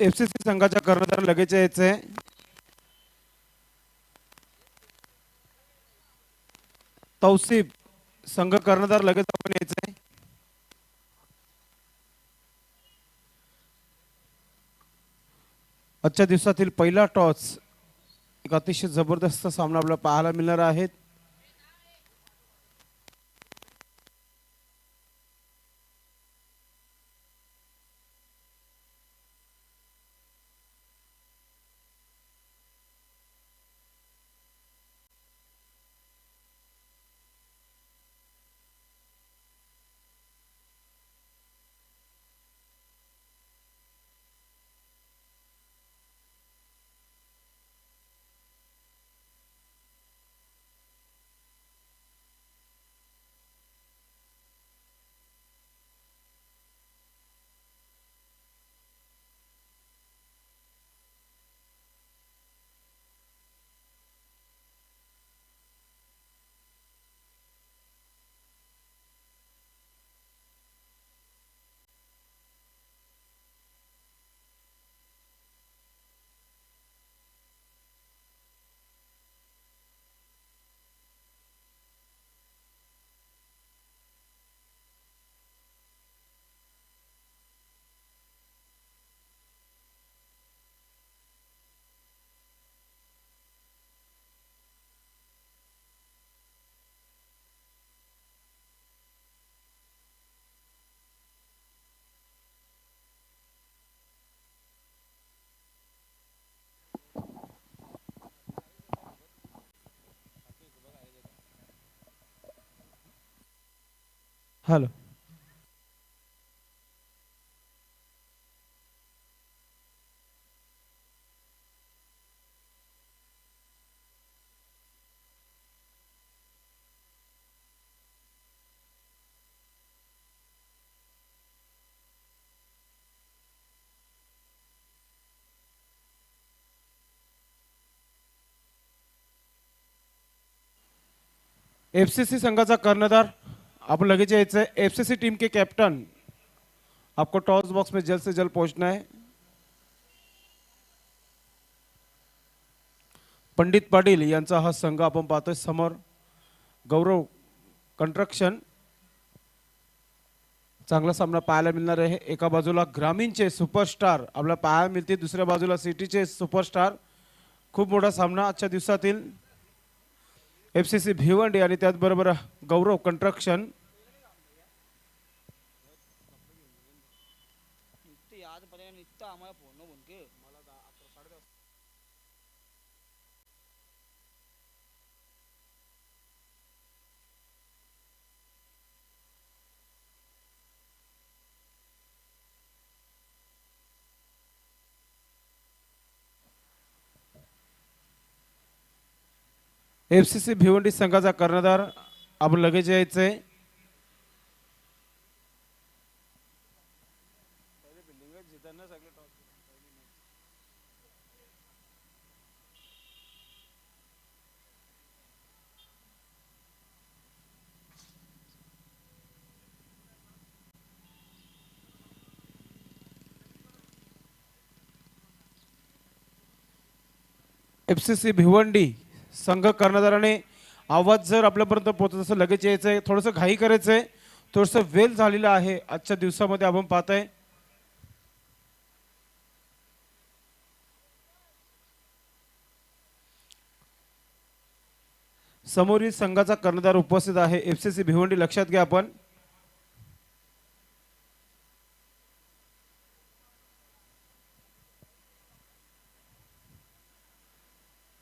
FCC संघाच्या कर्णधार लगेच यायचे. तौसिफ संघ कर्णधार लगेच आपण यायचे. आजच्या दिवसातील पहिला टॉस एक अतिशय जबरदस्त सामना आपल्याला पाहायला मिळणार आहे. हॅलो. एफसीसी संघाचा कर्णधार आप लगेच यायचे. एफसीसी टीम के कैप्टन आपको टॉस बॉक्स में जल्द से जल्द पहुंचना है. पंडित पाटील यांचा हा संघ आपण पाहतोय समोर. गौरव कंस्ट्रक्शन चांगला सामना पाहायला मिळणार आहे. एका बाजूला ग्रामीणचे सुपरस्टार आपल्याला पाहायला मिळतील, दुसऱ्या बाजूला सिटीचे सुपरस्टार. खूप मोठा सामना आजच्या दिवसातील. एफसीसी भिवंडी आणि त्याचबरोबर गौरव कंस्ट्रक्शन. एफसीसी भिवंडी संघाचा कर्णधार आपण लगेच यायचे. एफसीसी भिवंडी संघ कर्णधाराने आवाज जर आपल्यापर्यंत पोहोचत असेल लगेच यायचंय. थोडंसं घाई करायचंय, थोडंसं वेल झालेलं आहे आजच्या दिवसामध्ये आपण पाहताय. समोरील संघाचा कर्णधार उपस्थित आहे एफसीसी भिवंडी, लक्षात घ्या आपण.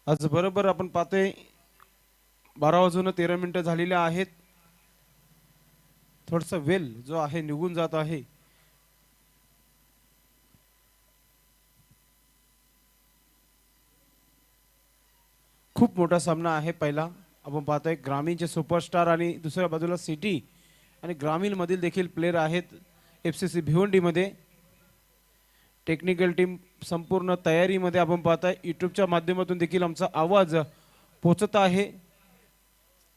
आज बरोबर आपण पाहतोय 12:13 झालेले आहेत. थोडंसं वेल जो आहे निघून जात आहे. खूप मोठा सामना आहे. पहिला आपण पाहतोय ग्रामीणचे सुपरस्टार आणि दुसऱ्या बाजूला सिटी आणि ग्रामीण मधील देखील प्लेयर आहेत एफसीसी भिवंडी मध्ये. टेक्निकल टीम संपूर्ण तयारीमध्ये आपण पाहताय. यूट्यूबच्या माध्यमातून देखील आमचा आवाज पोहोचत आहे.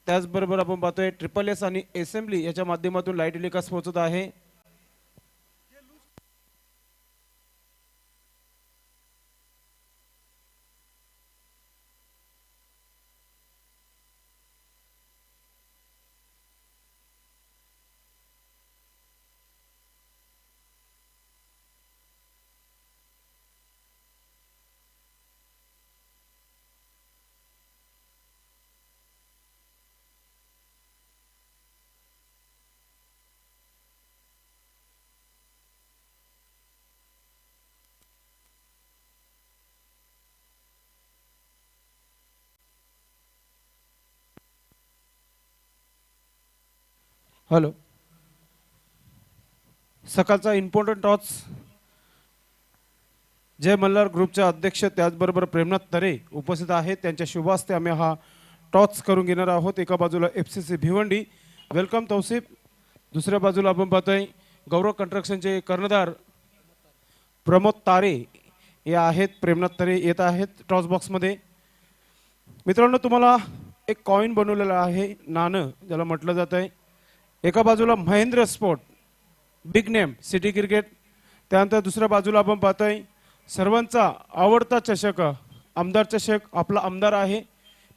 त्याचबरोबर आपण पाहतोय SSS आणि असेंब्ली याच्या माध्यमातून लाईव्ह टेलिकास्ट पोहोचत आहे. हॅलो. सकाळचा इम्पॉर्टंट टॉस जय मल्हार ग्रुपचे अध्यक्ष त्याचबरोबर प्रेमनाथ तरे उपस्थित आहेत. त्यांच्या शुभ हस्ते आम्ही हा टॉस करून घेणार आहोत. एका बाजूला FCC भिवंडी, वेलकम तौसिफ. दुसऱ्या बाजूला आपण पाहतोय गौरव कंस्ट्रक्शनचे कर्णधार प्रमोद तारे हे आहेत. प्रेमनाथ तरे येत आहेत टॉस बॉक्समध्ये. मित्रांनो, तुम्हाला एक कॉइन बनवलेलं आहे, नाणं ज्याला म्हटलं जात आहे. एका बाजूला Mahendra sport big name city cricket, त्यानंतर दुसऱ्या बाजूला आपण पाहतोय सर्वांचा आवडता चषक आमदार चषक. आपला आमदार आहे.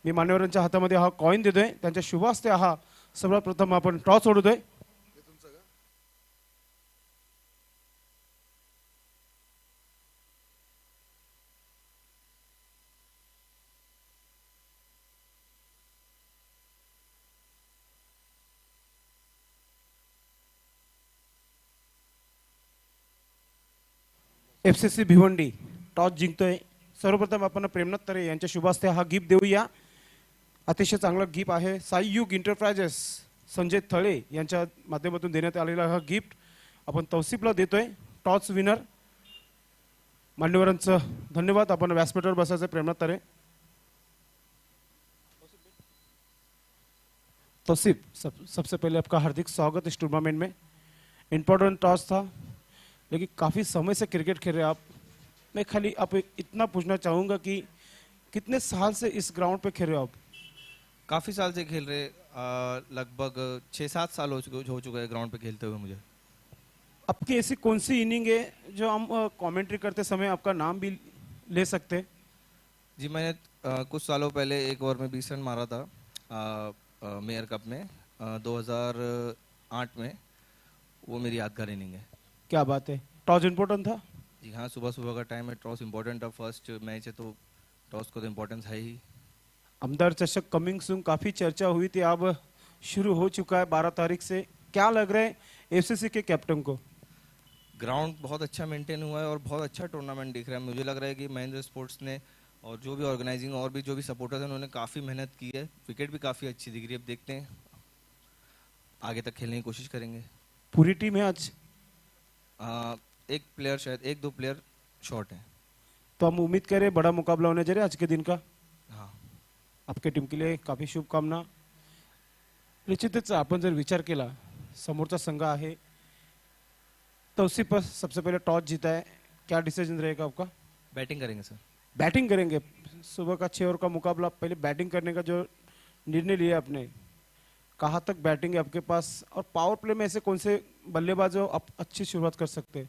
मी मान्यवरांच्या हातामध्ये हा कॉइन देतोय. त्यांच्या शुभ हस्ते हा सर्वात प्रथम आपण टॉस सोडतोय. FCC भिवंडी टॉस जिंकतोय. सर्वप्रथम आपण प्रेमनाथ तरे यांच्या शुभ हस्ते हा गिफ्ट देऊया. अतिशय चांगला गिफ्ट आहे. साईयुग इंटरप्राइजेस संजय थळे यांच्या माध्यमातून देण्यात आलेला हा गिफ्ट आपण तौसिफला देतोय. Toss winner. मान्यवरांचं धन्यवाद. आपण व्यासपीठावर बसायचं. प्रेमनाथ तरे. तौसिफ, सबसे पहले आपका हार्दिक स्वागत इस टूर्नामेंट में. इम्पोर्टेंट टॉस था, लेकिन काफ़ी समय से क्रिकेट खेल रहे हैं आप. मैं खाली आप इतना पूछना चाहूँगा कि कितने साल से इस ग्राउंड पे खेल रहे हो आप? काफ़ी साल से खेल रहे, लगभग 6-7 साल हो चुका है ग्राउंड पे खेलते हुए मुझे. आपकी ऐसी कौन सी इनिंग है जो हम कमेंट्री करते समय आपका नाम भी ले सकते हैं? जी, मैंने कुछ सालों पहले एक ओवर में 20 रन मारा था मेयर कप में 2008 में. वो मेरी यादगार इनिंग है. क्या बात है. टॉस इम्पोर्टेंट था? जी हाँ, सुबह सुबह का टाइम है, टॉस इम्पोर्टेंट था. फर्स्ट मैच है तो टॉस को तो इम्पोर्टेंस है ही. आमदार चषक कमिंग सून, काफ़ी चर्चा हुई थी, अब शुरू हो चुका है 12 तारीख से. क्या लग रहा है FCC के कैप्टन को? ग्राउंड बहुत अच्छा मेंटेन हुआ है और बहुत अच्छा टूर्नामेंट दिख रहा है. मुझे लग रहा है कि महेंद्र स्पोर्ट्स ने और जो भी ऑर्गेनाइजिंग और भी जो भी सपोर्टर्स हैं उन्होंने काफ़ी मेहनत की है. विकेट भी काफ़ी अच्छी दिख रही है. अब देखते हैं, आगे तक खेलने की कोशिश करेंगे. पूरी टीम है आज? एक प्लेयर, शायद 1-2 प्लेयर शॉर्ट हैं. तो हम उम्मीद करें बड़ा मुकाबला होने जा रहा है आज के दिन का. हाँ, आपके टीम के लिए काफ़ी शुभकामना. निश्चितच आपण जर विचार केला, समोरचा संघ आहे. तौसिफ सबसे पहले टॉस जीता है, क्या डिसीजन रहेगा आपका? बैटिंग करेंगे सर. बैटिंग करेंगे. सुबह का 6 ओवर का मुकाबला, पहले बैटिंग करने का जो निर्णय लिया आपने, कहाँ तक बैटिंग है आपके पास, और पावर प्ले में ऐसे कौन से बल्लेबाज हो आप अच्छी शुरुआत कर सकते हैं?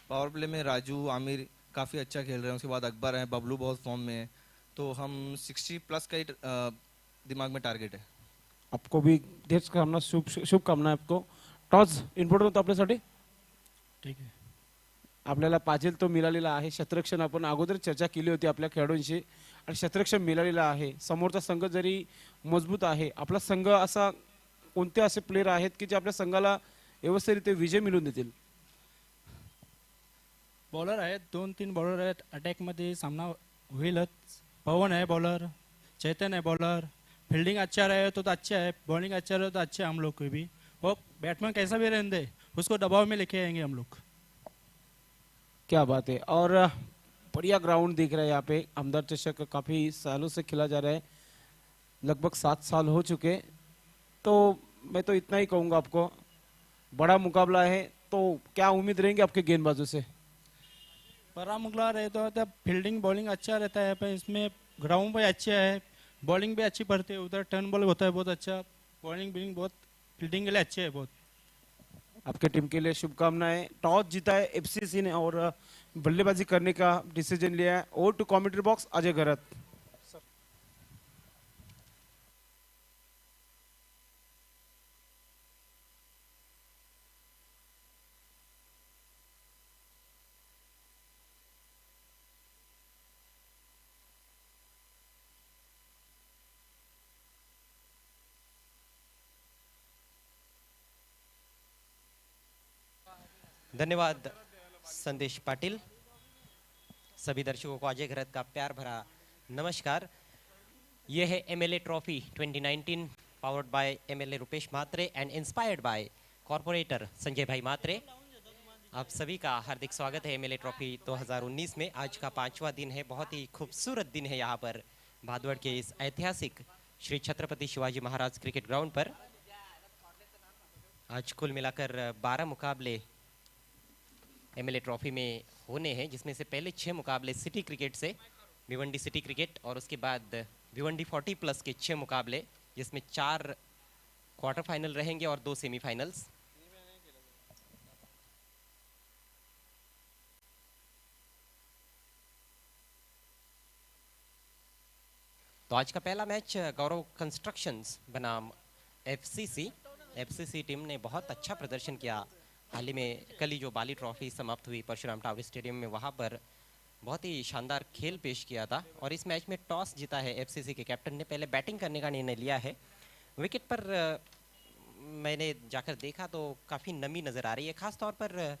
पावर प्ले में राजू आमिर काफ़ी अच्छा खेल रहे हैं. उसके बाद अकबर है, बबलू बहुत फॉर्म में है. तो हम 60 प्लस का ही दिमाग में टारगेट है. आपको भी ढेर कामना, शुभकामना आपको. टॉस इम्पॉर्टंट होतं आपल्यासाठी. ठीक आहे. आपल्याला पाजेल तो मिळालेला आहे. क्षेत्ररक्षण आपण अगोदर चर्चा केली होती आपल्या खेळाडूंशी, आणि क्षेत्ररक्षण मिळालेलं आहे. समोरचा संघ जरी मजबूत आहे, आपला संघ असा कोणते असे प्लेयर आहेत की जे आपल्या संघाला व्यवस्थितरित्या विजय मिळवून देतील? बॉलर आहेत, 2-3 बॉलर आहेत. अटॅकमध्ये सामना होईलच. पवन है बॉलर, चैतन है बॉलर. फील्डिंग अच्छा रहे तो अच्छा है, बॉलिंग अच्छा रहे तो अच्छा है हम लोग को भी. वो बैट्समैन कैसा भी रहने दे, उसको दबाव में लेके आएंगे हम लोग. क्या बात है. और बढ़िया ग्राउंड दिख रहा है यहाँ पे. आमदार चषक काफ़ी सालों से खेला जा रहा है, लगभग 7 साल हो चुके. तो मैं तो इतना ही कहूँगा आपको, बड़ा मुकाबला है, तो क्या उम्मीद रहेंगे आपके गेंदबाजों से? बड़ा मुकाबला रहे तो फील्डिंग बॉलिंग अच्छा रहता है. पर इसमें ग्राउंड भी अच्छा है, बॉलिंग भी अच्छी पड़ती है. उधर टर्न बॉल होता है बहुत अच्छा. बॉलिंग बिलिंग बहुत, फील्डिंग के लिए अच्छे है बहुत. आपके टीम के लिए शुभकामनाएं. टॉस जीता है FCC ने और बल्लेबाजी करने का डिसीजन लिया है. Over to commentary box, Ajay Garat. धन्यवाद संदेश पाटिल. सभी दर्शकों को अजय घरत का प्यार भरा नमस्कार. यह है MLA trophy 2019 powered by MLA Rupesh Matre and inspired by corporator Sanjay bhai मात्रे। आप सभी का हार्दिक स्वागत है एमएलए ट्रॉफी 2019 में। आज का 5वां दिन है, बहुत ही खूबसूरत दिन है यहाँ पर भादवड़ के इस ऐतिहासिक श्री छत्रपति शिवाजी महाराज क्रिकेट ग्राउंड पर। आज कुल मिलाकर 12 मुकाबले एमएलए ट्रॉफी में होने हैं, जिसमें से पहले 6 मुकाबले सिटी क्रिकेट से, भिवंडी सिटी क्रिकेट, और उसके बाद भिवंडी 40+ के 6 मुकाबले, जिसमें 4 क्वार्टर फाइनल रहेंगे और 2 सेमीफाइनल्स। तो आज का पहला मैच गौरव कंस्ट्रक्शंस बनाम एफसीसी टीम ने बहुत अच्छा प्रदर्शन किया। हाल ही में कल ही जो बाली ट्रॉफी समाप्त हुई परशुराम टावर स्टेडियम में, वहां पर बहुत ही शानदार खेल पेश किया था। और इस मैच में टॉस जीता है एफसीसी के कैप्टन ने, पहले बैटिंग करने का निर्णय लिया है। विकेट पर मैंने जाकर देखा तो काफ़ी नमी नज़र आ रही है, ख़ास तौर पर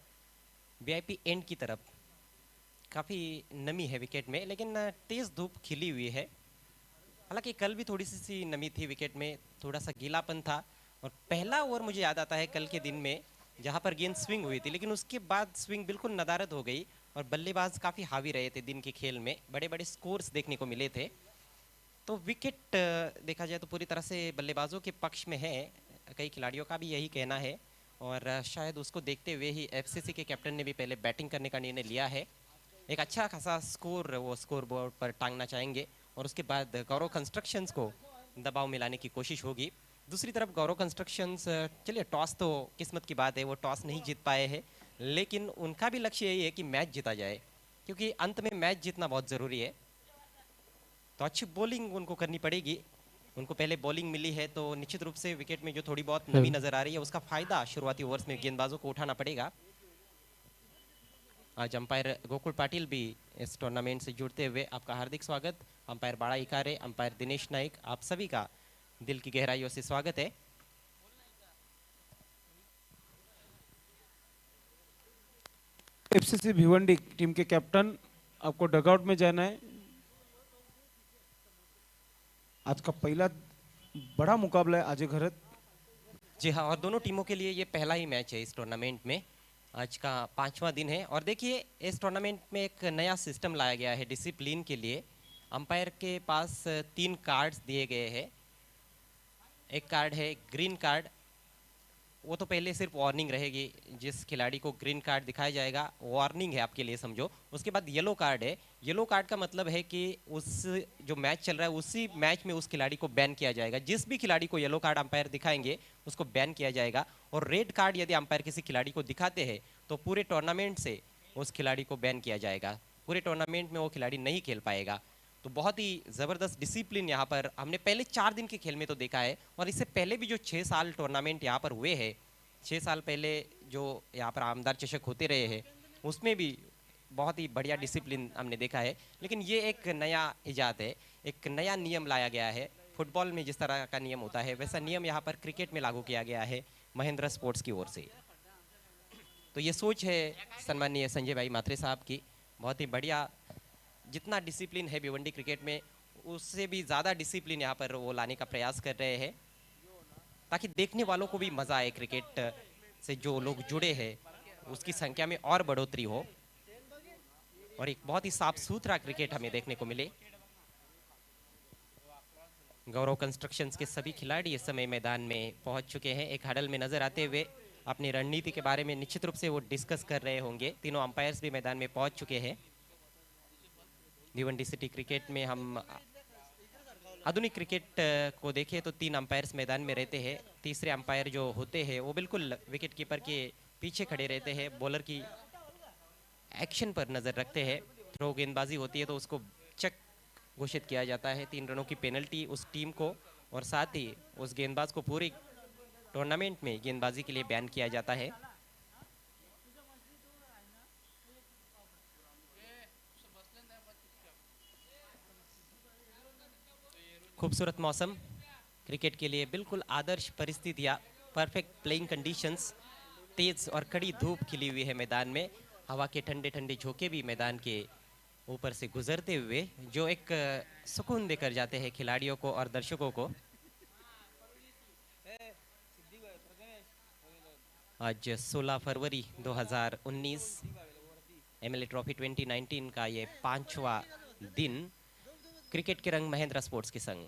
वीआईपी एंड की तरफ काफ़ी नमी है विकेट में, लेकिन तेज़ धूप खिली हुई है। हालांकि कल भी थोड़ी सी नमी थी विकेट में, थोड़ा सा गीलापन था। और पहला ओवर मुझे याद आता है कल के दिन में, जहां पर गेंद स्विंग हुई थी, लेकिन उसके बाद स्विंग बिल्कुल नदारद हो गई और बल्लेबाज काफ़ी हावी रहे थे दिन के खेल में, बड़े बड़े स्कोर्स देखने को मिले थे। तो विकेट देखा जाए तो पूरी तरह से बल्लेबाजों के पक्ष में है, कई खिलाड़ियों का भी यही कहना है। और शायद उसको देखते हुए ही एफसीसी के कैप्टन ने भी पहले बैटिंग करने का निर्णय लिया है। एक अच्छा खासा स्कोर वो स्कोर बोर्ड पर टांगना चाहेंगे और उसके बाद गौरव कंस्ट्रक्शंस को दबाव में लाने की कोशिश होगी। दूसरी तरफ गौरव कंस्ट्रक्शंस, चलिए टॉस तो किस्मत की बात है, वो टॉस नहीं जीत पाए हैं, लेकिन उनका भी लक्ष्य यही है कि मैच जीता जाए, क्योंकि अंत में मैच जीतना बहुत ज़रूरी है। तो अच्छी बॉलिंग उनको करनी पड़ेगी। उनको पहले बॉलिंग मिली है, तो निश्चित रूप से विकेट में जो थोड़ी बहुत नमी नज़र आ रही है, उसका फ़ायदा शुरुआती ओवर्स में गेंदबाजों को उठाना पड़ेगा। आज अंपायर गोकुल पाटिल भी इस टूर्नामेंट से जुड़ते हुए आपका हार्दिक स्वागत। अंपायर बाड़ा इकारे, अंपायर दिनेश नाइक, आप सभी का दिल की गहराइयों से स्वागत है। एफसीसी भिवंडी टीम के कैप्टन, आपको डगआउट में जाना है। आज का पहला बड़ा मुकाबला है आज घरत। जी हाँ, और दोनों टीमों के लिए ये पहला ही मैच है इस टूर्नामेंट में। आज का 5वां दिन है और देखिए इस टूर्नामेंट में एक नया सिस्टम लाया गया है डिसिप्लिन के लिए। अंपायर के पास 3 कार्ड्स दिए गए हैं। एक कार्ड है ग्रीन कार्ड, वो तो पहले सिर्फ वार्निंग रहेगी, जिस खिलाड़ी को ग्रीन कार्ड दिखाया जाएगा वार्निंग है आपके लिए समझो। उसके बाद येलो कार्ड है। येलो कार्ड का मतलब है कि उस जो मैच चल रहा है उसी मैच में उस खिलाड़ी को बैन किया जाएगा। जिस भी खिलाड़ी को येलो कार्ड अंपायर दिखाएंगे उसको बैन किया जाएगा। और रेड कार्ड यदि अंपायर किसी खिलाड़ी को दिखाते हैं तो पूरे टूर्नामेंट से उस खिलाड़ी को बैन किया जाएगा, पूरे टूर्नामेंट में वो खिलाड़ी नहीं खेल पाएगा। तो बहुत ही ज़बरदस्त डिसिप्लिन यहाँ पर हमने पहले 4 दिन के खेल में तो देखा है। और इससे पहले भी जो 6 साल टूर्नामेंट यहाँ पर हुए हैं, 6 साल पहले जो यहाँ पर आमदार चषक होते रहे हैं, उसमें भी बहुत ही बढ़िया डिसिप्लिन हमने देखा है। लेकिन ये एक नया इजाद है, एक नया नियम लाया गया है। फुटबॉल में जिस तरह का नियम होता है वैसा नियम यहाँ पर क्रिकेट में लागू किया गया है महेंद्र स्पोर्ट्स की ओर से। तो ये सोच है सम्मानीय संजय भाई मात्रे साहब की, बहुत ही बढ़िया। जितना डिसिप्लिन है भिवंडी क्रिकेट में, उससे भी ज़्यादा डिसिप्लिन यहाँ पर वो लाने का प्रयास कर रहे हैं, ताकि देखने वालों को भी मज़ा आए। क्रिकेट से जो लोग जुड़े हैं उसकी संख्या में और बढ़ोतरी हो और एक बहुत ही साफ सुथरा क्रिकेट हमें देखने को मिले। गौरव कंस्ट्रक्शंस के सभी खिलाड़ी इस समय मैदान में पहुंच चुके हैं। एक हडल में नजर आते हुए अपनी रणनीति के बारे में निश्चित रूप से वो डिस्कस कर रहे होंगे। तीनों अंपायर्स भी मैदान में पहुंच चुके हैं। भिवंडी सिटी क्रिकेट में हम आधुनिक क्रिकेट को देखें तो 3 अंपायर्स मैदान में रहते हैं। तीसरे अंपायर जो होते हैं वो बिल्कुल विकेट कीपर के पीछे खड़े रहते हैं, बॉलर की एक्शन पर नज़र रखते हैं। थ्रो गेंदबाजी होती है तो उसको चेक घोषित किया जाता है, 3 रनों की पेनल्टी उस टीम को, और साथ ही उस गेंदबाज को पूरी टूर्नामेंट में गेंदबाजी के लिए बैन किया जाता है। खूबसूरत मौसम, क्रिकेट के लिए बिल्कुल आदर्श परिस्थितियाँ, परफेक्ट प्लेइंग कंडीशंस। तेज और कड़ी धूप खिली हुई है मैदान में, हवा के ठंडे ठंडे झोंके भी मैदान के ऊपर से गुजरते हुए जो एक सुकून देकर जाते हैं खिलाड़ियों को और दर्शकों को। आज 16 फरवरी 2019 एमएलए ट्रॉफी 2019 का ये 5वां दिन क्रिकेट के रंग महेंद्र स्पोर्ट्स के संग।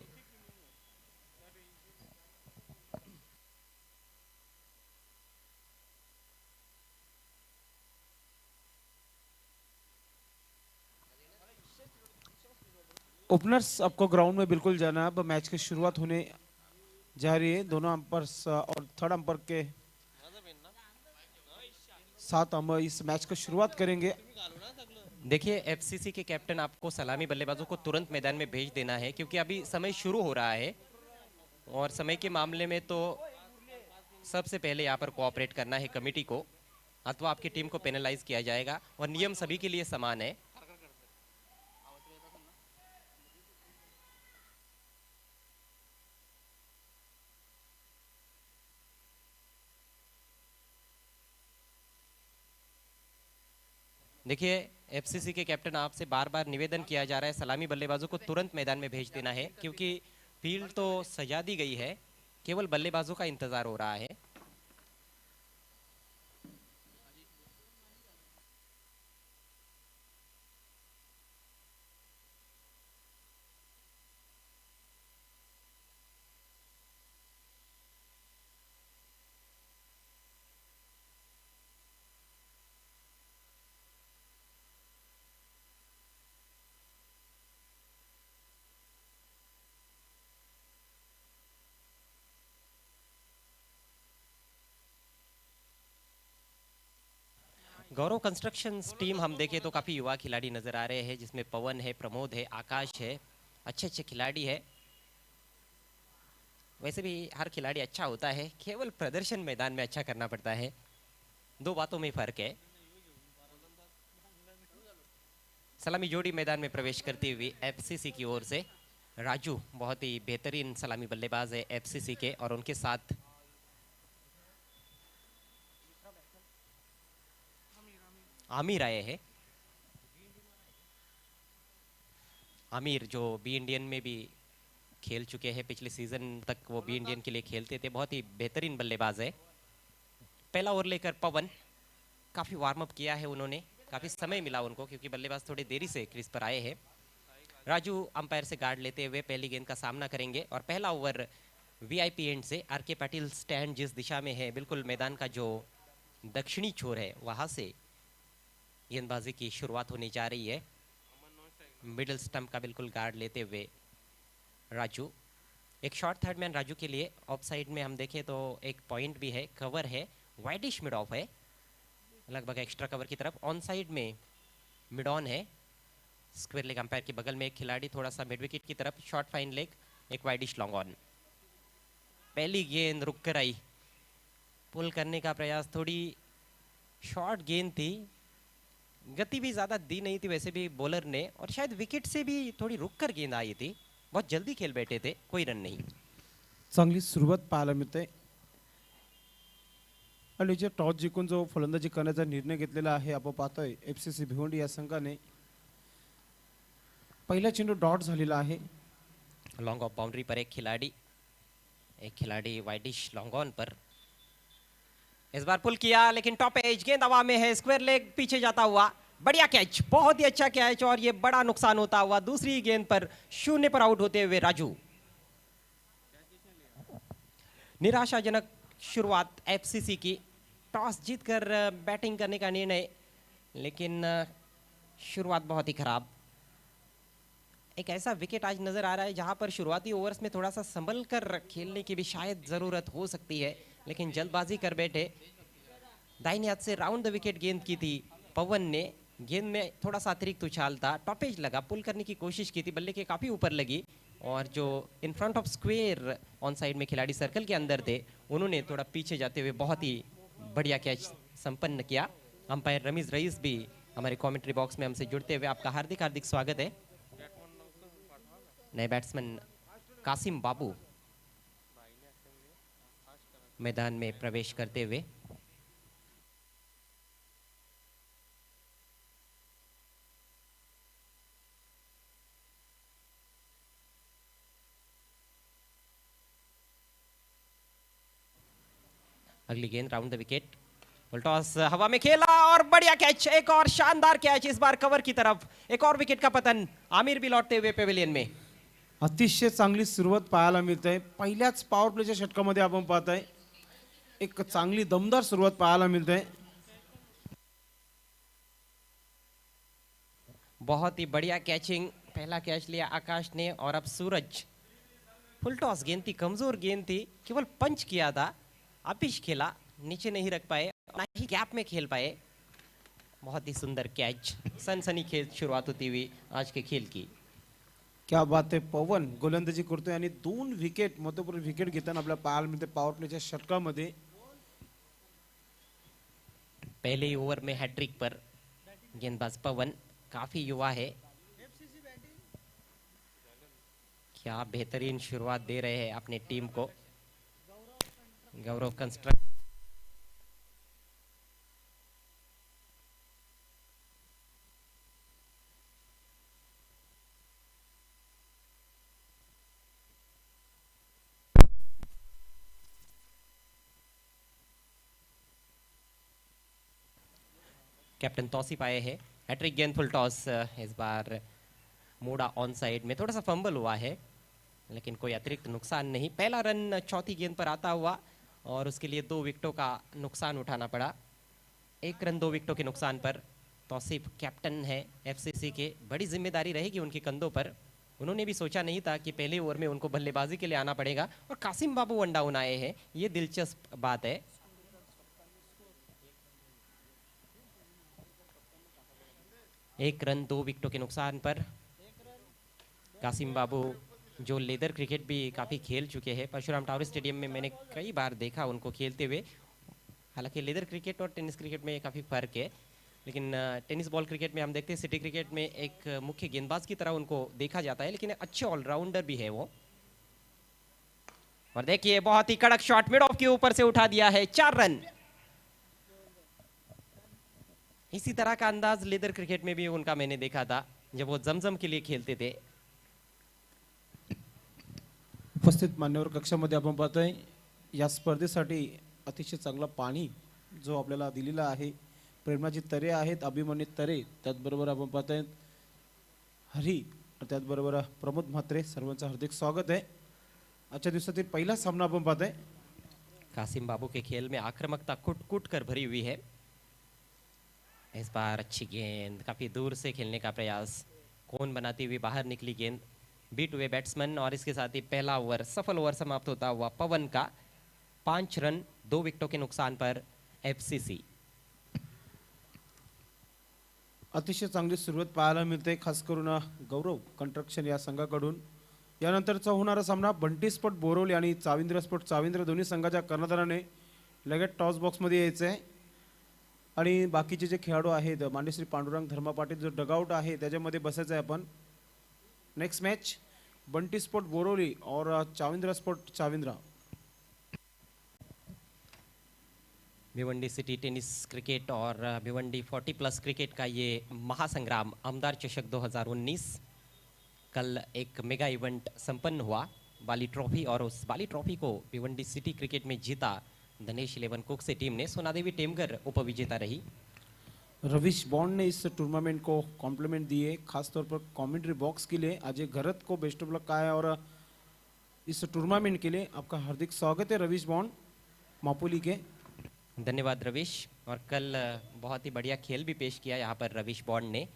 ओपनर्स आपको ग्राउंड में बिल्कुल जाना है। अब मैच की शुरुआत होने जा रही है। दोनों अंपर्स और थर्ड अंपर के साथ हम इस मैच को शुरुआत करेंगे। देखिए एफसीसी के कैप्टन आपको सलामी बल्लेबाजों को तुरंत मैदान में भेज देना है क्योंकि अभी समय शुरू हो रहा है और समय के मामले में तो सबसे पहले यहाँ पर कोऑपरेट करना है कमेटी को, अथवा आपकी टीम को पेनलाइज किया जाएगा और नियम सभी के लिए समान है। देखिए एफसीसी के कैप्टन आपसे बार बार निवेदन किया जा रहा है सलामी बल्लेबाजों को तुरंत मैदान में भेज देना है क्योंकि फील्ड तो सजा दी गई है, केवल बल्लेबाजों का इंतजार हो रहा है। गौरव कंस्ट्रक्शन टीम हम देखें तो काफी युवा खिलाड़ी नजर आ रहे हैं, जिसमें पवन है, प्रमोद है, आकाश है, अच्छे अच्छे खिलाड़ी है। वैसे भी हर खिलाड़ी अच्छा होता है, केवल प्रदर्शन मैदान में अच्छा करना पड़ता है। दो बातों में फर्क है। सलामी जोड़ी मैदान में प्रवेश करती हुई एफसीसी की ओर से राजू बहुत ही बेहतरीन सलामी बल्लेबाज है एफसीसी के, और उनके साथ आमिर आए हैं। आमिर जो बी इंडियन में भी खेल चुके हैं, पिछले सीजन तक वो बी इंडियन के लिए खेलते थे, बहुत ही बेहतरीन बल्लेबाज है। पहला ओवर लेकर पवन, काफी वार्म अप किया है उन्होंने, काफी समय मिला उनको क्योंकि बल्लेबाज थोड़ी देरी से क्रीज पर आए हैं। राजू अंपायर से गार्ड लेते हुए पहली गेंद का सामना करेंगे और पहला ओवर वीआईपी एंड से आरके पाटिल स्टैंड जिस दिशा में है, बिल्कुल मैदान का जो दक्षिणी छोर है वहां से गेंदबाजी की शुरुआत होने जा रही है। मिडिल स्टंप का बिल्कुल गार्ड लेते हुए राजू, एक शॉर्ट थर्ड मैन राजू के लिए। ऑफ साइड में हम देखें तो एक पॉइंट भी है, कवर है, वाइडिश मिड ऑफ है, लगभग एक्स्ट्रा कवर की तरफ। ऑन साइड में मिड ऑन है, स्क्वायर लेग अंपायर के बगल में एक खिलाड़ी थोड़ा सा मिड विकेट की तरफ, शॉर्ट फाइन लेग, एक वाइडिश लॉन्ग ऑन। पहली गेंद रुक कर आई, पुल करने का प्रयास, थोड़ी शॉर्ट गेंद थी, गति भी ज्यादा दी नहीं थी वैसे भी बॉलर ने, और शायद विकेट से भी थोड़ी रुक कर गेंद आई थी, बहुत जल्दी खेल बैठे थे, कोई रन नहीं। चांगली सुरुवात पाहायला मिळते आणि जे टॉस जिंकून जो फलंदाजी करण्याचा निर्णय घेतलेला आहे आपण पाहतोय एफसीसी भिवंडी या संघाने। पहिला चेंडू डॉट झालेला आहे। लॉन्ग ऑफ बाउंड्री पर एक खिलाड़ी वाइडिश लॉन्ग ऑन पर, इस बार पुल किया लेकिन टॉप एज, गेंद हवा में है, स्क्वायर लेग पीछे जाता हुआ, बढ़िया कैच, बहुत ही अच्छा कैच, और ये बड़ा नुकसान होता हुआ दूसरी गेंद पर शून्य पर आउट होते हुए राजू। निराशाजनक शुरुआत एफसीसी की, टॉस जीतकर बैटिंग करने का निर्णय, लेकिन शुरुआत बहुत ही खराब। एक ऐसा विकेट आज नजर आ रहा है जहां पर शुरुआती ओवर्स में थोड़ा सा संभल कर खेलने की भी शायद जरूरत हो सकती है, लेकिन जल्दबाजी कर बैठे। दाहिने हाथ से राउंड द विकेट गेंद की थी पवन ने, गेंद में थोड़ा सा अतिरिक्त उछाल था, टॉपेज लगा, पुल करने की कोशिश की थी, बल्ले के काफी ऊपर लगी, और जो in front of square on side में खिलाड़ी सर्कल के अंदर थे, उन्होंने थोड़ा पीछे जाते हुए बहुत ही बढ़िया कैच संपन्न किया। अंपायर रमीज रईस भी हमारे कमेंट्री बॉक्स में हमसे जुड़ते हुए आपका हार्दिक हार्दिक स्वागत है। नए बैट्समैन कासिम बाबू मैदान में प्रवेश करते हुए, अगली गेंद round the wicket. Full toss हवा में खेला और बढ़िया कैच, एक और शानदार कैच, इस बार कवर की तरफ। एक और विकेट का पतन, आमिर भी लौटते हुए पेविलियन में। अतिशय चांगली सुरुवात पाहायला मिळते। पहिल्याच पॉवर प्लेच्या षटकामध्ये आपण पाहताय एक चांगली दमदार सुरुवात पाहायला मिळते। बहुत ही बढ़िया कैचिंग, पहला कैच लिया आकाश ने और अब सूरज। फुल टॉस गेंद थी, कमजोर गेंद थी, केवल पंच किया था, आपिश खेला, नीचे नहीं रख पाए, ना ही गैप में खेल पाए। बहुत ही सुंदर कैच, सनसनी खेल शुरुआत होती हुई आज के खेल की। क्या बात आहे, पवन गोलंदाजी करतोय आणि 2 विकेट महत्वपूर्ण विकेट घेताना आपल्या पाहायला मिळते पॉवर प्लेच्या षटकामध्ये। पहले ही ओवर में हैट्रिक पर गेंदबाज पवन काफी युवा है, क्या बेहतरीन शुरुआत दे रहे हैं अपने टीम को। गौरव कंस्ट्रक्ट कैप्टन तौसीफ आए हैं। हैट्रिक गेंद फुल टॉस, इस बार मोड़ा ऑन साइड में थोड़ा सा फंबल हुआ है, लेकिन कोई अतिरिक्त नुकसान नहीं। पहला रन चौथी गेंद पर आता हुआ और उसके लिए 2 विकेटों का नुकसान उठाना पड़ा। 1 रन 2 विकेटों के नुकसान पर तौसीफ कैप्टन है एफसीसी के, बड़ी जिम्मेदारी रहेगी उनके कंधों पर। उन्होंने भी सोचा नहीं था कि पहले ओवर में उनको बल्लेबाजी के लिए आना पड़ेगा और कासिम बाबू वन डाउन आए हैं, ये दिलचस्प बात है। एक रन 2 विकेटों के नुकसान पर कासिम बाबू, जो लेदर क्रिकेट भी काफ़ी खेल चुके हैं, परशुराम टावर स्टेडियम में मैंने कई बार देखा उनको खेलते हुए। हालांकि लेदर क्रिकेट और टेनिस क्रिकेट में काफ़ी फ़र्क है, लेकिन टेनिस बॉल क्रिकेट में हम देखते हैं, सिटी क्रिकेट में एक मुख्य गेंदबाज की तरह उनको देखा जाता है, लेकिन अच्छे ऑलराउंडर भी है वो। और देखिए बहुत ही कड़क शॉट मिड ऑफ के ऊपर से उठा दिया है, 4 रन। इसी तरह का अंदाज लेदर क्रिकेट में भी उनका मैंने देखा था जब वो जमजम के लिए खेलते थे। उपस्थित मान्यवर कक्षामध्ये आपण पाहतोय या स्पर्धेसाठी अतिशय चांगला पाणी जो आपल्याला दिलेला आहे। प्रेरणाजी तरे आहेत, अभिमन्यू तरे, त्याचबरोबर आपण पाहतोय हरी, त्याचबरोबर प्रमोद म्हात्रे, सर्वांचं हार्दिक स्वागत आहे। आजच्या दिवसातील पहिला सामना आपण पाहतोय। कासिम बाबू के खेल में आक्रामकता कुट कुट कर भरी हुई है। इस बार अच्छी गेंद, काफी दूर से खेलने का प्रयास, कोन बनाती हुई बाहर निकली गेंद, बीट हुए बैट्समैन और इसके साथ ही पहला ओवर सफल ओवर समाप्त होता हुआ पवन का। 5 रन 2 विकेटों के नुकसान पर एफसीसी। अतिशय चांगली सुरुवात पाहायला मिळते, खास करून गौरव कंस्ट्रक्शन या संघाकडून। यानंतरचा होणारा सामना बंटी स्पोर्ट बोरवली आणि चाविंद्र स्पोर्ट चाविंद्र दोन्ही संघाच्या कर्णधाराने लगेच टॉस बॉक्समध्ये यायचं आहे आणि बाकीचे जे खेळाडू आहेत, मांडेश्री पांडुरंग, धर्मा पाटील, जो डगआउट आहे त्याच्यामध्ये बसायचं आहे आपण। Next match Bunty sport Boroli और Chavindra sport Chavindra. Bhiwandi city tennis cricket और भिवंडी 40+ क्रिकेट का ये महासंग्राम आमदार चषक 2019, कल एक मेगा इवेंट संपन्न हुआ, बाली ट्रॉफी, और उस बाली ट्रॉफी को भिवंडी सिटी क्रिकेट में जीता धनेश 11 कुक से टीम ने। सोनादेवी टेमगर उपविजेता रही। रविश बॉन्ड ने इस टूर्नामेंट को कॉम्प्लीमेंट दिए, खासतौर पर कमेंट्री बॉक्स के लिए। अजय घरत को बेस्ट ऑफ लक कहा है और इस टूर्नामेंट के लिए आपका हार्दिक स्वागत है रविश बॉन्ड मापोली के। धन्यवाद रविश। और कल बहुत ही बढ़िया खेल भी पेश किया यहाँ पर रविश बॉन्ड ने।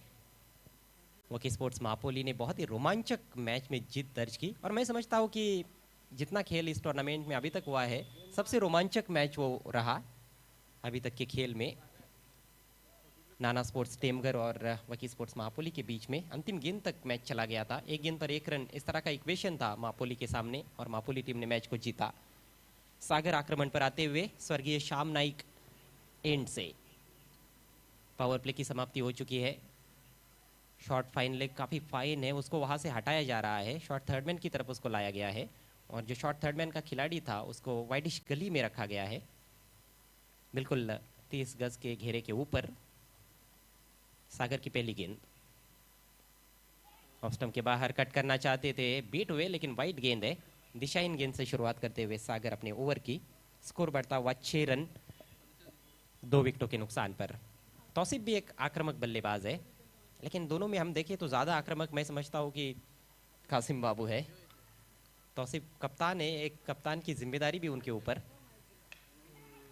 वकी स्पोर्ट्स मापोली ने बहुत ही रोमांचक मैच में जीत दर्ज की, और मैं समझता हूँ कि जितना खेल इस टूर्नामेंट में अभी तक हुआ है, सबसे रोमांचक मैच वो रहा अभी तक के खेल में। नाना स्पोर्ट्स टेमगर और वकी स्पोर्ट्स मापोली के बीच में अंतिम गेंद तक मैच चला गया था, 1 गेंद पर 1 रन, इस तरह का इक्वेशन था मापोली के सामने, और मापोली टीम ने मैच को जीता। सागर आक्रमण पर आते हुए स्वर्गीय श्याम नाइक एंड से पावर प्ले की समाप्ति हो चुकी है। शॉर्ट फाइन लेग काफ़ी फाइन है, उसको वहाँ से हटाया जा रहा है, शॉर्ट थर्डमैन की तरफ उसको लाया गया है, और जो शॉर्ट थर्डमैन का खिलाड़ी था उसको वाइडिश गली में रखा गया है, बिल्कुल 30 गज के घेरे के ऊपर। सागर की पहली गेंद ऑफ स्टंप के बाहर कट करना चाहते थे, बीट हुए, लेकिन वाइड गेंद है। दिशाहीन गेंद से शुरुआत करते हुए सागर अपने ओवर की। स्कोर बढ़ता हुआ 6 रन 2 विकेटों के नुकसान पर। तौसीफ भी एक आक्रामक बल्लेबाज है, लेकिन दोनों में हम देखें तो ज़्यादा आक्रामक मैं समझता हूँ कि कासिम बाबू है। तौसीफ कप्तान है, एक कप्तान की जिम्मेदारी भी उनके ऊपर।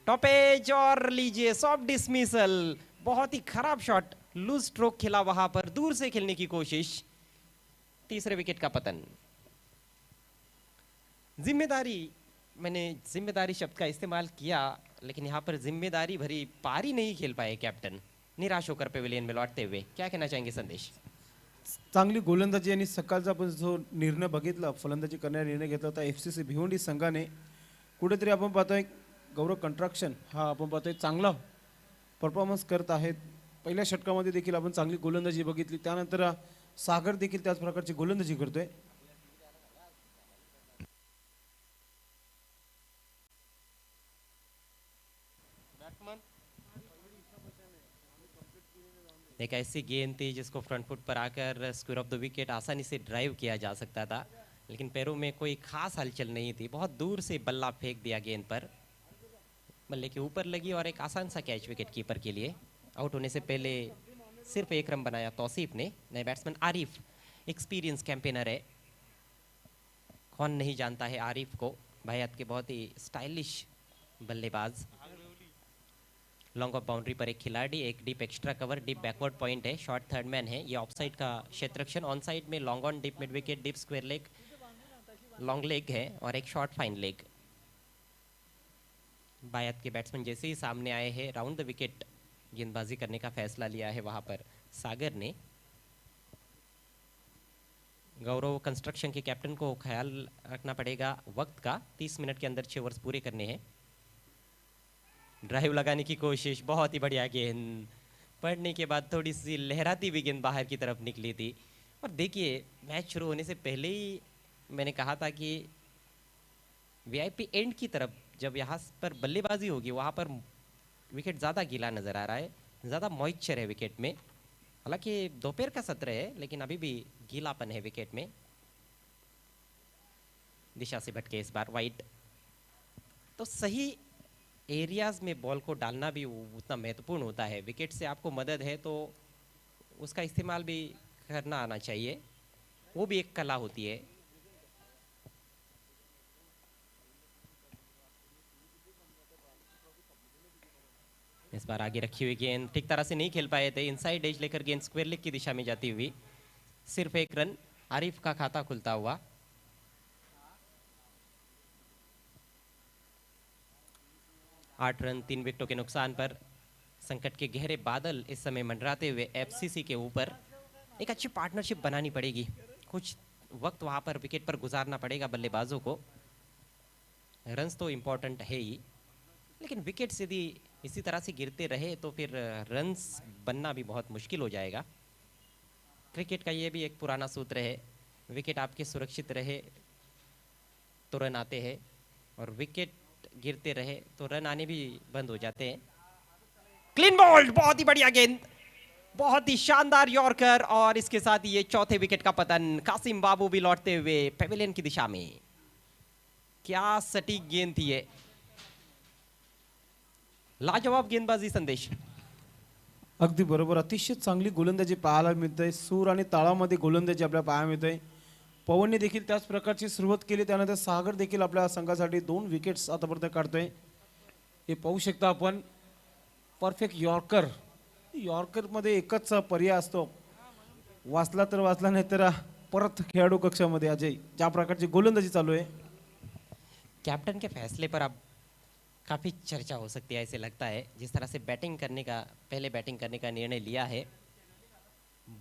टॉपेज और लीजिए सॉफ्ट डिसमिसल, बहुत ही खराब शॉट, लूज स्ट्रोक खेला वहां पर, दूर से खेलने की कोशिश, तीसरे विकेट का पतन। जिम्मेदारी, मैंने जिम्मेदारी शब्द का इस्तेमाल किया, लेकिन यहाँ पर जिम्मेदारी भरी पारी नहीं खेल पाए कैप्टन, निराश होकर पेविलियन में लौटते हुए। क्या कहना चाहेंगे संदेश? चांगली गोलंदाजी आणि सकाळचा आपण जो निर्णय बघितला, फलंदाजी करण्याचा निर्णय घेतला होता एफसीसी भिवंडी संघाने, कुठेतरी आपण पाहतोय गौरव कंट्रॅक्शन हा आपण पाहतोय चांगला परफॉर्मन्स करत आहेत। पहिल्या षटकामध्ये देखील आपण चांगली गोलंदाजी बघितली, त्यानंतर सागर देखील त्याच प्रकारची गोलंदाजी करतोय। एक ऐसी गेंद थी जिसको फ्रंट फुट पर आकर स्क्वायर ऑफ द विकेट आसानी से ड्राइव किया जा सकता था, लेकिन पैरों में कोई खास हलचल नहीं थी। बहुत दूर से बल्ला फेंक दिया गेंद पर, बल्ले के ऊपर लगी और एक आसान सा कैच विकेट कीपर के लिए। आउट होने से पहले सिर्फ एक रन बनाया तौसीफ ने। नए बैट्समैन आरिफ, एक्सपीरियंस कैंपेनर है, कौन नहीं जानता है आरिफ को, भायात के बहुत ही स्टाइलिश बल्लेबाज। लॉन्ग ऑफ बाउंड्री पर एक खिलाड़ी, एक deep extra cover, deep backward point है, शॉर्ट थर्ड मैन है। ये ऑफ साइड का क्षेत्ररक्षण, ऑन साइड में long on, deep mid wicket, deep square leg, long leg है और एक शॉर्ट फाइन लेग। बायत के बैट्समैन जैसे ही सामने आए हैं, राउंड द विकेट गेंदबाजी करने का फैसला लिया है वहां पर सागर ने। गौरव कंस्ट्रक्शन के कैप्टन को ख्याल रखना पड़ेगा वक्त का, 30 मिनट के अंदर 6 ओवर्स पूरे करने हैं। ड्राइव लगाने की कोशिश, बहुत ही बढ़िया गेंद, पड़ने के बाद थोड़ी सी लहराती हुई गेंद बाहर की तरफ निकली थी। और देखिए मैच शुरू होने से पहले ही मैंने कहा था कि वीआईपी एंड की तरफ जब यहाँ पर बल्लेबाजी होगी वहाँ पर विकेट ज़्यादा गीला नज़र आ रहा है, ज़्यादा मॉइस्चर है विकेट में। हालांकि दोपहर का सत्र है, लेकिन अभी भी गीलापन है विकेट में। दिशा से भटके इस बार वाइड, तो सही एरियाज में बॉल को डालना भी उतना महत्वपूर्ण होता है। विकेट से आपको मदद है तो उसका इस्तेमाल भी करना आना चाहिए, वो भी एक कला होती है। इस बार आगे रखी हुई गेंद ठीक तरह से नहीं खेल पाए थे, इनसाइड एज लेकर गेंद स्क्वायर लेग की दिशा में जाती हुई, सिर्फ एक रन, आरिफ का खाता खुलता हुआ। आठ रन 3 विकेटों के नुकसान पर। संकट के गहरे बादल इस समय मंडराते हुए एफसीसी के ऊपर। एक अच्छी पार्टनरशिप बनानी पड़ेगी, कुछ वक्त वहां पर विकेट पर गुजारना पड़ेगा बल्लेबाजों को। रन्स तो इम्पोर्टेंट है ही, लेकिन विकेट्स यदि इसी तरह से गिरते रहे तो फिर रन्स बनना भी बहुत मुश्किल हो जाएगा। क्रिकेट का ये भी एक पुराना सूत्र है, विकेट आपके सुरक्षित रहे तो रन आते हैं, और विकेट गिरते रहे तो रन आने भी बंद हो जाते हैं। क्लीन बॉल्ड, बहुत ही बढ़िया गेंद, बहुत ही शानदार यॉर्कर, और इसके साथ ही ये चौथे विकेट का पतन। कासिम बाबू भी लौटते हुए पेविलियन की दिशा में। क्या सटीक गेंद थी ये, लाजवाब गेंदबाजी संदेश। अगदी बरोबर, अतिशय चांगली गोलंदाजी पाहायला मिळते, सूर आणि ताळामध्ये गोलंदाजी आपल्याला पाहायला मिळते। पवनने देखील त्याच प्रकारची सुरुवात केली, त्यानंतर सागर देखील आपल्या संघासाठी 2 विकेट्स आतापर्यंत काढतोय। हे पाहू शकता आपण, परफेक्ट यॉर्कर, यॉर्कर मध्ये एकच पर्याय असतो, वाचला तर वाचला, नाही तर परत खेळाडू कक्षामध्ये। अजय, ज्या प्रकारची गोलंदाजी चालू आहे, कैप्टन के फैसले पर अब काफ़ी चर्चा हो सकती है, ऐसे लगता है। जिस तरह से पहले बैटिंग करने का निर्णय लिया है,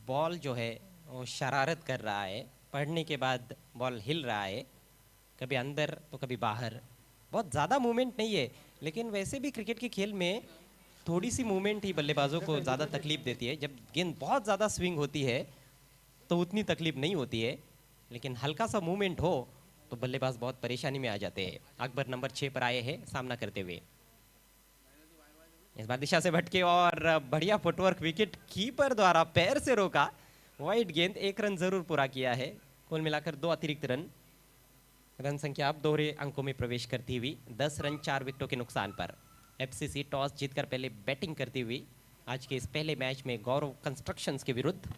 बॉल जो है वो शरारत कर रहा है, पढ़ने के बाद बॉल हिल रहा है, कभी अंदर तो कभी बाहर। बहुत ज़्यादा मूवमेंट नहीं है, लेकिन वैसे भी क्रिकेट के खेल में थोड़ी सी मूवमेंट ही बल्लेबाजों को ज़्यादा तकलीफ देती है। जब गेंद बहुत ज़्यादा स्विंग होती है तो उतनी तकलीफ नहीं होती है, लेकिन हल्का सा मूवमेंट हो तो बल्लेबाज बहुत परेशानी में आ जाते हैं। अकबर नंबर 6 पर आए हैं सामना करते हुए। इस बार दिशा से भटके और बढ़िया फुटवर्क, विकेट कीपर द्वारा पैर से रोका, वाइड गेंद, 1 रन जरूर पूरा किया है। कुल मिलाकर 2 अतिरिक्त रन। रन संख्या अब दोहरे अंकों में प्रवेश करती हुई 10 रन 4 विकेटों के नुकसान पर। एफसीसी टॉस जीतकर पहले बैटिंग करती हुई आज के इस पहले मैच में गौरव कंस्ट्रक्शंस के विरुद्ध।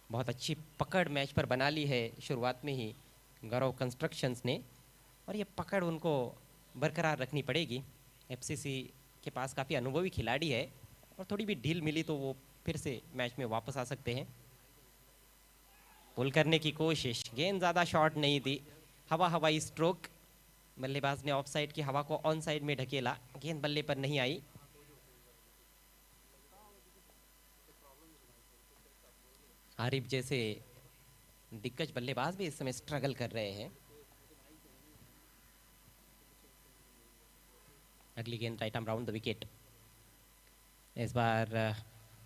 बहुत अच्छी पकड़ मैच पर बना ली है शुरुआत में ही गौरव कंस्ट्रक्शंस ने, और ये पकड़ उनको बरकरार रखनी पड़ेगी। एफसीसी के पास काफ़ी अनुभवी खिलाड़ी है और थोड़ी भी ढील मिली तो वो फिर से मैच में वापस आ सकते हैं। पुल करने की कोशिश, गेंद ज़्यादा शॉर्ट नहीं थी, हवाई स्ट्रोक। बल्लेबाज ने ऑफ साइड की हवा को ऑन साइड में ढकेला, गेंद बल्ले पर नहीं आई। आरिफ जैसे दिग्गज बल्लेबाज भी इस समय स्ट्रगल कर रहे हैं। अगली गेंद right arm round the wicket. इस बार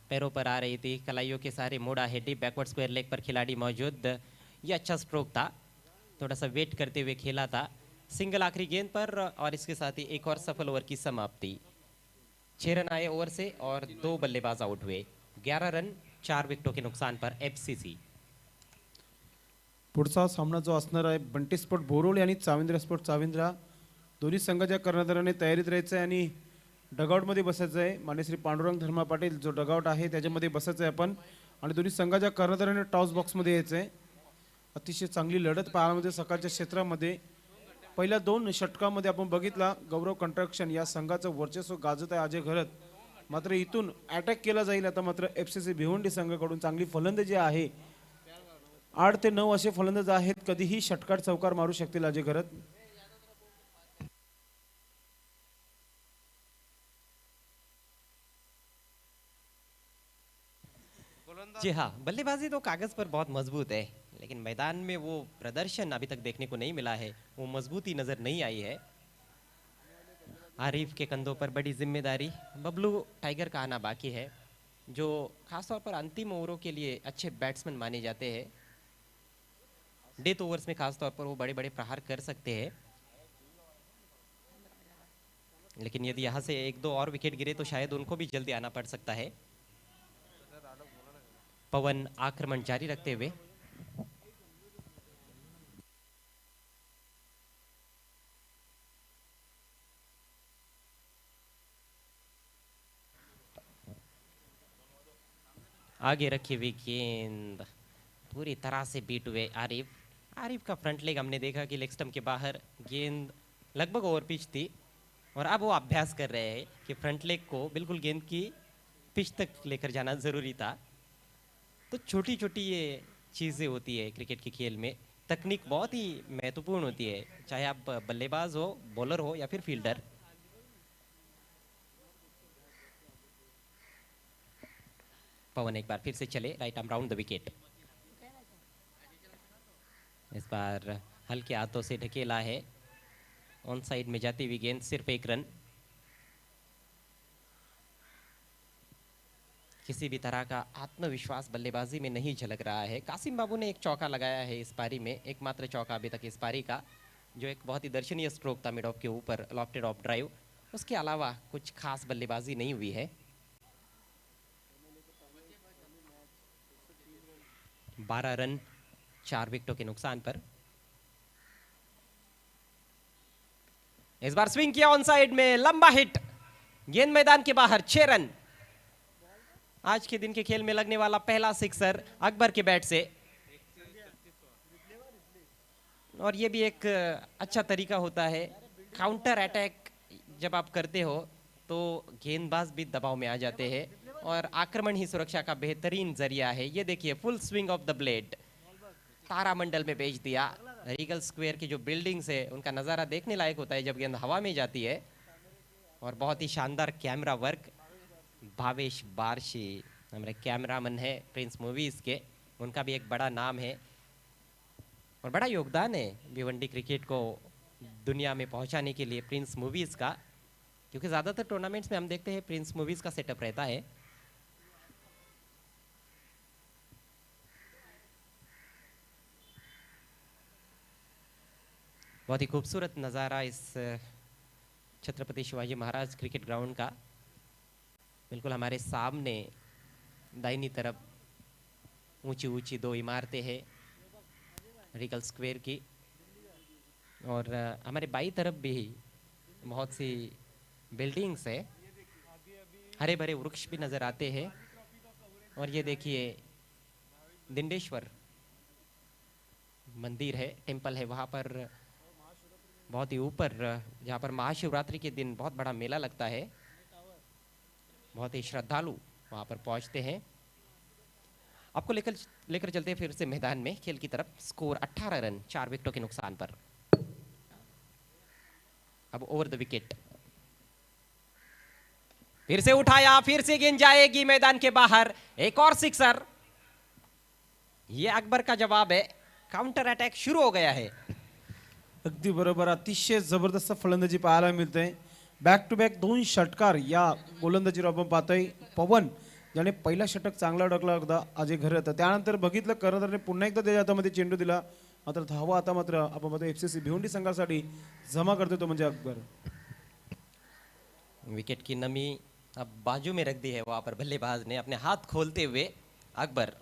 पैरों पर आ रही थी, कलाइयों के सारे मोड़ा है, डीप बैकवर्ड स्क्वायर लेग पर खिलाड़ी मौजूद। ये अच्छा स्ट्रोक था, थोड़ा सा वेट करते हुए खेला था। सिंगल आखिरी गेंद पर और इसके साथ ही एक और सफल ओवर की समाप्ति। 6 रन आए ओवर से और 2 बल्लेबाज आउट हुए। 11 रन 4 विकेटों के नुकसान पर एफसीसी। पुढचा सामना जो असणार आहे बंटी स्पोर्ट बोरोली आणि चाविंद्रा स्पोर्ट चाविंद्रा, दोन्ही संघाच्या कर्णधाराने तयारीत राहायचं आहे आणि डगआउटमध्ये बसायचं आहे। मान्य श्री पांडुरंग धर्मा पाटील जो डगआउट आहे त्याच्यामध्ये बसायचं आहे आपण, आणि दोन्ही संघाच्या कर्णधाराने टॉस बॉक्समध्ये यायचं आहे। अतिशय चांगली लढत पाहायला मिळते सकाळच्या क्षेत्रामध्ये। पहिल्या 2 षटकामध्ये आपण बघितला गौरव कंस्ट्रक्शन या संघाचं वर्चस्व गाजत आहे अजय घरत, मात्र इथून अटॅक केला जाईल आता। मात्र एफसीसी भिवंडी संघाकडून चांगली फलंदाजी आहे, 8 ते 9 असे फलंदाज आहेत, कधीही षटकार चौकार मारू शकतील अजय घरत। जी हाँ, बल्लेबाजी तो कागज पर बहुत मजबूत है, लेकिन मैदान में वो प्रदर्शन अभी तक देखने को नहीं मिला है, वो मजबूती नजर नहीं आई है। आरिफ के कंधों पर बड़ी जिम्मेदारी, बबलू टाइगर का आना बाकी है, जो खासतौर पर अंतिम ओवरों के लिए अच्छे बैट्समैन माने जाते हैं। डेथ ओवर्स में खासतौर पर वो बड़े बड़े प्रहार कर सकते हैं, लेकिन यदि यहाँ से 1-2 और विकेट गिरे तो शायद उनको भी जल्दी आना पड़ सकता है। पवन आक्रमण जारी रखते हुए आगे रखी हुई गेंद पूरी तरह से बीट हुए आरिफ का फ्रंट लेग हमने देखा कि लेग स्टंप के बाहर, गेंद लगभग ओवर पिच थी और अब वो अभ्यास कर रहे हैं कि फ्रंट लेग को बिल्कुल गेंद की पिच तक लेकर जाना जरूरी था। तो छोटी छोटी ये चीज़ें होती है क्रिकेट के खेल में, तकनीक बहुत ही महत्वपूर्ण होती है, चाहे आप बल्लेबाज हो, बॉलर हो या फिर फील्डर। पवन एक बार फिर से चले right arm round the wicket. इस बार हल्के हाथों से ढकेला है, ऑन साइड में जाती हुई गेंद, सिर्फ 1 रन। किसी भी तरह का आत्मविश्वास बल्लेबाजी में नहीं झलक रहा है। कासिम बाबू ने एक चौका लगाया है इस पारी में, एकमात्र चौका अभी तक इस पारी का, जो एक बहुत ही दर्शनीय स्ट्रोक था मिड ऑफ के ऊपर, लॉफ्टेड ऑफ ड्राइव। उसके अलावा कुछ खास बल्लेबाजी नहीं हुई है। 12 रन 4 विकेटों के नुकसान पर। इस बार स्विंग किया ऑन साइड में, लंबा हिट, गेंद मैदान के बाहर, 6 रन। आज के दिन के खेल में लगने वाला पहला सिक्सर अकबर के बैट से, और ये भी एक अच्छा तरीका होता है। काउंटर अटैक जब आप करते हो तो गेंदबाज भी दबाव में आ जाते हैं और आक्रमण ही सुरक्षा का बेहतरीन जरिया है। ये देखिए full swing of the blade, तारामंडल में भेज दिया। रीगल स्क्वायर की जो बिल्डिंग्स है उनका नज़ारा देखने लायक होता है जब गेंद हवा में जाती है। और बहुत ही शानदार कैमरा वर्क, भावेश बारशी हमारे कैमरामैन है प्रिंस मूवीज़ के, उनका भी एक बड़ा नाम है और बड़ा योगदान है भिवंडी क्रिकेट को दुनिया में पहुंचाने के लिए प्रिंस मूवीज़ का, क्योंकि ज़्यादातर टूर्नामेंट्स में हम देखते हैं प्रिंस मूवीज़ का सेटअप रहता है। बहुत ही खूबसूरत नज़ारा इस छत्रपति शिवाजी महाराज क्रिकेट ग्राउंड का। बिल्कुल हमारे सामने दाहिनी तरफ ऊंची ऊंची 2 इमारतें हैं, रिकल स्क्वायर की। और हमारे बाई तरफ भी बहुत सी बिल्डिंग्स है, हरे भरे वृक्ष भी नजर आते हैं। और ये देखिए दिंडेश्वर मंदिर है, टेम्पल है वहाँ पर, बहुत ही ऊपर, जहाँ पर महाशिवरात्रि के दिन बहुत बड़ा मेला लगता है। बहुत ही श्रद्धालु वहाँ पर पहुँचते हैं। आपको लेकर लेकर चलते हैं फिर से मैदान में खेल की तरफ। स्कोर 18 रन 4 विकेटों के नुकसान पर। अब ओवर द विकेट, फिर से उठाया, फिर से गेंद जाएगी मैदान के बाहर। एक और सिक्सर, ये अकबर का जवाब है। काउंटर अटॅक सुरू हो गया है। अगदी बरोबर, अतिशय जबरदस्त फलंदाजी पाहायला मिळते। बॅक टू बॅक 2 षटकार या गोलंदाजीवर आपण पाहतोय। पवन ज्याने पहिला षटक चांगला अडकला होता अजय घरत, त्यानंतर बघितलं कर्णधारने पुन्हा एकदा त्याच्या हातामध्ये चेंडू दिला, मात्र धावा आता मात्र आपण पाहतो एफसीसी भिवंडी संघासाठी जमा करतोय तो म्हणजे अकबर। विकेट की नमी अब बाजू में रख दी है वहां पर बल्लेबाज ने, अपने हाथ खोलते हुए अकबर।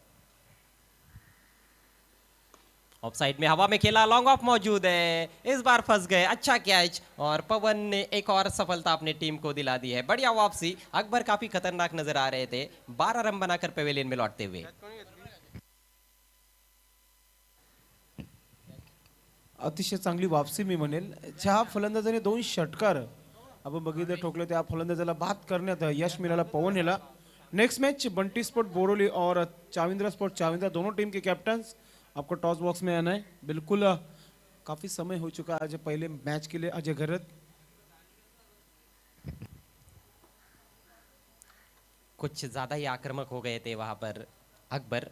ऑफ साइड में हवा में खेला, लॉन्ग ऑफ मौजूद है, इस बार फंस गए। अच्छा कैच, और पवन ने एक और सफलता अपनी टीम को दिला दी है। बढ़िया वापसी। अकबर काफी खतरनाक नजर आ रहे थे 12 रन बनाकर पवेलियन में लौटते हुए। अतिशय चांगली वापसी मी म्हणेल। ज्या फलंदाजाने 2 षटकार आपण बघितलं ठोकले, त्या फलंदाजाला बाद करण्यात यश मिळालं पवन याला। Next match Bunty sport Boroli और चाविंद्रा स्पोर्ट चाविंद्रा, दोनों टीम के कैप्टन्स आपको टॉस बॉक्स में आना है। बिल्कुल काफी समय हो चुका है आज पहले मैच के लिए अजय घरत। कुछ ज्यादा ही आक्रामक हो गए थे वहां पर अकबर।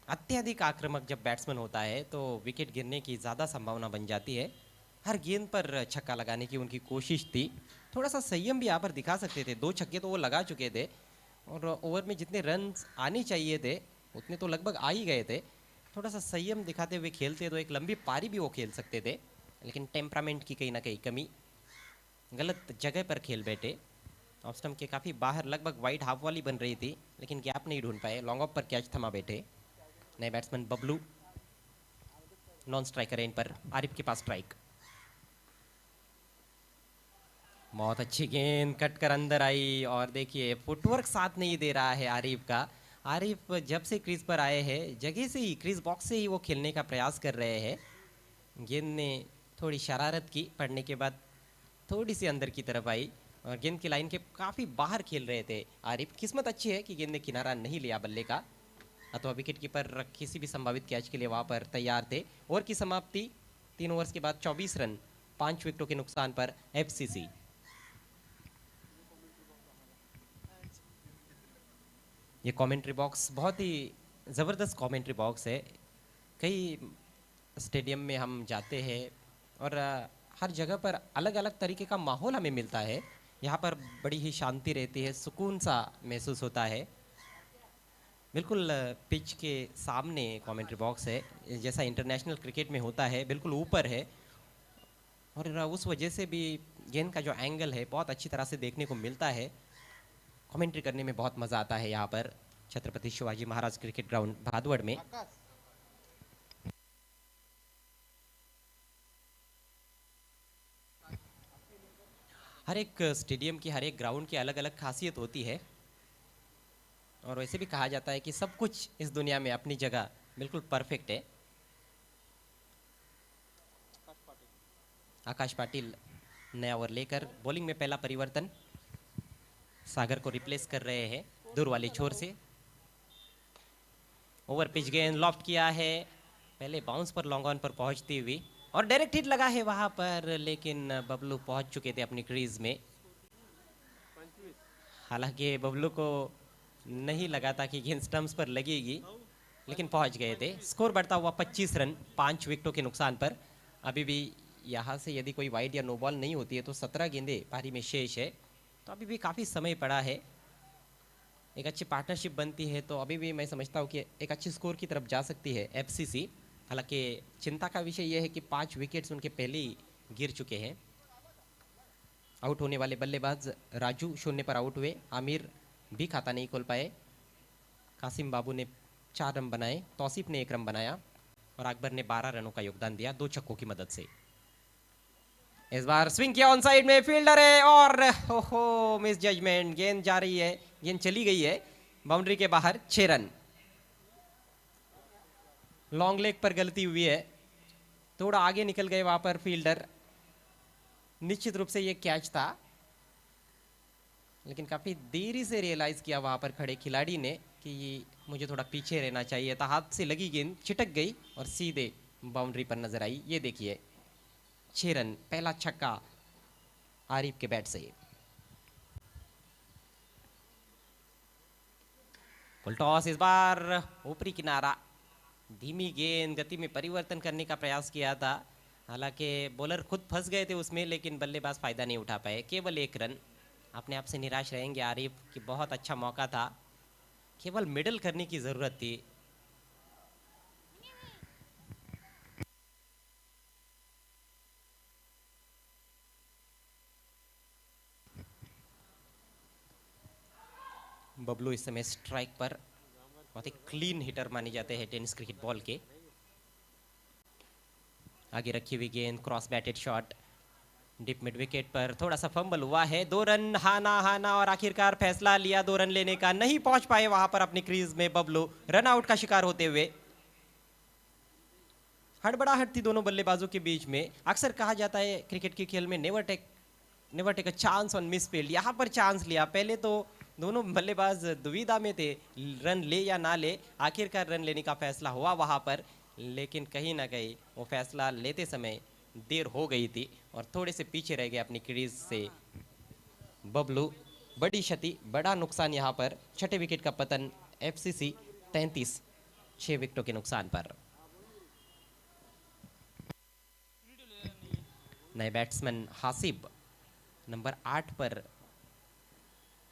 अत्यधिक आक्रामक जब बैट्समैन होता है तो विकेट गिरने की ज्यादा संभावना बन जाती है। हर गेंद पर छक्का लगाने की उनकी कोशिश थी। थोड़ा सा संयम भी यहाँ पर दिखा सकते थे। 2 छक्के तो वो लगा चुके थे और ओवर में जितने रन आने चाहिए थे उतने तो लगभग आ ही गए थे। थोड़ा सा संयम दिखाते हुए खेलते तो एक लंबी पारी भी वो खेल सकते थे, लेकिन टेम्परामेंट की कहीं ना कहीं कमी, गलत जगह पर खेल बैठे। ऑफ स्टंप के काफ़ी बाहर, लगभग वाइड हाफ वाली बन रही थी, लेकिन गैप नहीं ढूंढ पाए। लॉन्ग ऑफ पर कैच थमा बैठे। नए बैट्समैन बबलू नॉन स्ट्राइकर इन पर, आरिफ के पास स्ट्राइक। बहुत अच्छी गेंद कट कर अंदर आई, और देखिए फुटवर्क साथ नहीं दे रहा है आरिफ का। आरिफ जब से क्रीज पर आए हैं जगह से ही, क्रीज बॉक्स से ही वो खेलने का प्रयास कर रहे हैं। गेंद ने थोड़ी शरारत की, पड़ने के बाद थोड़ी सी अंदर की तरफ आई और गेंद की लाइन के काफ़ी बाहर खेल रहे थे आरिफ। किस्मत अच्छी है कि गेंद ने किनारा नहीं लिया बल्ले का, अथवा विकेट कीपर किसी भी संभावित कैच के लिए वहाँ पर तैयार थे। ओवर की समाप्ति 3 ओवर्स के बाद 24 रन 5 विकेटों के नुकसान पर एफसीसी। ये कमेंट्री बॉक्स बहुत ही ज़बरदस्त कमेंट्री बॉक्स है। कई स्टेडियम में हम जाते हैं और हर जगह पर अलग अलग तरीके का माहौल हमें मिलता है। यहाँ पर बड़ी ही शांति रहती है, सुकून सा महसूस होता है। बिल्कुल पिच के सामने कमेंट्री बॉक्स है, जैसा इंटरनेशनल क्रिकेट में होता है, बिल्कुल ऊपर है। और उस वजह से भी गेंद का जो एंगल है बहुत अच्छी तरह से देखने को मिलता है। कमेंट्री करने में बहुत मज़ा आता है यहाँ पर छत्रपति शिवाजी महाराज क्रिकेट ग्राउंड भादवड़ में। हर एक स्टेडियम की, हर एक ग्राउंड की अलग अलग खासियत होती है, और वैसे भी कहा जाता है कि सब कुछ इस दुनिया में अपनी जगह बिल्कुल परफेक्ट है। आकाश पाटिल नया ओवर लेकर बॉलिंग में पहला परिवर्तन, सागर को रिप्लेस कर रहे हैं दूर वाली छोर से। ओवर पिच गेंद लॉफ्ट किया है, पहले बाउंस पर लॉन्ग ऑन पर पहुंचती हुई, और डायरेक्ट हिट लगा है वहां पर, लेकिन बबलू पहुंच चुके थे अपनी क्रीज में। हालांकि बबलू को नहीं लगा था कि गेंद स्टंप्स पर लगेगी, लेकिन पहुंच गए थे। स्कोर बढ़ता हुआ 25 रन 5 विकेटों के नुकसान पर। अभी भी यहाँ से यदि कोई वाइड या नो बॉल नहीं होती है तो 17 गेंदें पारी में शेष है, तो अभी भी काफ़ी समय पड़ा है। एक अच्छी पार्टनरशिप बनती है तो अभी भी मैं समझता हूँ कि एक अच्छी स्कोर की तरफ जा सकती है एफसीसी। हालांकि चिंता का विषय यह है कि 5 विकेट्स उनके पहले ही गिर चुके हैं। आउट होने वाले बल्लेबाज राजू 0 पर आउट हुए, आमिर भी खाता नहीं खोल पाए, कासिम बाबू ने 4 रन बनाए, तौसीफ ने 1 रन बनाया। और अकबर ने 12 रनों का योगदान दिया 2 छक्कों की मदद से। इस बार स्विंग किया ऑन साइड में, फील्डर है और ओहो मिस जजमेंट, गेंद जा रही है, गेंद चली गई है बाउंड्री के बाहर। 6 रन। लॉन्ग लेग पर गलती हुई है, थोड़ा आगे निकल गए वहां पर फील्डर। निश्चित रूप से ये कैच था, लेकिन काफी देरी से रियलाइज किया वहां पर खड़े खिलाड़ी ने कि मुझे थोड़ा पीछे रहना चाहिए था। हाथ से लगी गेंद छिटक गई और सीधे बाउंड्री पर नजर आई। ये देखिए 6 रन, पहला छक्का आरिफ के बैट से। फुल टॉस, इस बार ऊपरी किनारा, धीमी गेंद, गति में परिवर्तन करने का प्रयास किया था, हालांकि बॉलर खुद फंस गए थे उसमें, लेकिन बल्लेबाज फायदा नहीं उठा पाए। केवल 1 रन। अपने आप से निराश रहेंगे आरिफ कि बहुत अच्छा मौका था, केवल मिडल करने की जरूरत थी। बबलू इस समय स्ट्राइक पर, बहुत ही क्लीन हिटर माने जाते हैं टेनिस क्रिकेट बॉल के। आगे रखी हुई गेंद, cross batted shot, deep mid wicket पर थोड़ा सा फंबल हुआ है। 2 रन हाना हाना और आखिरकार फैसला लिया 2 रन लेने का। नहीं पहुंच पाए वहां पर अपनी क्रीज में बबलू, रन आउट का शिकार होते हुए। हड़बड़ाहट थी दोनों बल्लेबाजों के बीच में। अक्सर कहा जाता है क्रिकेट के खेल में never take a chance on miss field. यहाँ पर चांस लिया, पहले तो दोनों बल्लेबाज दुविधा में थे रन ले या ना ले, आखिरकार रन लेने का फैसला हुआ वहां पर, लेकिन कहीं ना कहीं वो फैसला लेते समय देर हो गई थी और थोड़े से पीछे रह गए अपनी क्रीज से बबलू। बड़ी क्षति, बड़ा नुकसान यहाँ पर। 6ठे विकेट का पतन एफसीसी 33, 6 विकेटों के नुकसान पर। नए बैट्समैन हासिब नंबर 8 पर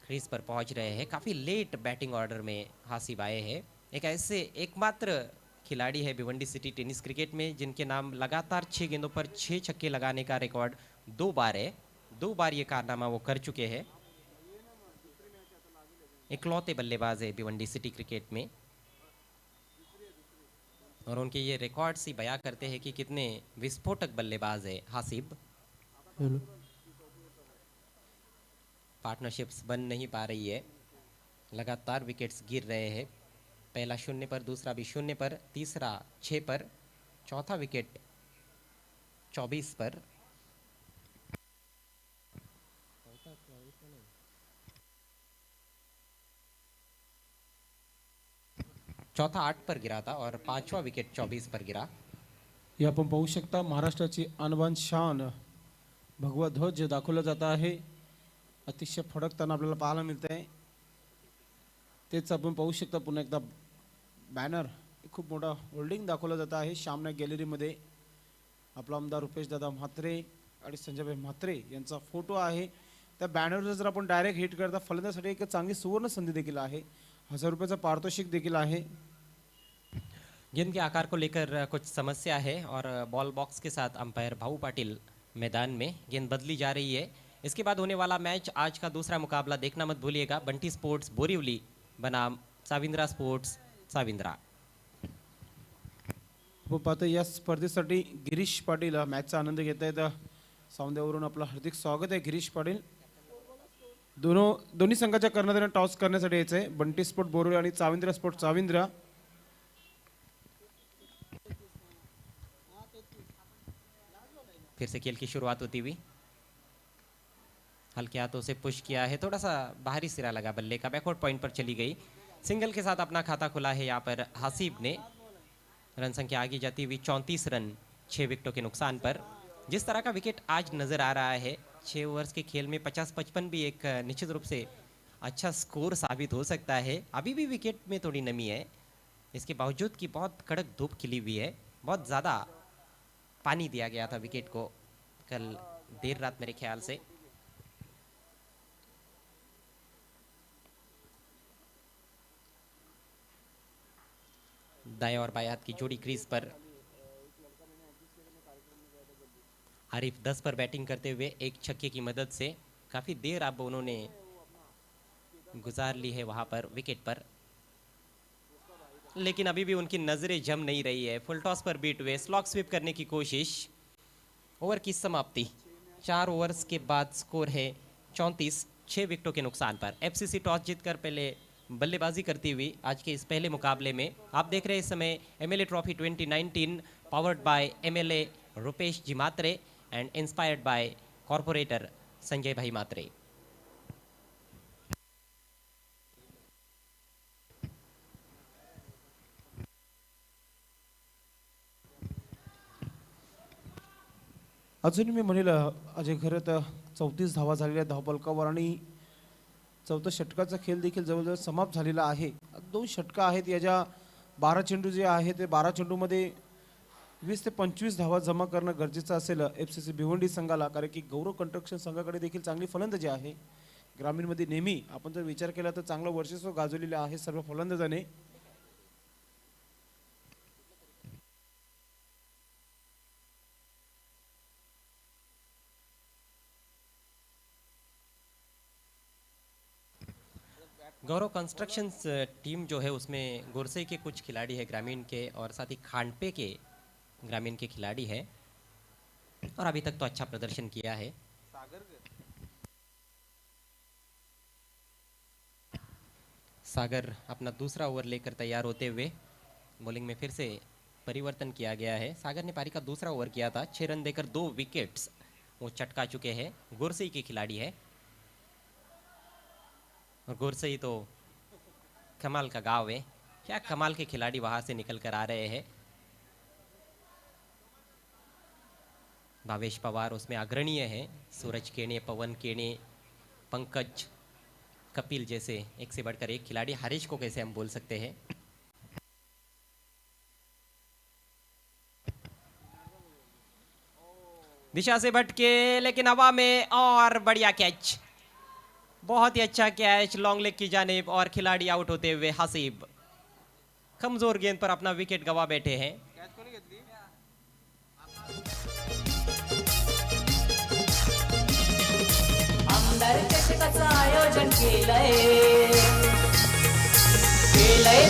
क्रीज पर पहुंच रहे हैं। काफी लेट बैटिंग ऑर्डर में हासिब आए हैं। एक ऐसे एकमात्र खिलाड़ी है भिवंडी सिटी टेनिस क्रिकेट में जिनके नाम लगातार 6 गेंदों पर 6 छक्के लगाने का रिकॉर्ड 2 बार है। 2 बार ये कारनामा वो कर चुके हैं। इकलौते बल्लेबाज है भिवंडी सिटी क्रिकेट में, और उनके ये रिकॉर्ड्स ही बयां करते हैं कि कितने विस्फोटक बल्लेबाज है हासिब। पार्टनरशिप्स बन नहीं पा रही है, लगातार विकेट्स गिर रहे हैं। पहला 0 पर, दूसरा भी 0 पर, तीसरा 6 पर, चौथा विकेट 24 पर। चौथा 8 पर गिरा था और 5वां विकेट 24 पर गिरा। हे आपण पाहू शकता महाराष्ट्राची आणबान शान भगवा ध्वज दाखवला जात आहे, अतिशय फडकताना आपल्याला पाहायला मिळत आहे। तेच आपण पाहू शकता पुन्हा एकदा बॅनर, खूप मोठा होल्डिंग दाखवला जात आहे सामना गॅलरीमध्ये। आपला आमदार रुपेश दादा म्हात्रे आणि संजयभाई म्हात्रे यांचा फोटो आहे। त्या बॅनरवर जर आपण डायरेक्ट हिट करता फलंदाजासाठी एक चांगली सुवर्ण संधी देखील आहे। 1000 रुपयाचा पारितोषिक देखील आहे। गेंद के आकार को लेकर कुछ समस्या है और बॉल बॉक्स के साथ अंपायर भाऊ पाटिल मैदान में, गेंद बदली जा रही है। इसके बाद होने वाला मैच, आज का दूसरा मुकाबला देखना मत भूलिएगा, बंटी स्पोर्ट्स बोरिवली बनाम साविंद्रा स्पोर्ट्स साविंद्रा। आपण पाहतो या स्पर्धेसाठी गिरीश पाटील मॅचचा आनंद घेत आहेत। सावंद्यावरून आपलं हार्दिक स्वागत आहे गिरीश पाटील। दोन्ही संघाच्या कर्णधारांना टॉस करण्यासाठी यायचं आहे, बंटी स्पोर्ट बोरिवली आणि साविंद्रा स्पोर्ट साविंद्रा। फिर से खेल की शुरुआत होती हुई, हल्के हाथों से पुश किया है, थोड़ा सा बाहरी सिरा लगा बल्ले का, बैकवर्ड पॉइंट पर चली गई। सिंगल के साथ अपना खाता खुला है यहाँ पर हासिब ने। रन संख्या आगे जाती हुई 34 रन 6 विकेटों के नुकसान पर। जिस तरह का विकेट आज नजर आ रहा है, 6 ओवर्स के खेल में 50-55 भी एक निश्चित रूप से अच्छा स्कोर साबित हो सकता है। अभी भी विकेट में थोड़ी नमी है, इसके बावजूद कि बहुत कड़क धूप खिली हुई है। बहुत ज़्यादा पानी दिया गया था विकेट को कल देर रात मेरे ख्याल से। दाएं और बाएं हाथ की जोड़ी क्रीज पर। आरिफ 10 पर बैटिंग करते हुए एक छक्के की मदद से काफी देर अब उन्होंने गुजार ली है वहां पर विकेट पर। लेकिन अभी भी उनकी नजरें जम नहीं रही है। फुल टॉस पर बीट हुए, स्लॉग स्वीप करने की कोशिश। ओवर की समाप्ति 4 ओवर्स के बाद स्कोर है 34, 6 विकेटों के नुकसान पर। एफसीसी टॉस जीतकर पहले बल्लेबाजी करती हुई आज के इस पहले मुकाबले में। आप देख रहे हैं इस समय MLA trophy 2019 powered by MLA Rupesh ji Matre and inspired by corporator Sanjay bhai Matre. अजून मी म्हणेल अजय खरं तर 34 धावा झालेल्या धावफलकावर आणि चौथ्या षटकाचा खेळ देखील जवळजवळ समाप्त झालेला आहे। 2 षटकं आहेत, याच्या 12 चेंडू जे आहे ते 12 चेंडूमध्ये 20 ते 25 धावा जमा करणं गरजेचं असेल एफसीसी भिवंडी संघाला, कारण की गौरव कंस्ट्रक्शन संघाकडे देखील चांगली फलंदाजी आहे। ग्रामीणमध्ये नेहमी आपण जर विचार केला तर चांगलं वर्चस्व गाजवलेलं आहे सर्व फलंदाजाने। गौरव कंस्ट्रक्शंस टीम जो है उसमें गोरसई के कुछ खिलाड़ी है ग्रामीण के, और साथ ही खांडपे के ग्रामीण के खिलाड़ी है, और अभी तक तो अच्छा प्रदर्शन किया है। सागर अपना दूसरा ओवर लेकर तैयार होते हुए, बॉलिंग में फिर से परिवर्तन किया गया है। सागर ने पारी का दूसरा ओवर किया था, 6 रन देकर 2 विकेट्स वो चटका चुके हैं। गोरसई के खिलाड़ी है, और गोरसई तो कमाल का गांव है, क्या कमाल के खिलाड़ी वहां से निकल कर आ रहे हैं। भावेश पवार उसमें अग्रणीय है, सूरज केणे, पवन केणे, पंकज, कपिल जैसे एक से बढ़कर एक खिलाड़ी। हरीश को कैसे हम बोल सकते हैं। दिशा से भटके लेकिन हवा में, और बढ़िया कैच, बहुत ही अच्छा कैच लॉन्ग लेग की जानिब, और खिलाड़ी आउट होते हुए हसीब कमजोर गेंद पर अपना विकेट गवा बैठे हैं। आमदार चषकाचं आयोजन केलंय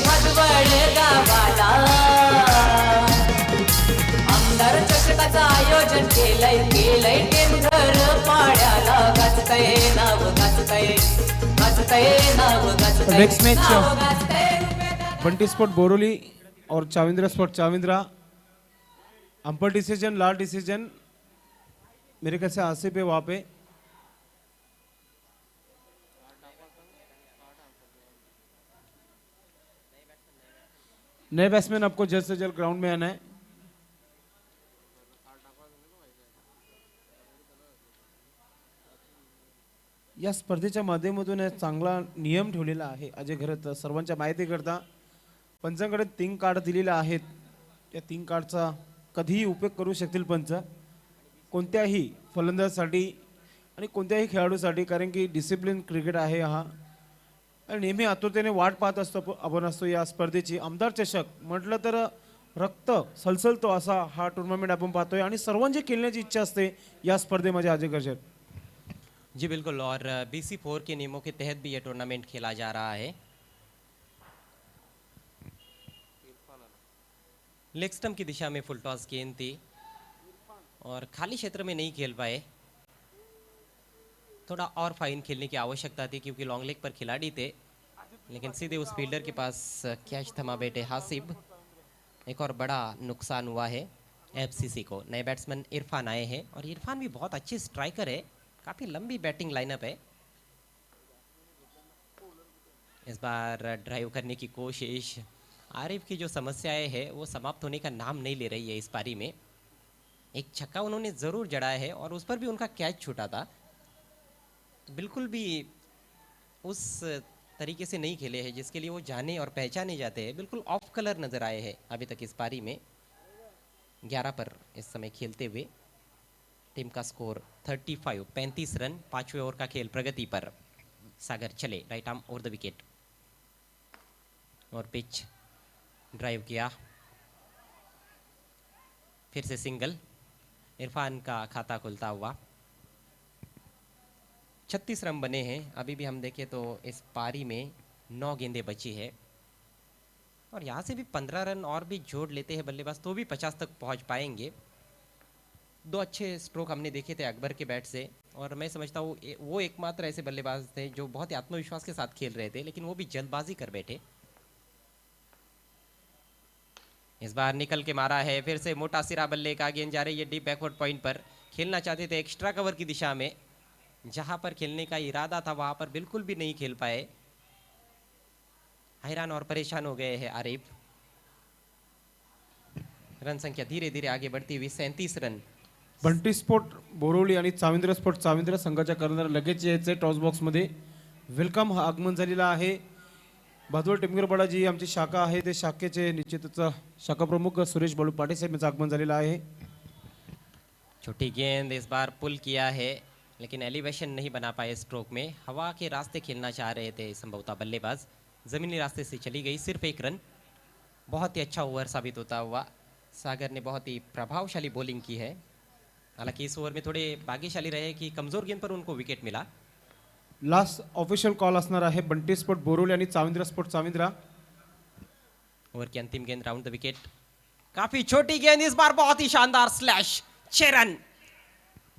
भागवड गावाला। आमदार चषकाचं आयोजन केलंय टेम घर पाड्याला। गाजतय नाव गाजतय, गाजतय नाव गाजतय, नेक्स्ट मैच नाव गाजतय। बंटी स्पोर्ट बोरोली और Chavindra sport Chavindra. Umpire decision लाल डिसीजन मेरे ख्याल से आसिफ है वहाँ पे। नए बैट्समैन आपको जल्द से जल्द ग्राउंड में आना है। या स्पर्धेच्या माध्यमातून एक चांगला नियम ठेवलेला आहे अजय खरं सर्वांच्या माहितीकरता। पंचांकडे 3 कार्ड दिलेले आहेत, त्या 3 कार्डचा कधीही उपयोग करू शकतील पंच कोणत्याही फलंदाजासाठी आणि कोणत्याही खेळाडूसाठी, कारण की डिसिप्लिन क्रिकेट आहे हा, आणि नेहमी आतुरतेने वाट पाहत असतो या स्पर्धेची। आमदार चषक म्हटलं तर रक्त सलसलतो असा हा टूर्नामेंट आपण पाहतोय, आणि सर्वांची खेळण्याची इच्छा असते या स्पर्धेमध्ये अजय गर्जर। जी बिल्कुल, और BC4 के नियमों के तहत भी ये टूर्नामेंट खेला जा रहा है। लेग स्टंप की दिशा में फुल टॉस गेंद थी और खाली क्षेत्र में नहीं खेल पाए। थोड़ा और फाइन खेलने की आवश्यकता थी क्योंकि लॉन्ग लेग पर खिलाड़ी थे, लेकिन सीधे उस फील्डर के पास कैच थमा बैठे हासिब। एक और बड़ा नुकसान हुआ है एफसीसी को। नए बैट्समैन इरफान आए हैं, और इरफान भी बहुत अच्छे स्ट्राइकर है, काफ़ी लंबी बैटिंग लाइनअप है। इस बार ड्राइव करने की कोशिश। आरिफ की जो समस्याएं है वो समाप्त होने का नाम नहीं ले रही है इस पारी में। एक छक्का उन्होंने ज़रूर जड़ाया है और उस पर भी उनका कैच छूटा था। बिल्कुल भी उस तरीके से नहीं खेले हैं जिसके लिए वो जाने और पहचाने जाते हैं। बिल्कुल ऑफ कलर नज़र आए हैं अभी तक इस पारी में। 11 पर इस समय खेलते हुए टीम का स्कोर 35 रन। 5वें ओवर का खेल प्रगति पर। सागर चले, right arm over the wicket, और पिच ड्राइव किया, फिर से सिंगल। इरफान का खाता खुलता हुआ। 36 रन बने हैं। अभी भी हम देखें तो इस पारी में 9 गेंदें बची है और यहाँ से भी 15 रन और भी जोड़ लेते हैं बल्लेबाज तो भी 50 तक पहुँच पाएंगे। दो अच्छे स्ट्रोक हमने देखे थे अकबर के बैट से, और मैं समझता हूँ वो एकमात्र ऐसे बल्लेबाज थे जो बहुत ही आत्मविश्वास के साथ खेल रहे थे, लेकिन वो भी जल्दबाजी कर बैठे। इस बार निकल के मारा है, फिर से मोटा सिरा बल्ले का गेंद जा रही है डीप बैकवर्ड पॉइंट पर। खेलना चाहते थे एक्स्ट्रा कवर की दिशा में, जहां पर खेलने का इरादा था वहां पर बिल्कुल भी नहीं खेल पाए। हैरान और परेशान हो गए हैं आरिफ। रन संख्या धीरे धीरे आगे बढ़ती हुई 37 रन। बंटी स्पोर्ट बोरवली आणि चाविंद्र स्पोर्ट चाविंद्र संघाच्या कर्णधार लगेच यायचे टॉस बॉक्समध्ये. वेलकम हा आगमन झालेला आहे. भादवड टिमगर बडाजी आमची शाखा आहे, ते शाखेचे निश्चितच शाखा प्रमुख सुरेश बाळू पाटील साहेब यांचं आगमन झालेलं आहे. छोटी गेंद इस बार पुल किया है, लेकिन एलिवेशन नहीं बना पाए स्ट्रोक में। हवा के रास्ते खेलना चाह रहे थे संभवतः बल्लेबाज, जमीनी रास्ते से चली गई, सिर्फ एक रन। बहुत ही अच्छा ओवर साबित होता हुआ सागर ने बहुत ही प्रभावशाली बॉलिंग की है। हालांकि इस ओवर में थोड़े भाग्यशाली रहे कि कमजोर गेंद पर उनको विकेट मिला। लास्ट ऑफिशियल कॉल असणार आहे बंटी स्पोर्ट बोरवली आणि चाविंद्र स्पोर्ट चाविंद्रा. ओवर की अंतिम गेंद राउंड द विकेट। काफी छोटी गेंद, इस बार बहुत ही शानदार स्लैश, 6 रन।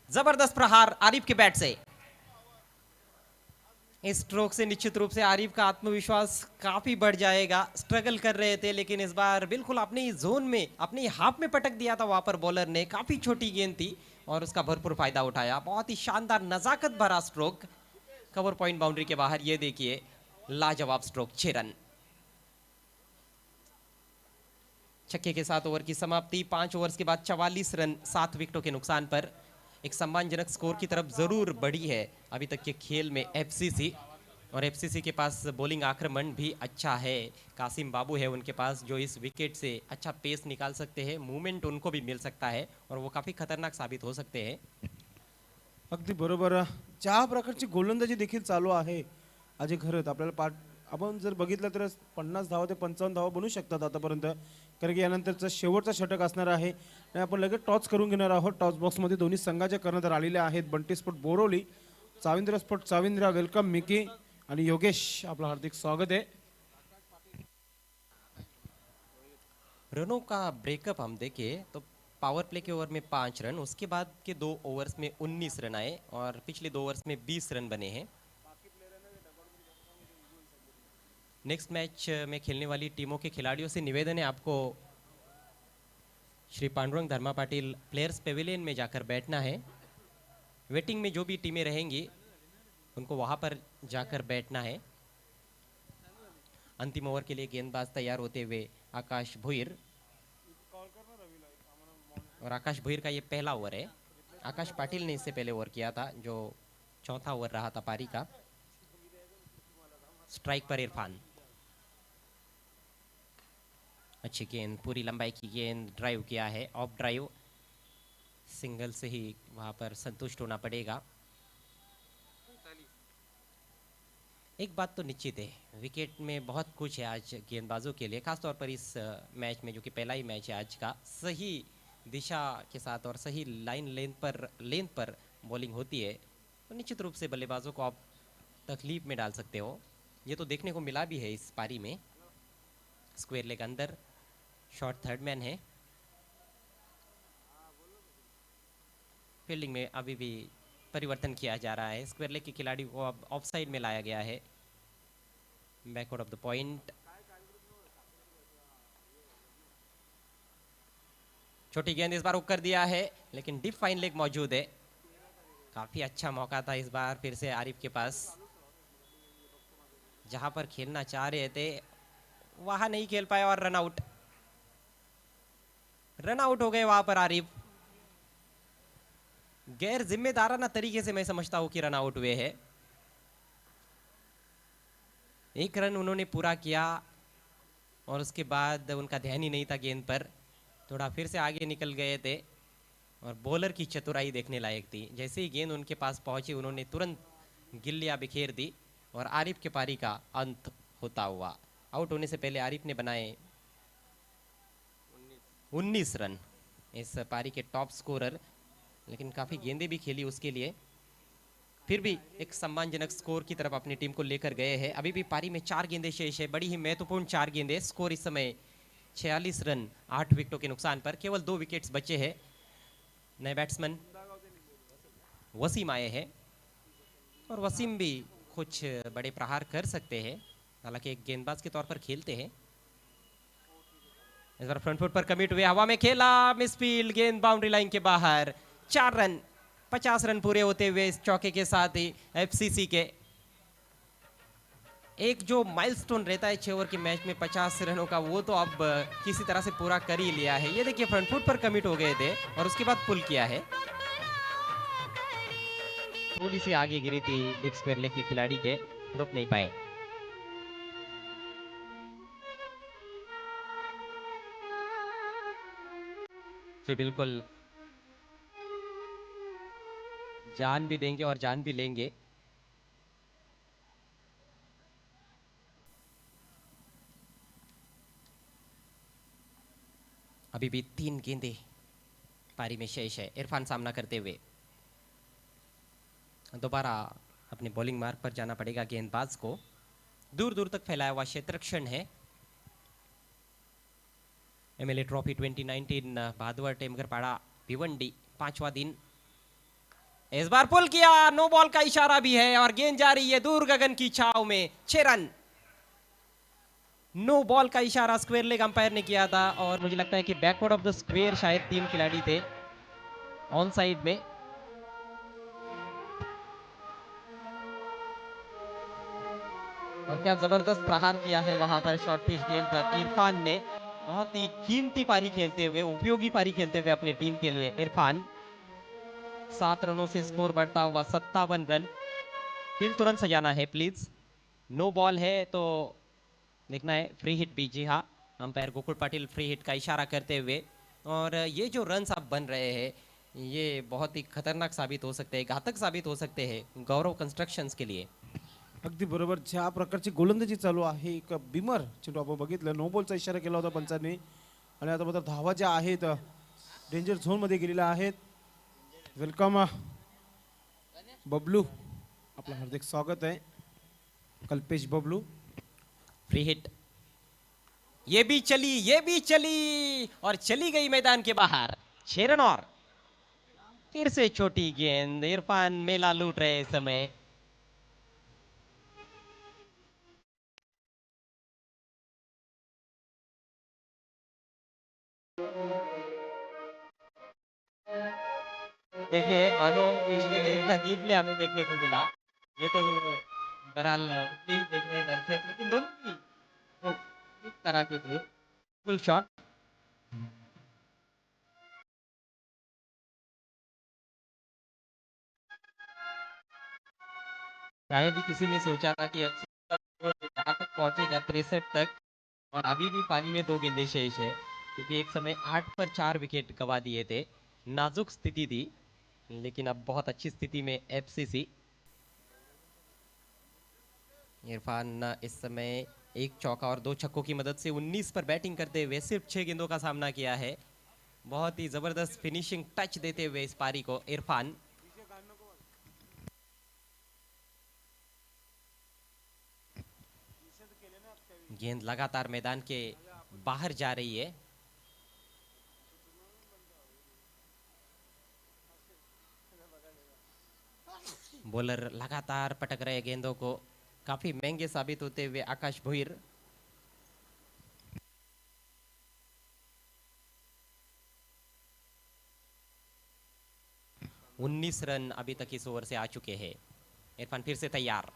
जबरदस्त प्रहार आरिफ के बैट से। इस स्ट्रोक से निश्चित रूप से आरिफ का आत्मविश्वास काफी बढ़ जाएगा। स्ट्रगल कर रहे थे, लेकिन इस बार बिल्कुल अपने ही जोन में, अपने ही हाफ में पटक दिया था वहां पर बॉलर ने। काफी छोटी गेंद थी और उसका भरपूर फायदा उठाया। बहुत ही शानदार नजाकत भरा स्ट्रोक, कवर पॉइंट बाउंड्री के बाहर। ये देखिए लाजवाब स्ट्रोक, 6 रन। छक्के के साथ ओवर की समाप्ति। 5 ओवर्स के बाद 44 रन 7 विकेटों के नुकसान पर एक सम्मानजनक स्कोर की तरफ जरूर बढ़ी है अभी तक के खेल में एफसीसी। और एफसीसी के पास बॉलिंग आक्रमण भी अच्छा है। कासिम बाबू है उनके पास, जो इस विकेट से अच्छा पेस निकाल सकते हैं। मूवमेंट उनको भी मिल सकता है और वो काफी खतरनाक साबित हो सकते हैं। अगदी बरोबर. ज्या प्रकारची गोलंदाजी देखील चालू आहे अजय खरत, आपल्याला आपण जर बघितलं तर 50 धावा ते 55 धावा बनू शकतात आतापर्यंत, कारण की यानंतरचं शेवटचं षटक असणार आहे. आणि आपण लगेच टॉस करून घेणार आहोत. टॉस बॉक्समध्ये दोन्ही संघाचे कर्णधार आलेले आहेत. Bunty sport Borivali, Chavindra sport Chavindra. Welcome Micky आणि योगेश, आपलं हार्दिक स्वागत है. रनों का ब्रेकअप हम देखें तो पावर प्ले के ओवर में 5 रन, उसके बाद के 2 ओवर्स में 19 रन आए और पिछले 2 ओवर्स में 20 रन बने हैं। नेक्स्ट मैच में खेलने वाली टीमों के खिलाड़ियों से निवेदन है आपको श्री पांडुरंग धर्मा पाटिल प्लेयर्स पेविलियन में जाकर बैठना है। वेटिंग में जो भी टीमें रहेंगी उनको वहां पर जाकर बैठना है। अंतिम ओवर के लिए गेंदबाज तैयार होते हुए आकाश भुईर, और आकाश भुईर का ये पहला ओवर है। आकाश पाटिल ने इससे पहले ओवर किया था, जो चौथा ओवर रहा था पारी का। स्ट्राइक पर इरफान, अच्छी गेंद, पूरी लंबाई की गेंद, ड्राइव किया है, ऑफ ड्राइव, सिंगल से ही वहां पर संतुष्ट होना पड़ेगा। एक बात तो निश्चित है, विकेट में बहुत कुछ है आज गेंदबाजों के लिए, खासतौर पर इस मैच में जो कि पहला ही मैच है आज का। सही दिशा के साथ और सही लाइन लेंथ पर बॉलिंग होती है तो निश्चित रूप से बल्लेबाजों को आप तकलीफ में डाल सकते हो। ये तो देखने को मिला भी है इस पारी में। स्क्वायर लेग अंदर, शॉर्ट थर्ड मैन है। फील्डिंग में अभी भी परिवर्तन किया जा रहा है। स्क्वायर लेग के खिलाड़ी को अब ऑफ साइड में लाया गया है, बैकवर्ड ऑफ द पॉइंट। छोटी गेंद इस बार हुक कर दिया है, लेकिन डीप फाइन लेग मौजूद है। काफी अच्छा मौका था इस बार फिर से आरिफ के पास, जहां पर खेलना चाह रहे थे वहां नहीं खेल पाए और रन आउट हो गए वहां पर आरिफ। गैर जिम्मेदाराना तरीके से मैं समझता हूं कि रन आउट हुए हैं। एक रन उन्होंने पूरा किया और उसके बाद उनका ध्यान ही नहीं था गेंद पर, थोड़ा फिर से आगे निकल गए थे। और बॉलर की चतुराई देखने लायक थी, जैसे ही गेंद उनके पास पहुंची उन्होंने तुरंत गिल्लियां बिखेर दी और आरिफ के पारी का अंत होता हुआ। आउट होने से पहले आरिफ ने बनाए 19 रन, इस पारी के टॉप स्कोरर, लेकिन काफी गेंदें भी खेली उसके लिए। फिर भी एक सम्मानजनक स्कोर की तरफ अपनी टीम को लेकर गए हैं। अभी भी पारी में 4 गेंदें शेष है, बड़ी ही महत्वपूर्ण 4 गेंदें। स्कोर इस समय 46 रन 8 विकेटों के नुकसान पर। केवल 2 विकेट्स बचे हैं। नए बैट्समैन वसीम आए हैं और वसीम भी कुछ बड़े प्रहार कर सकते हैं, हालांकि एक गेंदबाज के तौर पर खेलते हैं। इस बार फ्रंट फुट पर कमिट हुए, हवा में खेला, मिसफील्ड, गेंद बाउंड्री लाइन के बाहर। 4 रन, 50 रन पूरे होते हुए इस चौके के साथ ही एफसीसी के एक जो माइलस्टोन रहता है 6 ओवर के मैच में 50 रनों का, वो तो अब किसी तरह से पूरा कर ही लिया है। ये देखिए फ्रंट फुट पर कमिट हो गए थे और उसके बाद पुल किया है। थोड़ी सी आगे गिरी थी डिप स्क्वायर लेग के खिलाड़ी के, रुक नहीं पाए। फिर बिल्कुल जान भी देंगे और जान भी लेंगे। अभी भी 3 गेंदें पारी में शेष है। इरफान सामना करते हुए दोबारा अपने बॉलिंग मार्ग पर जाना पड़ेगा गेंदबाज को। दूर दूर तक फैलाया हुआ क्षेत्रक्षण है। एमएलए ट्रॉफी 2019 भादवर टेमगरपाड़ा भिवंडी 5वां दिन। इस बार पुल किया, नो बॉल का इशारा भी है और गेंद जा रही है दूर गगन की छाव में। 6 रन। नो बॉल का इशारा स्क्वायर लेग अंपायर ने किया था और मुझे लगता है कि बैकवर्ड ऑफ द स्क्वायर शायद 3 खिलाड़ी थे ऑन साइड में। और क्या जबरदस्त प्रहार किया है वहां पर शॉर्ट पिच गेंद पर इरफान ने। बहुत ही कीमती पारी खेलते हुए, उपयोगी पारी खेलते हुए अपनी टीम के लिए इरफान। 7 रनों से स्कोर बढ़ता हुआ 57 रन। फिर तुरंत सजाना है प्लीज। नो बॉल है तो देखना है फ्री हिट भी। जी हाँ, umpire Gokul Patil free hit का इशारा करते हुए। और ये जो रन अब बन रहे हैं ये बहुत ही खतरनाक साबित हो सकते हैं, घातक साबित हो सकते हैं गौरव कंस्ट्रक्शन्स के लिए। अगदी बरोबर. ज्या प्रकारची गोलंदाजी चालू आहे, एक बिमर चेंडू आपण बघितलं, नो बॉलचा इशारा केला होता पंचांनी. आणि आता मात्र धावा ज्या आहेत डेंजर झोन मध्ये गेलेल्या आहेत. वेलकम बबलू, आपलं हार्दिक स्वागत आहे कल्पेश बबलू. फ्री हिट, ये भी चली, ये भी चली और चली गई मैदान के बाहर। 6 रन और फिर से छोटी गेंद। इरफान मेला लूट रहे इस समय। देखिए मानो नजीब ने हमें देखने को मिला। ये तो बहरहाल देखने दर्शक, लेकिन दोनों ही तो इस तरह के थे फुल शॉट। शायद ही किसी ने सोचा था कि जहाँ तक पहुंचेगा 63 तक। और अभी भी पानी में 2 गेंदें शेष है, क्योंकि एक समय 8 पर 4 विकेट गंवा दिए थे। नाजुक स्थिति थी, लेकिन अब बहुत अच्छी स्थिति में एफसीसी। इरफान इस समय 1 चौका और 2 छक्कों की मदद से 19 पर बैटिंग करते हुए सिर्फ 6 गेंदों का सामना किया है। बहुत ही जबरदस्त फिनिशिंग टच देते हुए इस पारी को इरफान। गेंद लगातार मैदान के बाहर जा रही है। बॉलर लगातार पटक रहे गेंदों को, काफी महंगे साबित होते हुए आकाश भोईर। उन्नीस रन अभी तक इस ओवर से आ चुके हैं। इरफान फिर से तैयार।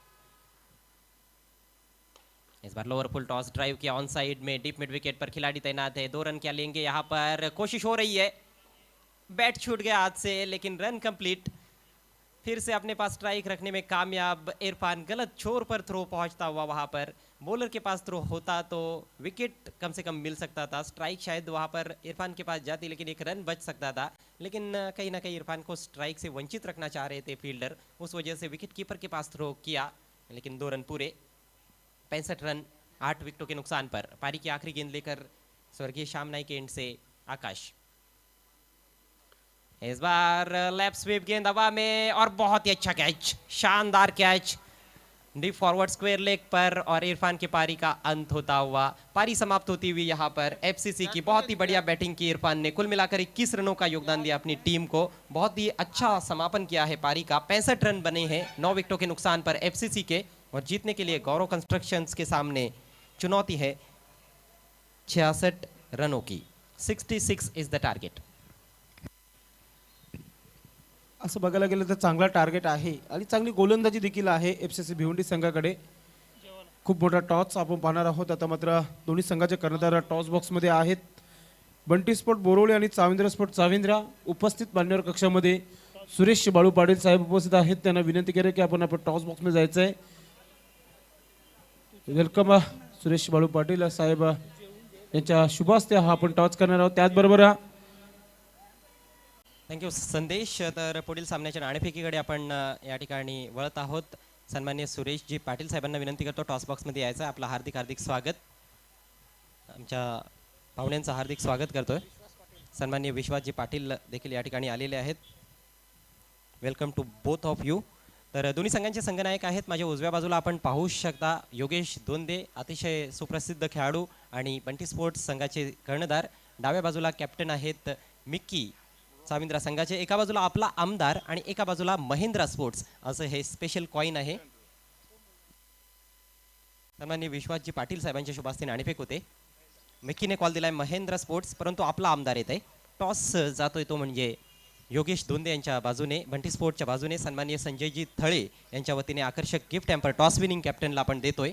इस बार लोअर फुल टॉस ड्राइव किया ऑन साइड में, डीप मिड विकेट पर खिलाड़ी तैनात है। 2 रन क्या लेंगे यहाँ पर, कोशिश हो रही है, बैट छूट गया हाथ से लेकिन रन कंप्लीट। फिर से अपने पास स्ट्राइक रखने में कामयाब इरफान। गलत छोर पर थ्रो पहुंचता हुआ वहां पर, बॉलर के पास थ्रो होता तो विकेट कम से कम मिल सकता था। स्ट्राइक शायद वहां पर इरफान के पास जाती, लेकिन एक रन बच सकता था। लेकिन कहीं ना कहीं इरफान को स्ट्राइक से वंचित रखना चाह रहे थे फील्डर, उस वजह से विकेट कीपर के पास थ्रो किया, लेकिन 2 रन पूरे। 65 रन 8 विकेटों के नुकसान पर। पारी की आखिरी गेंद लेकर स्वर्गीय श्याम नाइक के एंड से आकाश। इस बार लेफ्ट स्वीप गेंद हवा में और बहुत ही अच्छा कैच, शानदार catch deep forward square leg पर और इरफान की पारी का अंत होता हुआ पारी समाप्त होती हुई यहाँ पर एफसीसी की बहुत ही बढ़िया बैटिंग की इरफान ने कुल मिलाकर 21 रनों का योगदान दिया अपनी टीम को। बहुत ही अच्छा समापन किया है पारी का। 65 रन बने हैं 9 विकेटों के नुकसान पर एफसीसी के, और जीतने के लिए गौरव कंस्ट्रक्शंस के सामने चुनौती है 66 रनों की। 66 इज द टारगेट। असं बघायला गेलं तर चांगला टार्गेट आहे आणि चांगली गोलंदाजी देखील आहे एफसीसी भिवंडी संघाकडे। खूप मोठा टॉस आपण पाहणार आहोत। आता मात्र दोन्ही संघाचे कर्णधार टॉस बॉक्समध्ये आहेत। बंटी स्पोर्ट बोरोळे आणि चाविंद्र स्पोर्ट चाविंद्रा उपस्थित मान्यवर कक्षामध्ये सुरेश बाळू पाटील साहेब उपस्थित आहेत। त्यांना विनंती करेल की आपण टॉस बॉक्समध्ये जायचं आहे। वेलकम सुरेश बाळू पाटील साहेब यांच्या शुभ हस्ते हा आपण टॉस करणार आहोत। त्याचबरोबर थँक्यू संदेश। तर पुढील सामन्याच्या नाणेफेकीकडे आपण या ठिकाणी वळत आहोत। सन्माननीय सुरेशजी पाटील साहेबांना विनंती करतो टॉस बॉक्समध्ये यायचं। आपलं हार्दिक हार्दिक स्वागत, आमच्या पाहुण्यांचं हार्दिक स्वागत करतोय। सन्माननीय विश्वासजी पाटील देखील या ठिकाणी आलेले आहेत। Welcome to both of you. तर दोन्ही संघांचे संघनायक आहेत। माझ्या उजव्या बाजूला आपण पाहू शकता योगेश दोंदे, अतिशय सुप्रसिद्ध खेळाडू आणि बंटी स्पोर्ट्स संघाचे कर्णधार। डाव्या बाजूला कॅप्टन आहेत मिक्की चाविंद्रा संघाचे। एका बाजूला आपला आमदार आणि एका बाजूला महेंद्रा स्पोर्ट्स असं हे स्पेशल कॉइन आहे। सन्माननीय विश्वासजी पाटील साहेबांच्या शुभास्ते नाणेफेक होते। मिक्कीने कॉल दिलाय महेंद्रा स्पोर्ट्स, परंतु आपला आमदार येत आहे। टॉस जातोय तो म्हणजे योगेश दोंदे यांच्या बाजूने, बंटी स्पोर्ट्सच्या बाजूने। सन्माननीय संजयजी थळे यांच्या वतीने आकर्षक गिफ्ट हॅम्पर टॉस विनिंग कॅप्टनला आपण देतोय।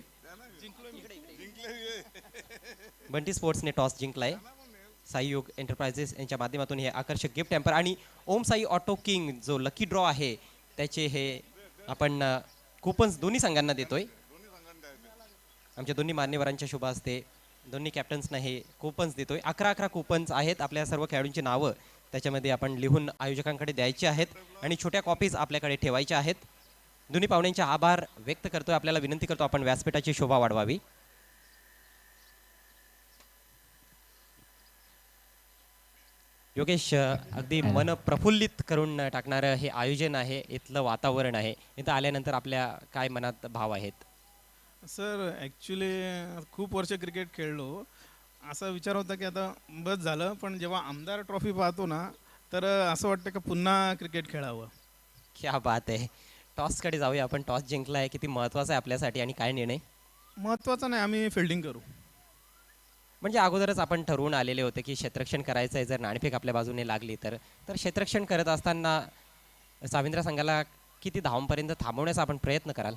बंटी स्पोर्ट्सने टॉस जिंकलाय। साई योग एंटरप्राइजेस यांच्या माध्यमातून हे आकर्षक गिफ्ट हॅम्पर आणि ओम साई ऑटो किंग जो लकी ड्रॉ आहे त्याचे हे आपण कुपन्स दोन्ही संघांना देतोय। आमच्या दोन्ही मान्यवरांच्या शुभ हस्ते दोन्ही कॅप्टन्सना हे कुपन्स देतोय। 11 कुपन्स आहेत। आपल्या सर्व खेळाडूंची नावं त्याच्यामध्ये आपण लिहून आयोजकांकडे द्यायची आहेत आणि छोट्या कॉपीज आपल्याकडे ठेवायच्या आहेत। दोन्ही पाहुण्यांचे आभार व्यक्त करतोय। आपल्याला विनंती करतो आपण व्यासपीठाची शोभा वाढवावी। योगेश, अगदी मन प्रफुल्लित करून टाकणारं हे आयोजन आहे, इथलं वातावरण आहे। इथं आल्यानंतर आपल्या काय मनात भाव आहेत? सर ॲक्च्युली खूप वर्ष क्रिकेट खेळलो। असा विचार होता की आता बस झालं, पण जेव्हा आमदार ट्रॉफी पाहतो ना तर असं वाटतं की पुन्हा क्रिकेट खेळावं। क्या बात आहे। टॉसकडे जाऊया आपण। टॉस जिंकला आहे, किती महत्त्वाचा आहे आपल्यासाठी आणि काय निर्णय? महत्त्वाचं नाही, आम्ही फिल्डिंग करू। म्हणजे अगोदरच आपण ठरवून आलेले होते की क्षेत्ररक्षण करायचं आहे। जर नाणेफेक आपल्या बाजूने लागली तर क्षेत्ररक्षण करत असताना चाविंद्रा संघाला किती धावांपर्यंत थांबवण्याचा आपण प्रयत्न कराल?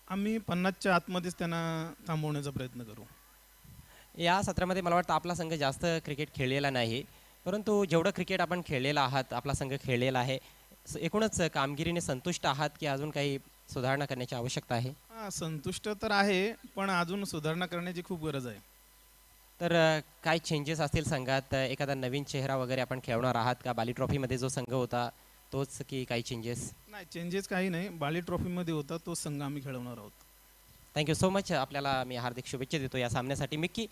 आम्ही 50च्या आतमध्येच त्यांना थांबवण्याचा प्रयत्न करू। या सत्रामध्ये मला वाटतं आपला संघ जास्त क्रिकेट खेळलेला नाही, परंतु जेवढं क्रिकेट आपण खेळलेलं आहात, आपला संघ खेळलेला आहे, एकूणच कामगिरीने संतुष्ट आहात की अजून काही सुधारणा करण्याची आवश्यकता आहे? हां, संतुष्ट तर आहे, पण अजून सुधारणा करण्याची खूप गरज आहे। तर काय चेंजेस असतील संघात? एखादा नवीन चेहरा वगैरे आपण खेळणार आहात का? बाली ट्रॉफीमध्ये जो संघ होता तोच की काही चेंजेस? नाही, चेंजेस काही नाही। बाली ट्रॉफीमध्ये होता तोच संघ आम्ही खेळवणार आहोत। Thank you so much. आपल्याला मी हार्दिक शुभेच्छा देतो या सामन्यासाठी। मिक्की,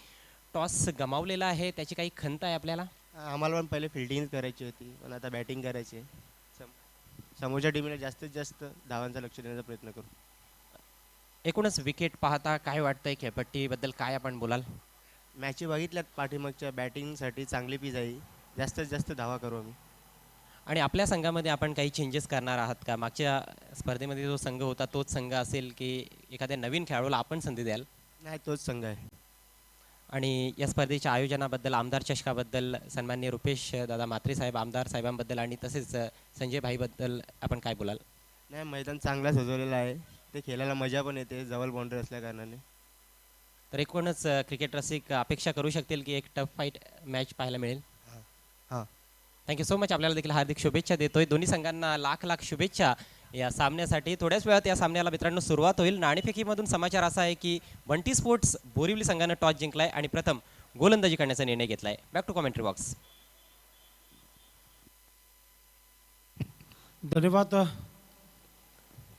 टॉस गमावलेला आहे, त्याची काही खंत आहे आपल्याला? आम्हाला पण पहिले फिल्डिंग करायची होती, पण आता बॅटिंग करायची आहे। समोरच्या टीमला जास्तीत जास्त धावांचं लक्ष देण्याचा प्रयत्न करू। एकूणच विकेट पाहता काय वाटतंय? खेळपट्टीबद्दल काय आपण बोलाल? मॅची बघितल्यात पाठीमागच्या, बॅटिंगसाठी चांगली पिच आहे, जास्तीत जास्त धावा करू आम्ही। आणि आपल्या संघामध्ये आपण काही चेंजेस करणार आहात का? मागच्या स्पर्धेमध्ये जो संघ होता तोच संघ असेल की एखाद्या नवीन खेळाडूला आपण संधी द्याल? नाही, तोच संघ आहे। आणि या स्पर्धेच्या आयोजनाबद्दल, आमदार चषकाबद्दल, सन्माननीय रुपेश दादा म्हात्रे साहेब, आमदार साहेबांबद्दल आणि तसेच संजय भाईबद्दल आपण काय बोलाल? नाही, मैदान चांगला सजवलेलं आहे, ते खेळायला मजा पण येते जवळ बाउंड्री असल्या कारणाने। तर एकूणच क्रिकेट रसिक अपेक्षा करू शकतील की एक टफ फाईट मॅच पाहायला मिळेल। हां, थँक्यू सो मच। आपल्याला देखील हार्दिक शुभेच्छा देतोय। दोन्ही संघांना लाख लाख शुभेच्छा या सामन्यासाठी। थोड्याच वेळात या सामन्याला मित्रांनो सुरुवात होईल। नाणेफेकीमधून समाचार असा आहे की बंटी स्पोर्ट्स बोरिवली संघानं टॉस जिंकलाय आणि प्रथम गोलंदाजी करण्याचा निर्णय घेतलाय। Back to commentary box. धन्यवाद।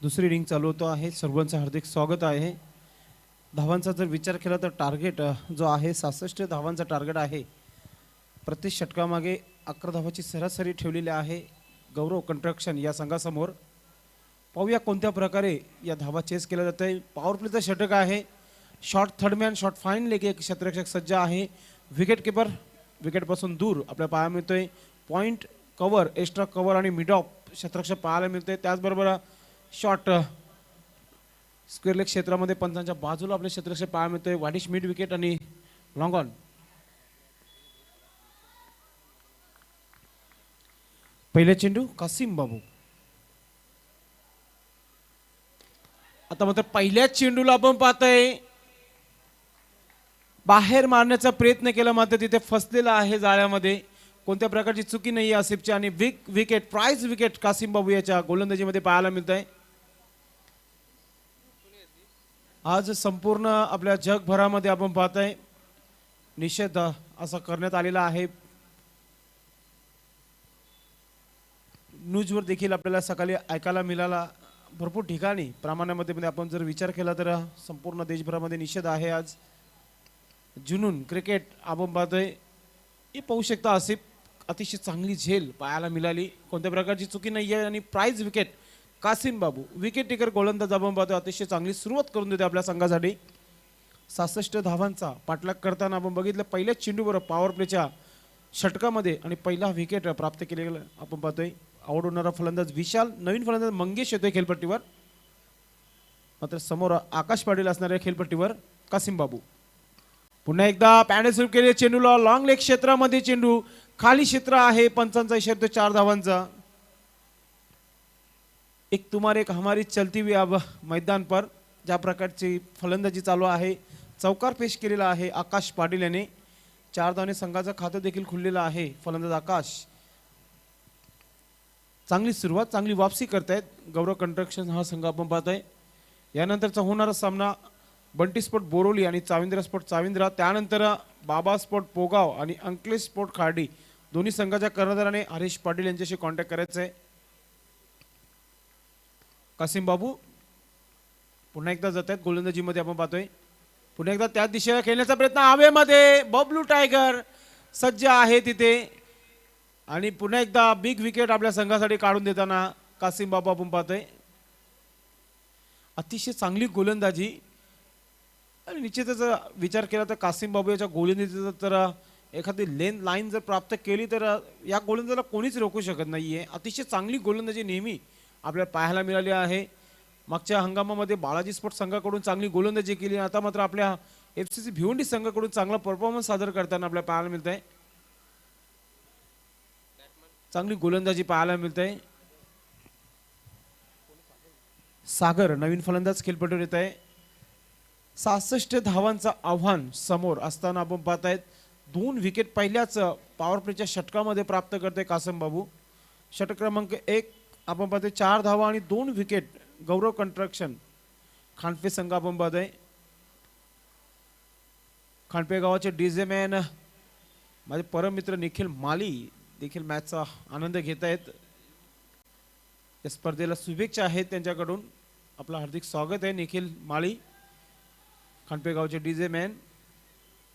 दुसरी इनिंग चालू होतो आहे। सर्वांचं हार्दिक स्वागत आहे। धावांचा जर विचार केला तर टार्गेट जो आहे 66 धावांचा टार्गेट आहे। प्रति षटकामागे 11 धावाची सरासरी ठेवलेली आहे। गौरव कंस्ट्रक्शन या संघासमोर. पाहूया कोणत्या प्रकारे या धावा चेस केल्या जात आहे. पॉवर प्लेचं षटक आहे. Short third man short fine leg एक क्षेत्ररक्षक सज्ज आहे. विकेट किपर विकेटपासून दूर आपल्याला पाहायला मिळतोय. पॉईंट कव्हर एक्स्ट्रा कव्हर आणि मिड ऑफ क्षेत्ररक्षक पाहायला मिळते. त्याचबरोबर शॉर्ट स्क्वेअर लेग क्षेत्रामध्ये पंचांच्या बाजूला आपले क्षेत्ररक्षक पाहायला मिळतोय. वाडिश मिड विकेट आणि लॉंग ऑन. पहिले चेंडू कासिम बाबू. आता मात्र पहिल्याच चेंडूला आपण पाहतोय बाहेर मारण्याचा प्रयत्न केला मात्र तिथे फसलेला आहे जाळ्यामध्ये. कोणत्या प्रकारची चुकी नाही आहे आसिफची आणि विकेट प्राइज विकेट कासिम बाबू याच्या गोलंदाजीमध्ये पाहायला मिळत आहे. आज संपूर्ण आपल्या जगभरामध्ये आपण पाहतोय निषेध असा करण्यात आलेला आहे. न्यूजवर देखील आपल्याला सकाळी ऐकायला मिळाला. भरपूर ठिकाणी प्रमाणामध्ये आपण जर विचार केला तर संपूर्ण देशभरामध्ये निषेध आहे आज. जुनून क्रिकेट आपण पाहतोय हे पाहू शकता. आसिफ अतिशय चांगली झेल पाहायला मिळाली. कोणत्या प्रकारची चुकी नाही आहे आणि प्राइज विकेट कासिम बाबू विकेट टेकर गोलंदाज आपण पाहतोय अतिशय चांगली सुरुवात करून देते आपल्या संघासाठी. 66 धावांचा पाठलाग करताना आपण बघितलं पहिल्याच चेंडूवर पॉवर प्लेच्या षटकामध्ये आणि पहिला विकेट प्राप्त केलेला आपण पाहतोय. आवड होणारा फलंदाज विशाल, नवीन फलंदाज मंगेश येतोय खेळपट्टीवर. मात्र समोर आकाश पाटील असणाऱ्या खेळपट्टीवर कासिम बाबू. पुन्हा एकदा पॅनल सुरू केले चेंडूला लॉंग लेग क्षेत्रामध्ये चेंडू खाली क्षेत्र आहे. पंचांचा इशारा 4 धावांचा. एक तुम्हारे एक हमारी चलती हुई अब मैदान पर ज्या प्रकारची फलंदाजी चालू आहे. चौकार पेश केलेला आहे आकाश पाटील याने. 4 धावाने संघाचं खातं देखील खुललेलं आहे. फलंदाज आकाश चांगली सुरुवात चांगली वापसी करतायत गौरव कंस्ट्रक्शन हा संघ आपण पाहतोय. यानंतरचा होणारा सामना बंटी स्पोर्ट बोरोली आणि चाविंद्रा स्पोर्ट चाविंद्रा. त्यानंतर बाबा स्पोर्ट पोगाव आणि अंकलेश स्पोर्ट खार्डी दोन्ही संघाच्या कर्णधाराने हरीश पाटील यांच्याशी कॉन्टॅक्ट करायचा आहे. कासिम बाबू पुन्हा एकदा जात आहेत गोलंदाजीमध्ये आपण पाहतोय. पुन्हा एकदा त्याच दिशेला खेळण्याचा प्रयत्न हवेमध्ये. बबलू टायगर सज्ज आहे तिथे आणि पुन्हा एकदा बिग विकेट आपल्या संघासाठी काढून देताना कासिम बाबू आपण पाहतोय. अतिशय चांगली गोलंदाजी आणि निश्चितच विचार केला तर कासिम बाबू याच्या गोलंदाजीचा तर एखादी लाईन जर प्राप्त केली तर या गोलंदाजाला कोणीच रोखू शकत नाहीये. अतिशय चांगली गोलंदाजी नेहमी आपल्याला पाहायला मिळाली आहे. मागच्या हंगामामध्ये बालाजी स्पोर्ट संघाकडून चांगली गोलंदाजी केली. आता मात्र आपल्या FCC भिवंडी संघाकडून चांगला परफॉर्मन्स सादर करताना आपल्याला पाहायला मिळत आहे. चांगली गोलंदाजी पाहायला मिळत आहे. सागर नवीन फलंदाज खेळपट्टीवर येत आहे. 66 धावांचं आव्हान समोर असताना आपण पाहतायत 2 विकेट पहिल्याच पॉवर प्लेच्या षटकामध्ये प्राप्त करते कासिम बाबू. षटक क्रमांक 1 आपण पाहतोय 4 धावा आणि 2 विकेट गौरव कंस्ट्रक्शन खांडपे संघ आपण पाहतोय. खांडपे गावाचे डीजे मॅन माझे परम मित्र निखिल माली देखील मॅचचा आनंद घेत आहेत. या स्पर्धेला शुभेच्छा आहेत त्यांच्याकडून. आपलं हार्दिक स्वागत आहे निखिल माळी खांडपे गावचे डीजे मॅन.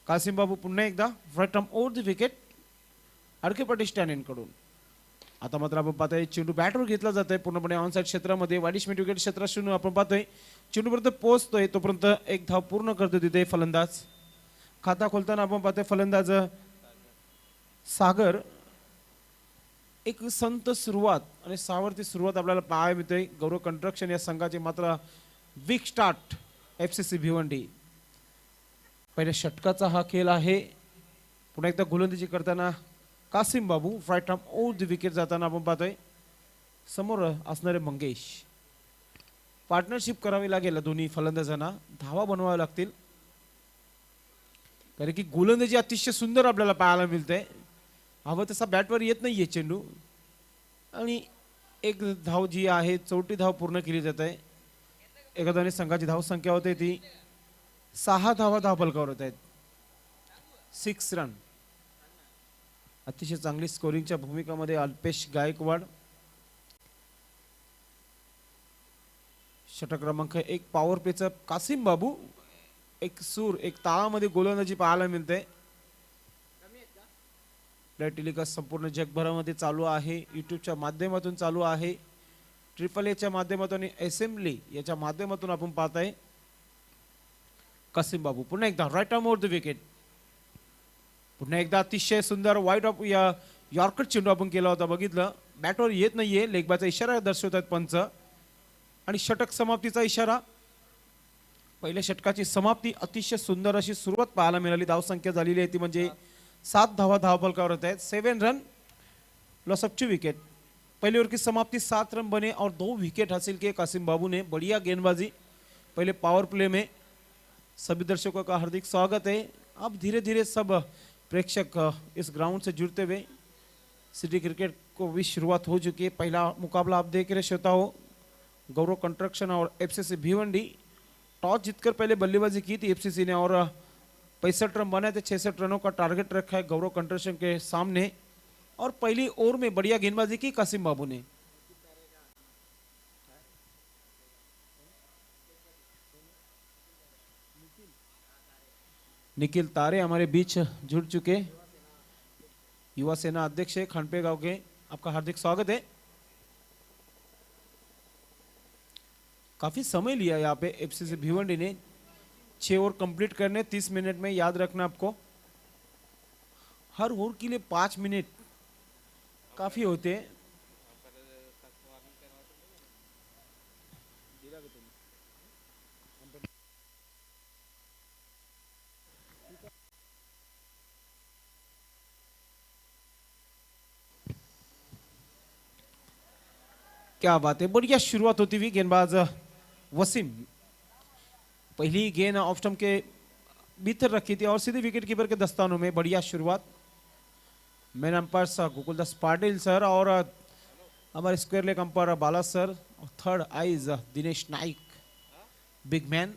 कासिम बाबू पुन्हा एकदा फ्रॉम ओव्हर द विकेट अडकेपट्टी स्टँड. आता मात्र आपण पाहतोय चेंडू बॅटवर घेतला जात आहे पूर्णपणे ऑन साईड क्षेत्रामध्ये. वाडिश मिड विकेट क्षेत्रात शून्य आपण पाहतोय. चेंडूपर्यंत पोहोचतोय तोपर्यंत एक धाव पूर्ण करतो तिथे फलंदाज. खाता खोलताना आपण पाहतोय फलंदाज सागर. एक संत सुरुवात आणि सावरती सुरुवात आपल्याला पाहायला मिळते गौरव कंस्ट्रक्शन या संघाचे. मात्र वीक स्टार्ट FCC भिवंडी. पहिल्या षटकाचा हा खेळ आहे. पुन्हा एकदा गोलंदाजी करताना कासिम बाबू फ्राईट फ्रॉम ओव्हर द विकेट जाताना आपण पाहतोय. समोर असणारे मंगेश. पार्टनरशिप करावी लागेल दोन्ही फलंदाजांना. धावा बनवाव्या लागतील कारण की गोलंदाजी अतिशय सुंदर आपल्याला पाहायला मिळते. हवं तसा बॅटवर येत नाहीये चेंडू आणि एक धाव जी आहे 34 धाव पूर्ण केली जात आहे. एका धावाने संघाची धाव संख्या होते ती 6 धावा धावफलकावर होत आहेत. 6 रन. अतिशय चांगली स्कोरिंगच्या भूमिकामध्ये अल्पेश गायकवाड. षटक क्रमांक 1 पॉवर प्लेचा कासिम बाबू. एक सूर एक ताळामध्ये गोलंदाजी पाहायला मिळते. आपल्या टेलिकास्ट संपूर्ण जगभरामध्ये चालू आहे, यूट्यूबच्या माध्यमातून चालू आहे, ट्रिपल एच्या माध्यमातून, असेंब्ली याच्या माध्यमातून आपण पाहताय. कासिम बाबू पुन्हा एकदा right arm over the wicket. पुन्हा एकदा अतिशय सुंदर वाईड ऑफ या यॉर्कर चेंडू आपण केला होता, बघितलं. बॅटवर येत नाहीये, लेगबाचा इशारा दर्शवतात पंच आणि षटक समाप्तीचा इशारा. पहिल्या षटकाची समाप्ती, अतिशय सुंदर अशी सुरुवात पाहायला मिळाली. धावसंख्या झालेली आहे ती म्हणजे 7 धावा धावफलकावर होत आहेत. 7 रन, लॉस ऑफ 2 विकेट. पहले ओवर की समाप्ति 7 रन बने और 2 विकेट हासिल किए कासिम बाबू ने. बढ़िया गेंदबाजी पहले पावर प्ले में. सभी दर्शकों का हार्दिक स्वागत है. अब धीरे धीरे सब प्रेक्षक इस ग्राउंड से जुड़ते हुए सिटी क्रिकेट को भी शुरुआत हो चुकी है. पहला मुकाबला आप देख रहे श्रोता हो, गौरव कंस्ट्रक्शन और एफसीसी भिवंडी. टॉस जीतकर पहले बल्लेबाजी की थी एफसीसी ने और 65 रन बनाए थे. 66 रनों का टारगेट रखा है गौरव कंस्ट्रक्शन के सामने. और पहली ओवर में बढ़िया गेंदबाजी की कासिम बाबू ने. निखिल तारे हमारे बीच जुड़ चुके, युवा सेना अध्यक्ष है खानपे गांव के. आपका हार्दिक स्वागत है. काफी समय लिया यहाँ पे एफसीसी भिवंडी ने. 6 ओवर कंप्लीट करने 30 मिनट में. याद रखना आपको, हर ओवर के लिए 5 मिनट काफी होते हैं. क्या बात है, बढ़िया शुरुआत होती हुई. गेंदबाज वसीम पहली गेंद ऑफ स्टंप के भीतर रखी थी और सीधे विकेट कीपर के दस्तानों में. बढ़िया शुरुआत. Man umpire Gokuldas Patil sir और हमारे स्क्वायर लेग अंपायर बाला सर और third eyes Dinesh Naik big man.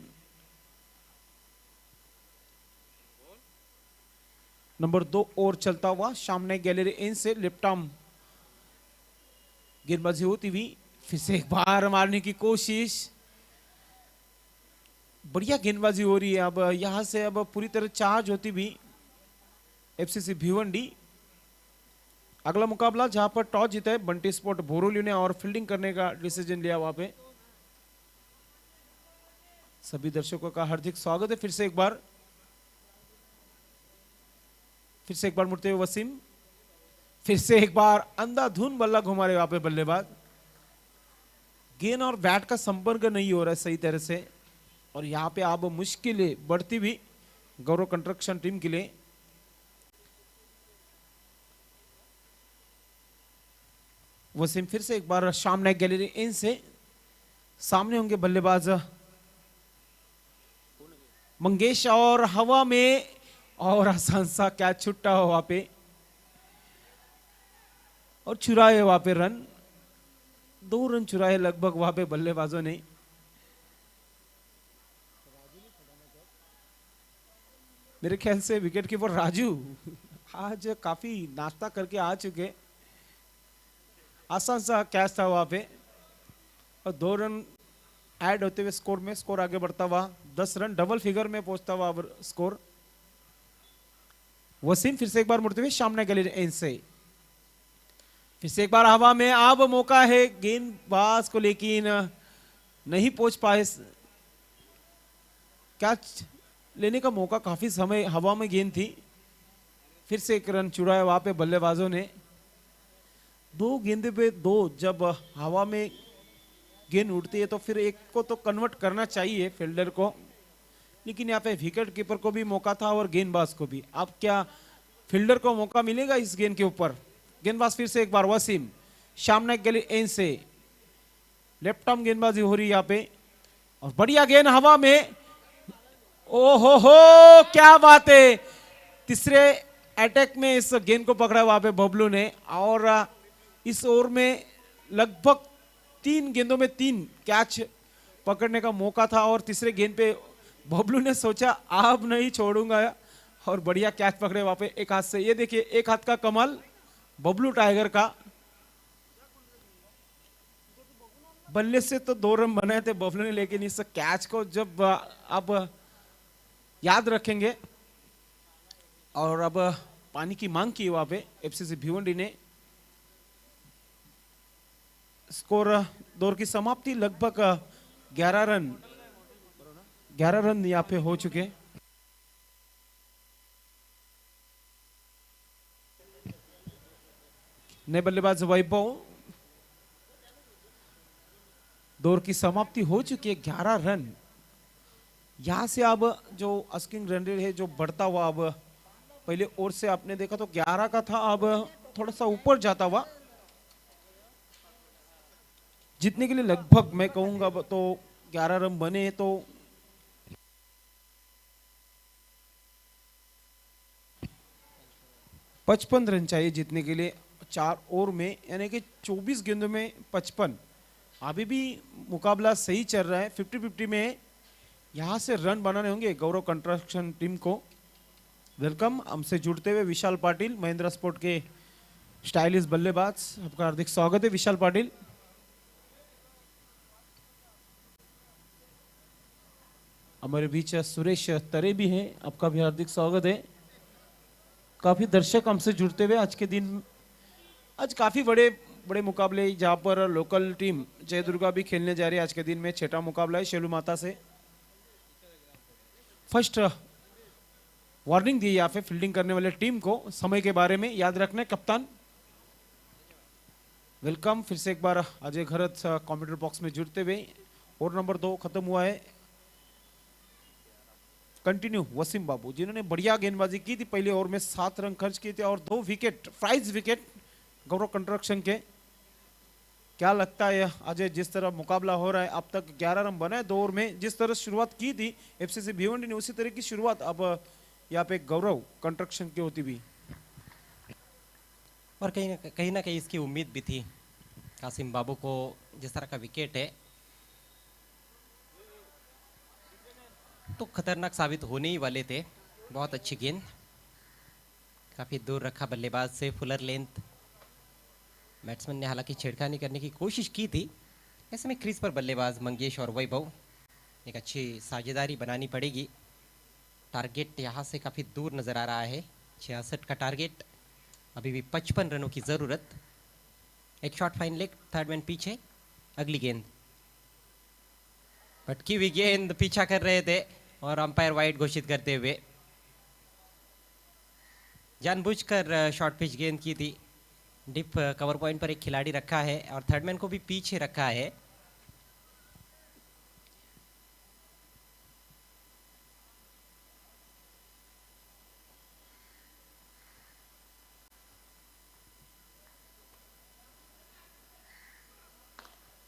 Number 2 over चलता हुआ सामने गैलरी इन से लेफ्ट आर्म गेंदबाजी होती हुई. फिर से एक बार मारने की कोशिश. बढ़िया गेंदबाजी हो रही है. अब यहां से अब पूरी तरह चार्ज होती हुई एफसीसी भिवंडी. अगला मुकाबला जहां पर टॉस जीता है बंटी स्पोर्ट बोरोली ने और फील्डिंग करने का डिसीजन लिया वहां पे. सभी दर्शकों का हार्दिक स्वागत है. फिर से एक बार मुड़ते हुए वसीम. फिर से एक बार अंधाधुन बल्ला घुमा रहे वहां पे बल्लेबाज. गेंद और बैट का संपर्क नहीं हो रहा है सही तरह से और यहाँ पे अब मुश्किलें बढ़ती हुई गौरव कंस्ट्रक्शन टीम के लिए. वसीम फिर से एक बार सामने गैलरी इन से. सामने होंगे बल्लेबाज मंगेश और हवा में और आसान सा कैच छुट्टा हो वहां पे और चुराए वहां पे रन. 2 रन चुराए लगभग वहां पे बल्लेबाजों ने. मेरे ख्याल से विकेट कीपर राजू आज काफी नाश्ता करके आ चुके. आसान सा कैच था वहां पे और 2 रन ऐड होते हुए स्कोर में. स्कोर आगे बढ़ता हुआ 10 रन डबल फिगर में पहुंचता हुआ स्कोर. वसीम फिर से एक बार मुड़ते हुए सामने गैलरी इन से. फिर से एक बार हवा में. अब मौका है गेंदबाज को लेकिन नहीं पहुंच पाए. कैच लेने का मौका, काफी समय हवा में गेंद थी. फिर से 1 रन चुराया वहां पे बल्लेबाजों ने. 2 गेंदे पे 2 जब हवा में गेंद उड़ती है तो फिर एक को तो कन्वर्ट करना चाहिए फील्डर को, लेकिन यहाँ पे विकेट कीपर को भी मौका था और गेंदबाज को भी. अब क्या फील्डर को मौका मिलेगा इस गेंद के ऊपर? गेंदबाज फिर से एक बार वसीम सामने गली इन से. लेफ्ट आर्म गेंदबाजी हो रही है यहाँ पे और बढ़िया गेंद हवा में. ओ हो क्या बात है. तीसरे अटैक में इस गेंद को पकड़ा वहां पे बबलू ने और इस ओवर में लगभग 3 गेंदों में 3 कैच पकड़ने का मौका था और तीसरे गेंद पे बबलू ने सोचा अब नहीं छोड़ूंगा और बढ़िया कैच पकड़े वहां पे एक हाथ से. ये देखिए एक हाथ का कमाल बबलू टाइगर का. बल्ले से तो 2 रन बनाए थे बबलू ने, लेकिन इस कैच को जब अब याद रखेंगे. और अब पानी की मांग की वहां पे एफसीसी भिवंडी ने। स्कोर दौर की समाप्ति लगभग 11 रन यहाँ पे हो चुके। नए बल्लेबाज वैभव, दौर की समाप्ति हो चुकी है, 11 रन। यहां से अब जो अस्किंग रन रेट है जो बढ़ता हुआ, अब पहले ओवर से आपने देखा तो 11 का था, अब थोड़ा सा ऊपर जाता हुआ, जीतने के लिए लगभग मैं कहूंगा तो 11 रन बने तो 55 रन चाहिए जीतने के लिए 4 ओवर में, यानी कि 24 गेंदों में 55। अभी भी मुकाबला सही चल रहा है, 50-50 में। यहां से रन बनाने होंगे गौरव कंस्ट्रक्शन टीम को। वेलकम, हमसे जुड़ते हुए विशाल पाटिल, महिंद्रा स्पोर्ट के स्टाइलिश बल्लेबाज, आपका हार्दिक स्वागत है विशाल पाटिल। हमारे बीच सुरेश तरे भी हैं, आपका भी हार्दिक स्वागत है। काफी दर्शक हमसे जुड़ते हुए आज के दिन, आज काफी बड़े बड़े मुकाबले जहां पर लोकल टीम जय दुर्गा भी खेलने जा रही है। आज के दिन में 6ठा मुकाबला है शेलू माता से। फर्स्ट वार्निंग दी यहाँ पे फील्डिंग करने वाले टीम को, समय के बारे में याद रखना है कप्तान। वेलकम फिर से एक बार अजय घरत कमेंटेटर बॉक्स में जुड़ते हुए। ओवर नंबर 2 खत्म हुआ है। कंटिन्यू वसीम बाबू, जिन्होंने बढ़िया गेंदबाजी की थी, पहले ओवर में 7 रन खर्च किए थे और 2 विकेट, प्राइज विकेट गौरव कंस्ट्रक्शन के। क्या लगता है अजय, जिस तरह मुकाबला हो रहा है, अब तक 11 रन बना है 2 ओवर में, जिस तरह शुरुआत की थी एफसीसी भिवंडी ने, उसी तरह की शुरुआत अब यहाँ पे गौरव कंस्ट्रक्शन की होती भी, और कहीं ना कहीं इसकी उम्मीद भी थी। कासिम बाबू को जिस तरह का विकेट है तो खतरनाक साबित होने ही वाले थे। बहुत अच्छी गेंद, काफी दूर रखा बल्लेबाज से, फुलर लेंथ। बैट्समैन ने हालांकि छेड़खानी करने की कोशिश की थी। ऐसे में क्रीज पर बल्लेबाज मंगेश और वैभव, एक अच्छी साझेदारी बनानी पड़ेगी। टारगेट यहाँ से काफी दूर नजर आ रहा है, 66 का टारगेट। अभी भी 55 रनों की जरूरत। एक shot fine leg, third man पीछे। अगली गेंद, भटकी हुई गेंद, पीछा कर रहे थे और अंपायर वाइड घोषित करते हुए जानबूझकर शॉर्ट पिच गेंद की थी। डिप कवर पॉइंट पर एक खिलाड़ी रखा है और थर्डमैन को भी पीछे रखा है।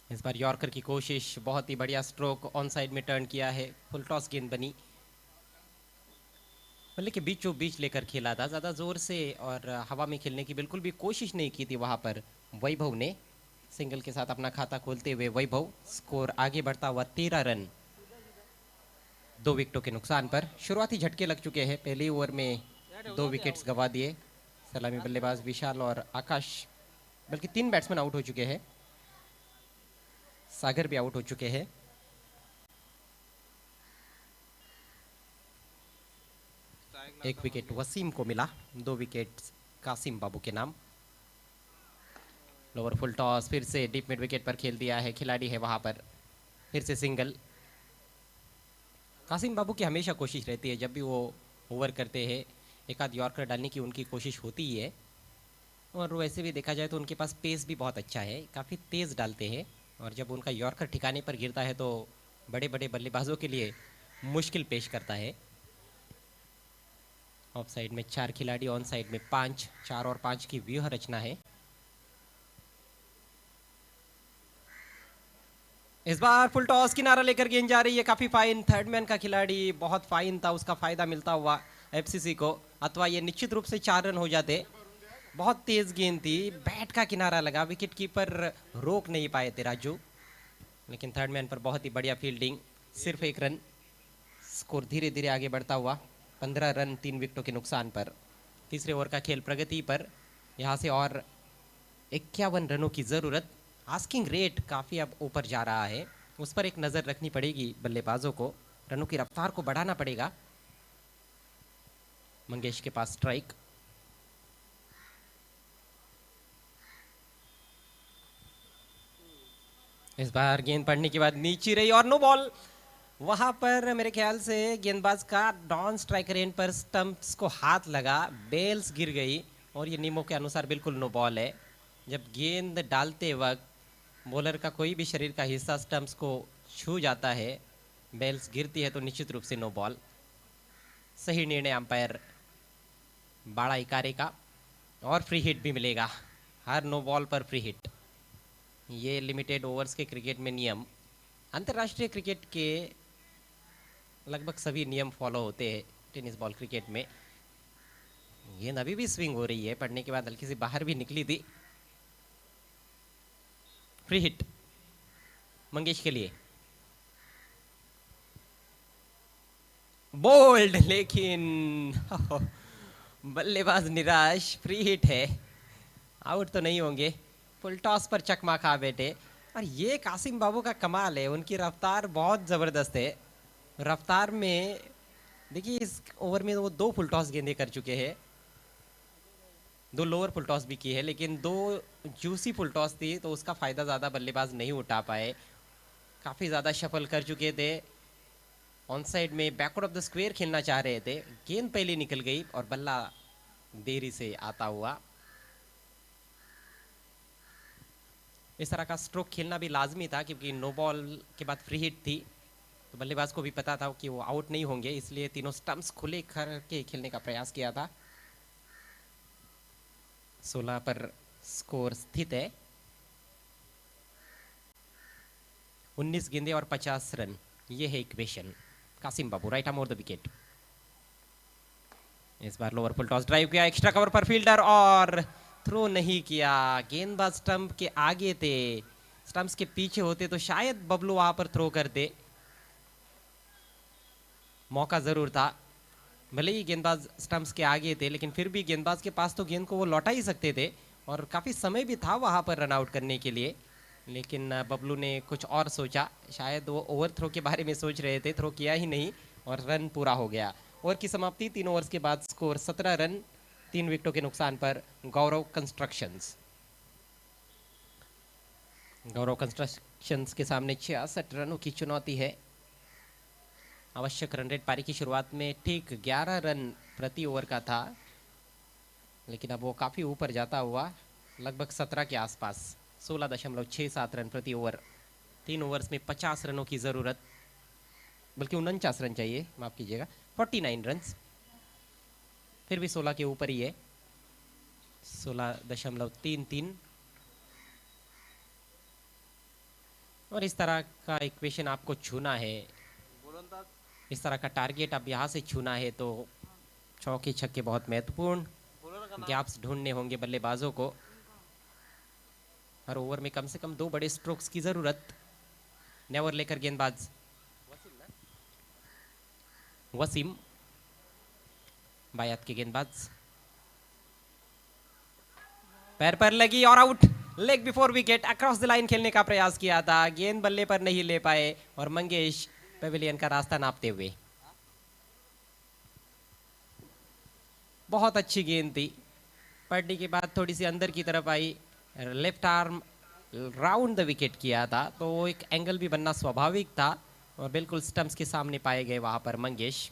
इस बार यॉर्कर की कोशिश, बहुत ही बढ़िया स्ट्रोक, ऑन साइड में टर्न किया है, फुल टॉस गेंद बनी। बल्ले के बीचों बीच लेकर खेला था, ज़्यादा ज़ोर से और हवा में खेलने की बिल्कुल भी कोशिश नहीं की थी वहाँ पर वैभव ने। सिंगल के साथ अपना खाता खोलते हुए वैभव, स्कोर आगे बढ़ता हुआ 13 रन 2 विकेटों के नुकसान पर। शुरुआती झटके लग चुके हैं, पहले ओवर में 2 विकेट्स गंवा दिए सलामी बल्लेबाज विशाल और आकाश, बल्कि 3 बैट्समैन आउट हो चुके हैं, सागर भी आउट हो चुके हैं। एक विकेट वसीम को मिला, 2 विकेट कासिम बाबू के नाम। लोअर फुल टॉस, फिर से डीप मिड विकेट पर खेल दिया है, खिलाड़ी है वहां पर, फिर से सिंगल। कासिम बाबू की हमेशा कोशिश रहती है, जब भी वो ओवर करते हैं एक आध यॉर्कर डालने की उनकी कोशिश होती ही है। और वैसे भी देखा जाए तो उनके पास पेस भी बहुत अच्छा है, काफ़ी तेज़ डालते हैं और जब उनका यॉर्कर ठिकाने पर गिरता है तो बड़े बड़े बल्लेबाजों के लिए मुश्किल पेश करता है। ऑफ साइड में 4 खिलाड़ी, ऑन साइड में 5, 4 और 5 की व्यूह रचना है। इस बार फुल टॉस किनारा लेकर गेंद जा रही है, काफी फाइन। थर्ड मैन का खिलाड़ी बहुत फाइन था, उसका फायदा मिलता हुआ एफसीसी को, अथवा ये निश्चित रूप से 4 रन हो जाते। बहुत तेज गेंद थी, बैट का किनारा लगा, विकेट कीपर रोक नहीं पाए थे राजू, लेकिन थर्ड मैन पर बहुत ही बढ़िया फील्डिंग, सिर्फ 1 रन। स्कोर धीरे धीरे आगे बढ़ता हुआ 15 रन 3 विकेटों के नुकसान पर। तीसरे ओवर का खेल प्रगति पर, यहाँ से और 51 रनों की ज़रूरत। आस्किंग रेट काफ़ी अब ऊपर जा रहा है, उस पर एक नज़र रखनी पड़ेगी बल्लेबाजों को, रनों की रफ्तार को बढ़ाना पड़ेगा। मंगेश के पास स्ट्राइक, इस बार गेंद पड़ने के बाद नीचे रही और नो बॉल। वहां पर मेरे ख्याल से गेंदबाज का डॉन स्ट्राइकर एंड पर स्टंप्स को हाथ लगा, बेल्स गिर गई और ये नियमों के अनुसार बिल्कुल नो बॉल है। जब गेंद डालते वक्त बॉलर का कोई भी शरीर का हिस्सा स्टंप्स को छू जाता है, बेल्स गिरती है, तो निश्चित रूप से नो बॉल। सही निर्णय अंपायर बाड़ा इकारे का और फ्री हिट भी मिलेगा हर नो बॉल पर फ्री हिट। ये लिमिटेड ओवर्स के क्रिकेट में नियम, अंतर्राष्ट्रीय क्रिकेट के लगभग सभी नियम फॉलो होते हैं टेनिस बॉल क्रिकेट में। गेंद अभी भी स्विंग हो रही है, पड़ने के बाद हल्की सी बाहर भी निकली थी। फ्री हिट मंगेश के लिए, बोल्ड, लेकिन बल्लेबाज निराश। फ्री हिट है, आउट तो नहीं होंगे। फुल टॉस पर चकमा खा बैठे। और ये कासिम बाबू का कमाल है, उनकी रफ्तार बहुत ज़बरदस्त है। रफ्तार में देखिए इस ओवर में वो 2 फुल टॉस गेंदें कर चुके हैं, 2 लोअर फुल टॉस भी की है, लेकिन 2 जूसी फुल टॉस थी तो उसका फ़ायदा ज़्यादा बल्लेबाज नहीं उठा पाए। काफ़ी ज़्यादा शफल कर चुके थे। ऑन साइड में बैकवर्ड ऑफ द स्क्वायर खेलना चाह रहे थे, गेंद पहले निकल गई और बल्ला देरी से आता हुआ। इस तरह का स्ट्रोक खेलना भी लाजमी था क्योंकि नो बॉल के बाद फ्री हिट थी, तो बल्लेबाज को भी पता था कि वो आउट नहीं होंगे, इसलिए तीनों स्टंप्स खुले करके खेलने का प्रयास किया था। 16 पर स्कोर स्थित है। 19 गेंदें और 50 रन, ये है equation. Kasim Babu right arm over the wicket. इस बार लोअर फुल टॉस ड्राइव किया, एक्स्ट्रा कवर पर फील्डर और थ्रो नहीं किया। गेंदबाज स्टंप के आगे थे, स्टंप्स के पीछे होते तो शायद बबलू वहां पर थ्रो करते। मौका जरूर था, भले ही गेंदबाज स्टंप्स के आगे थे, लेकिन फिर भी गेंदबाज के पास तो गेंद को वो लौटा ही सकते थे और काफी समय भी था वहां पर रन आउट करने के लिए। लेकिन बबलू ने कुछ और सोचा, शायद वो ओवर थ्रो के बारे में सोच रहे थे, थ्रो किया ही नहीं और रन पूरा हो गया। ओवर की समाप्ति 3 ओवर्स के बाद स्कोर 17 रन 3 विकेटों के नुकसान पर गौरव कंस्ट्रक्शंस। गौरव कंस्ट्रक्शंस के सामने 66 रनों की चुनौती है। आवश्यक रन रेट पारी की शुरुआत में ठीक 11 रन प्रति ओवर का था, लेकिन अब वो काफी ऊपर जाता हुआ लगभग 17 के आसपास, 16.67 रन प्रति ओवर। 3 ओवर्स में 50 रनों की जरूरत, बल्कि 49 रन चाहिए, माफ कीजिएगा, 49 रन। फिर भी 16 के ऊपर ही है, 16.33। और इस तरह का इक्वेशन आपको छूना है, इस तरह का टारगेट अब यहाँ से छूना है तो चौके छक्के बहुत महत्वपूर्ण, गैप्स ढूंढने होंगे बल्लेबाजों को। हर ओवर में कम से कम 2 बड़े स्ट्रोक्स की जरूरत। नेवर लेकर गेंदबाज वसीम, बायात के गेंदबाज, पैर पर लगी और out. Leg before wicket, across the line खेलने का प्रयास किया था, गेंद बल्ले पर नहीं ले पाए और मंगेश पेविलियन का रास्ता नापते हुए। बहुत अच्छी गेंद थी, पड़ने के बाद थोड़ी सी अंदर की तरफ आई, left arm round the wicket किया था, तो वो एक एंगल भी बनना स्वाभाविक था और बिल्कुल स्टंप्स के सामने पाए गए वहां पर मंगेश।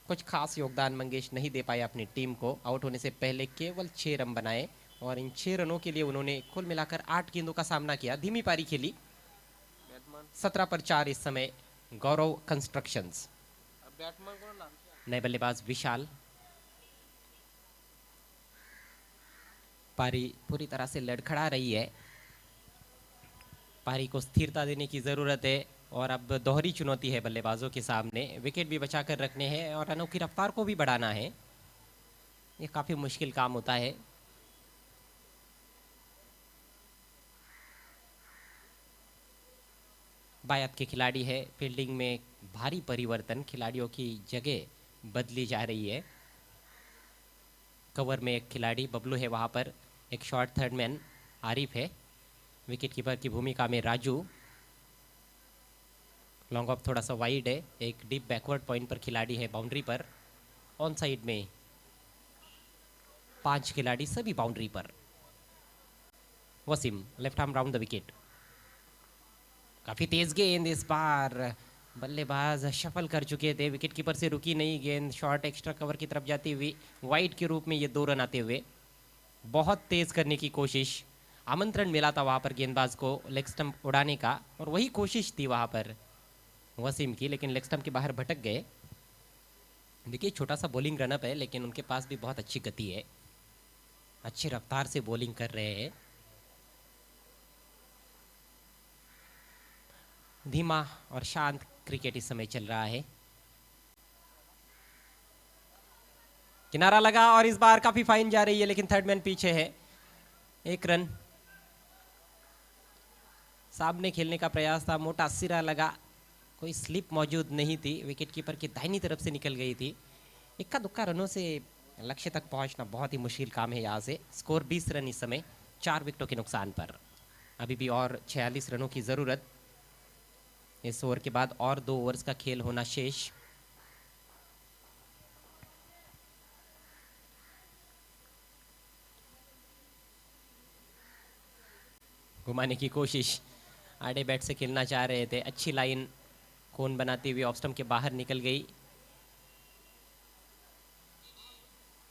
कुछ खास योगदान मंगेश नहीं दे पाए अपनी टीम को। आउट होने से पहले केवल 6 रन बनाए और इन 6 रनों के लिए उन्होंने कुल मिलाकर 8 गेंदों का सामना किया। धीमी पारी खेली। 17 पर 4 इस समय गौरव कंस्ट्रक्शंस। नए बल्लेबाज विशाल। पारी पूरी तरह से लड़खड़ा रही है, पारी को स्थिरता देने की जरूरत है और अब दोहरी चुनौती है बल्लेबाजों के सामने। विकेट भी बचाकर रखने हैं और रनों की रफ्तार को भी बढ़ाना है, ये काफी मुश्किल काम होता है। बायत के खिलाड़ी है, फील्डिंग में भारी परिवर्तन, खिलाड़ियों की जगह बदली जा रही है। कवर में एक खिलाड़ी बबलू है, वहां पर एक शॉर्ट थर्ड मैन आरिफ है, विकेट कीपर की भूमिका में राजू। लॉन्ग ऑफ थोड़ा सा वाइड है, एक डीप बैकवर्ड पॉइंट पर खिलाड़ी है बाउंड्री पर। ऑन साइड में 5 खिलाड़ी सभी बाउंड्री पर। Wasim left arm round the wicket. काफी तेज गेंद इस बार, बल्लेबाज शफल कर चुके थे, विकेट कीपर से रुकी नहीं गेंद, शॉर्ट एक्स्ट्रा कवर की तरफ जाती हुई वाइड के रूप में ये 2 रन आते हुए। बहुत तेज करने की कोशिश, आमंत्रण मिला था वहां पर गेंदबाज को लेग स्टंप उड़ाने का, और वही कोशिश थी वहां पर वसीम की, लेकिन लेग स्टंप के बाहर भटक गए। देखिए छोटा सा बॉलिंग रनअप है, लेकिन उनके पास भी बहुत अच्छी गति है, अच्छी रफ्तार से बॉलिंग कर रहे हैं। धीमा और शांत क्रिकेट इस समय चल रहा है। किनारा लगा और इस बार काफी फाइन जा रही है, लेकिन थर्ड मैन पीछे है। 1 रन, सामने खेलने का प्रयास था, मोटा सिरा लगा, कोई स्लिप मौजूद नहीं थी, विकेट कीपर की दाहिनी तरफ से निकल गई थी। इक्का दुक्का रनों से लक्ष्य तक पहुंचना बहुत ही मुश्किल काम है यहाँ से। स्कोर 20 रन इस समय 4 विकेटों के नुकसान पर। अभी भी और 46 रनों की जरूरत। इस ओवर के बाद और 2 ओवर्स का खेल होना शेष। घुमाने की कोशिश, आड़े बैट से खेलना चाह रहे थे, अच्छी लाइन कोन बनाती हुई ऑफ स्टंप के बाहर निकल गई।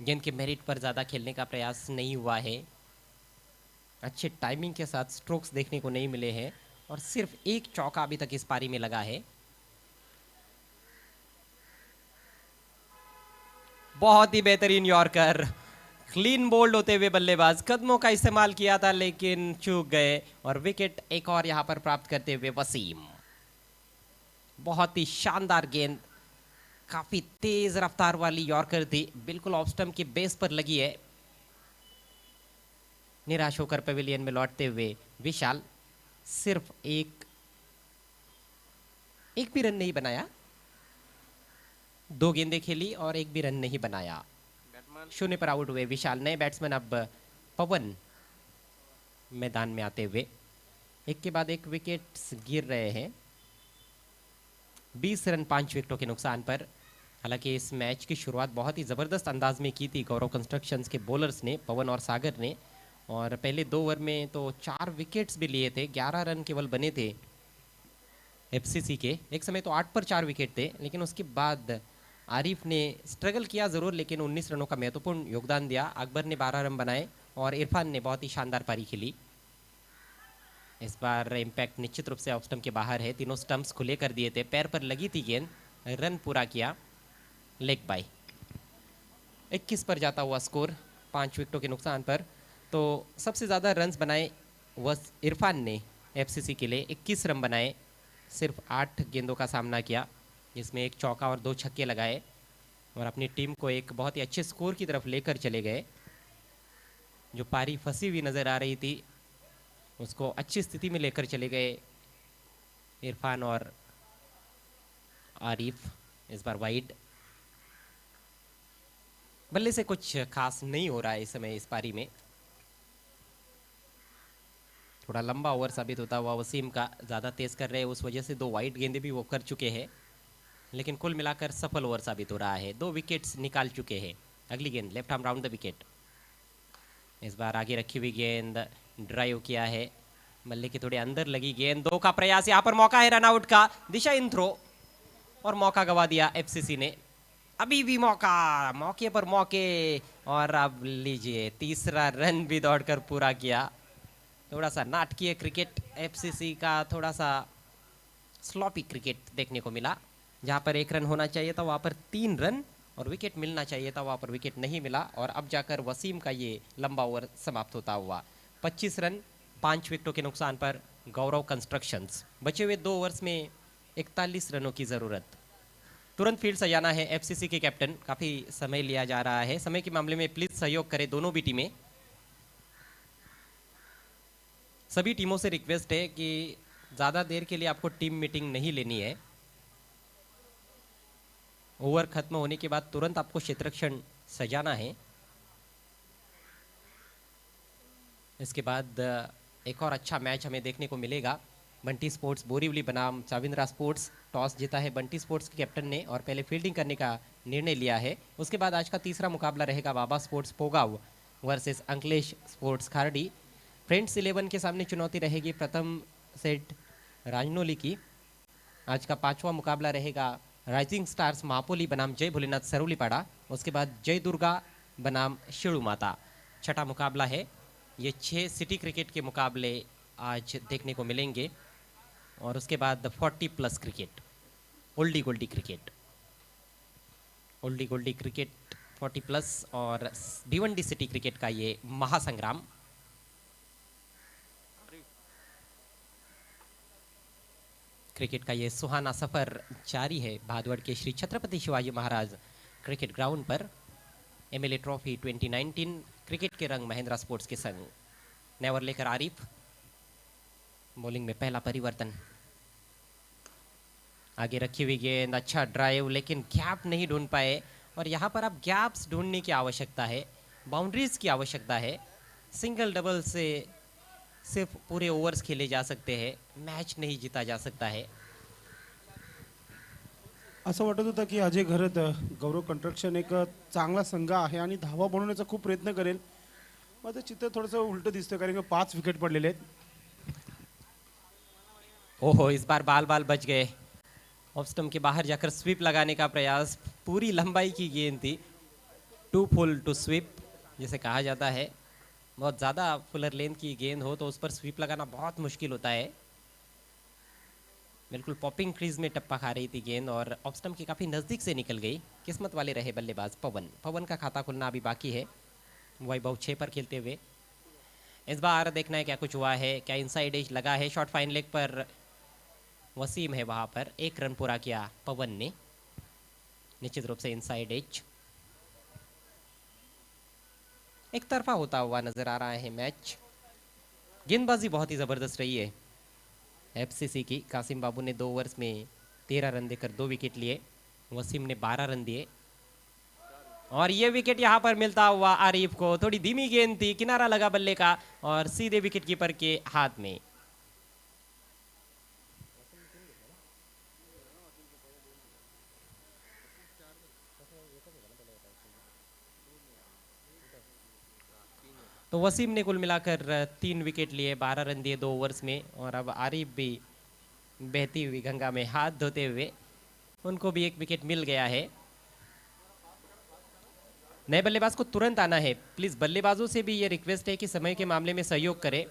गेंद के मेरिट पर ज्यादा खेलने का प्रयास नहीं हुआ है, अच्छे टाइमिंग के साथ स्ट्रोक्स देखने को नहीं मिले हैं, और सिर्फ 1 चौका अभी तक इस पारी में लगा है। बहुत ही बेहतरीन यॉर्कर, क्लीन बोल्ड होते हुए बल्लेबाज, कदमों का इस्तेमाल किया था लेकिन चूक गए, और विकेट एक और यहां पर प्राप्त करते हुए वसीम। बहुत ही शानदार गेंद, काफी तेज रफ्तार वाली यॉर्कर थी, बिल्कुल ऑफ स्टंप के बेस पर लगी है। निराश होकर पवेलियन में लौटते हुए विशाल सिर्फ एक भी रन नहीं बनाया, 2 गेंदें खेली और 1 भी रन नहीं बनाया। 0 पर आउट हुए विशाल। नए बैट्समैन अब पवन मैदान में आते हुए, एक के बाद एक विकेट गिर रहे हैं। 20 रन 5 विकेटों के नुकसान पर। हालांकि इस मैच की शुरुआत बहुत ही ज़बरदस्त अंदाज में की थी गौरव कंस्ट्रक्शंस के बॉलर्स ने, पवन और सागर ने, और पहले 2 ओवर में तो 4 विकेट्स भी लिए थे, 11 रन केवल बने थे एफसीसी के। एक समय तो 8 पर 4 विकेट थे, लेकिन उसके बाद आरिफ ने स्ट्रगल किया ज़रूर, लेकिन 19 रनों का महत्वपूर्ण योगदान दिया। अकबर ने 12 रन बनाए और इरफान ने बहुत ही शानदार पारी खेली। इस बार इम्पैक्ट निश्चित रूप से ऑफ स्टंप के बाहर है, तीनों स्टंप्स खुले कर दिए थे, पैर पर लगी थी गेंद, रन पूरा किया, लेग बाय। 21 पर जाता हुआ स्कोर 5 विकेटों के नुकसान पर। तो सबसे ज़्यादा रन्स बनाए वह इरफान ने एफसीसी के लिए, 21 रन बनाए, सिर्फ 8 गेंदों का सामना किया, जिसमें 1 चौका और 2 छक्के लगाए, और अपनी टीम को एक बहुत ही अच्छे स्कोर की तरफ लेकर चले गए। जो पारी फंसी हुई नज़र आ रही थी उसको अच्छी स्थिति में लेकर चले गए इरफान और आरिफ। इस बार वाइड, बल्ले से कुछ खास नहीं हो रहा है इस समय इस पारी में। थोड़ा लंबा ओवर साबित होता हुआ वसीम का, ज़्यादा तेज कर रहे हैं, उस वजह से 2 वाइड गेंदे भी वो कर चुके हैं, लेकिन कुल मिलाकर सफल ओवर साबित हो रहा है। 2 विकेट्स निकाल चुके हैं। अगली गेंद left arm round the wicket. इस बार आगे रखी हुई गेंद ड्राइव किया है, बल्ले के थोड़े अंदर लगी गेंद, 2 का प्रयास, यहाँ पर मौका है रन आउट का, दिशा इन थ्रो, और मौका गवा दिया एफसीसी ने। अभी भी मौका, मौके पर मौके, और अब लीजिए तीसरा रन भी दौड़कर पूरा किया। थोड़ा सा नाटकीय क्रिकेट एफसीसी का, थोड़ा सा स्लॉपी क्रिकेट देखने को मिला। जहाँ पर 1 रन होना चाहिए था वहाँ पर 3 रन, और विकेट मिलना चाहिए था वहाँ पर विकेट नहीं मिला, और अब जाकर वसीम का ये लंबा ओवर समाप्त होता हुआ। 25 रन 5 विकेटों के नुकसान पर गौरव कंस्ट्रक्शंस। बचे हुए 2 ओवर्स में 41 रनों की ज़रूरत। तुरंत फील्ड सजाना है एफसीसी के कैप्टन, काफ़ी समय लिया जा रहा है, समय के मामले में प्लीज़ सहयोग करें दोनों भी टीमें। सभी टीमों से रिक्वेस्ट है कि ज़्यादा देर के लिए आपको टीम मीटिंग नहीं लेनी है। ओवर खत्म होने के बाद तुरंत आपको क्षेत्ररक्षण सजाना है। इसके बाद एक और अच्छा मैच हमें देखने को मिलेगा। बंटी स्पोर्ट्स बोरीवली बनाम चाविंद्रा स्पोर्ट्स। टॉस जीता है बंटी स्पोर्ट्स के कैप्टन ने और पहले फील्डिंग करने का निर्णय लिया है। उसके बाद आज का तीसरा मुकाबला रहेगा Baba sports Pogaon versus Ankalesh sports Kharadi. Friends 11 के सामने चुनौती रहेगी प्रथम सेट राजनौली की। आज का 5वां मुकाबला रहेगा राइजिंग स्टार्स महापोली बनाम जय भोलेनाथ सरोलीपाड़ा, उसके बाद जय दुर्गा बनाम शिड़ू माता। छठा मुकाबला है। ये 6 सिटी क्रिकेट के मुकाबले आज देखने को मिलेंगे और उसके बाद 40+ cricket, oldie goldie cricket, oldie goldie cricket 40+ और D1D सिटी क्रिकेट का ये महासंग्राम। क्रिकेट का ये सुहाना सफर जारी है भादवड़ के श्री छत्रपति शिवाजी महाराज क्रिकेट ग्राउंड पर। MLA ट्रॉफी 2019 क्रिकेट के रंग महिंद्रा स्पोर्ट्स के संग। नेवर लेकर आरिफ, बॉलिंग में पहला परिवर्तन। आगे रखी हुई गेंद, अच्छा ड्राइव, लेकिन गैप नहीं ढूंढ पाए। और यहाँ पर अब गैप्स ढूंढने की आवश्यकता है, बाउंड्रीज की आवश्यकता है। सिंगल डबल से सिर्फ पूरे ओवर्स खेले जा सकते हैं, मैच नहीं जीता जा सकता है। असं वाटत होतं की अजय घरत गौरव कंस्ट्रक्शन एक चांगला संघ आहे आणि धावा बनवण्याचा खूप प्रयत्न करेल, मग ते चित्र थोडंसं उलट दिसतं कारण की 5 विकेट पडलेले आहेत। ओहो, इस बार बाल बाल बच गए। ऑफ स्टंप के बाहर जाकर स्वीप लगाने का प्रयास, पूरी लंबाई की गेंद थी, टू फुल टू स्वीप जिसे कहा जाता है। बहुत ज़्यादा फुलर लेंथ की गेंद हो तो उस पर स्वीप लगाना बहुत मुश्किल होता है। बिल्कुल पॉपिंग क्रीज में टप्पा खा रही थी गेंद और ऑफ स्टंप के काफ़ी नज़दीक से निकल गई। किस्मत वाले रहे बल्लेबाज पवन। पवन का खाता खुलना अभी बाकी है, वैभव 6 पर खेलते हुए। इस बार देखना है क्या कुछ हुआ है, क्या इनसाइड एज लगा है। शॉर्ट फाइन लेग पर वसीम है, वहां पर 1 रन पूरा किया पवन ने, निश्चित रूप से इनसाइड एज। एक तरफा होता हुआ नजर आ रहा है मैच। गेंदबाजी बहुत ही जबरदस्त रही है FCC की। कासिम बाबू ने 2 ओवर्स में 13 रन देकर 2 विकेट लिए, वसीम ने 12 रन दिए। और ये विकेट यहाँ पर मिलता हुआ आरिफ को, थोड़ी धीमी गेंद थी, किनारा लगा बल्ले का और सीधे विकेट कीपर के हाथ में। तो वसीम ने कुल मिलाकर 3 विकेट लिए, 12 रन दिए 2 ओवर्स में। और अब आरिफ भी बहती हुई गंगा में हाथ धोते हुए, उनको भी 1 विकेट मिल गया है। नए बल्लेबाज को तुरंत आना है। प्लीज बल्लेबाजों से भी ये रिक्वेस्ट है कि समय के मामले में सहयोग करें।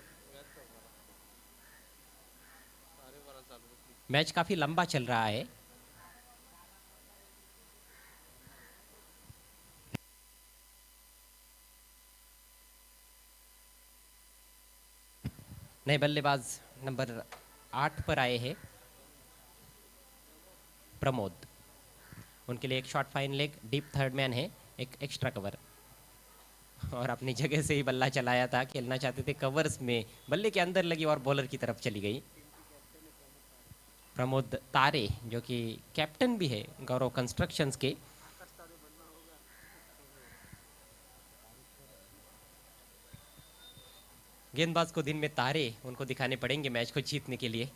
मैच काफी लंबा चल रहा है। नए बल्लेबाज नंबर 8 पर आए हैं प्रमोद। उनके लिए एक short fine leg, deep third man है, एक एक्स्ट्रा कवर। और अपनी जगह से ही बल्ला चलाया था, खेलना चाहते थे कवर्स में, बल्ले के अंदर लगी और बॉलर की तरफ चली गई। प्रमोद तारे जो कि कैप्टन भी है गौरव कंस्ट्रक्शंस के। गेंदबाज को दिन में तारे उनको दिखाने पड़ेंगे मैच को जीतने के लिए।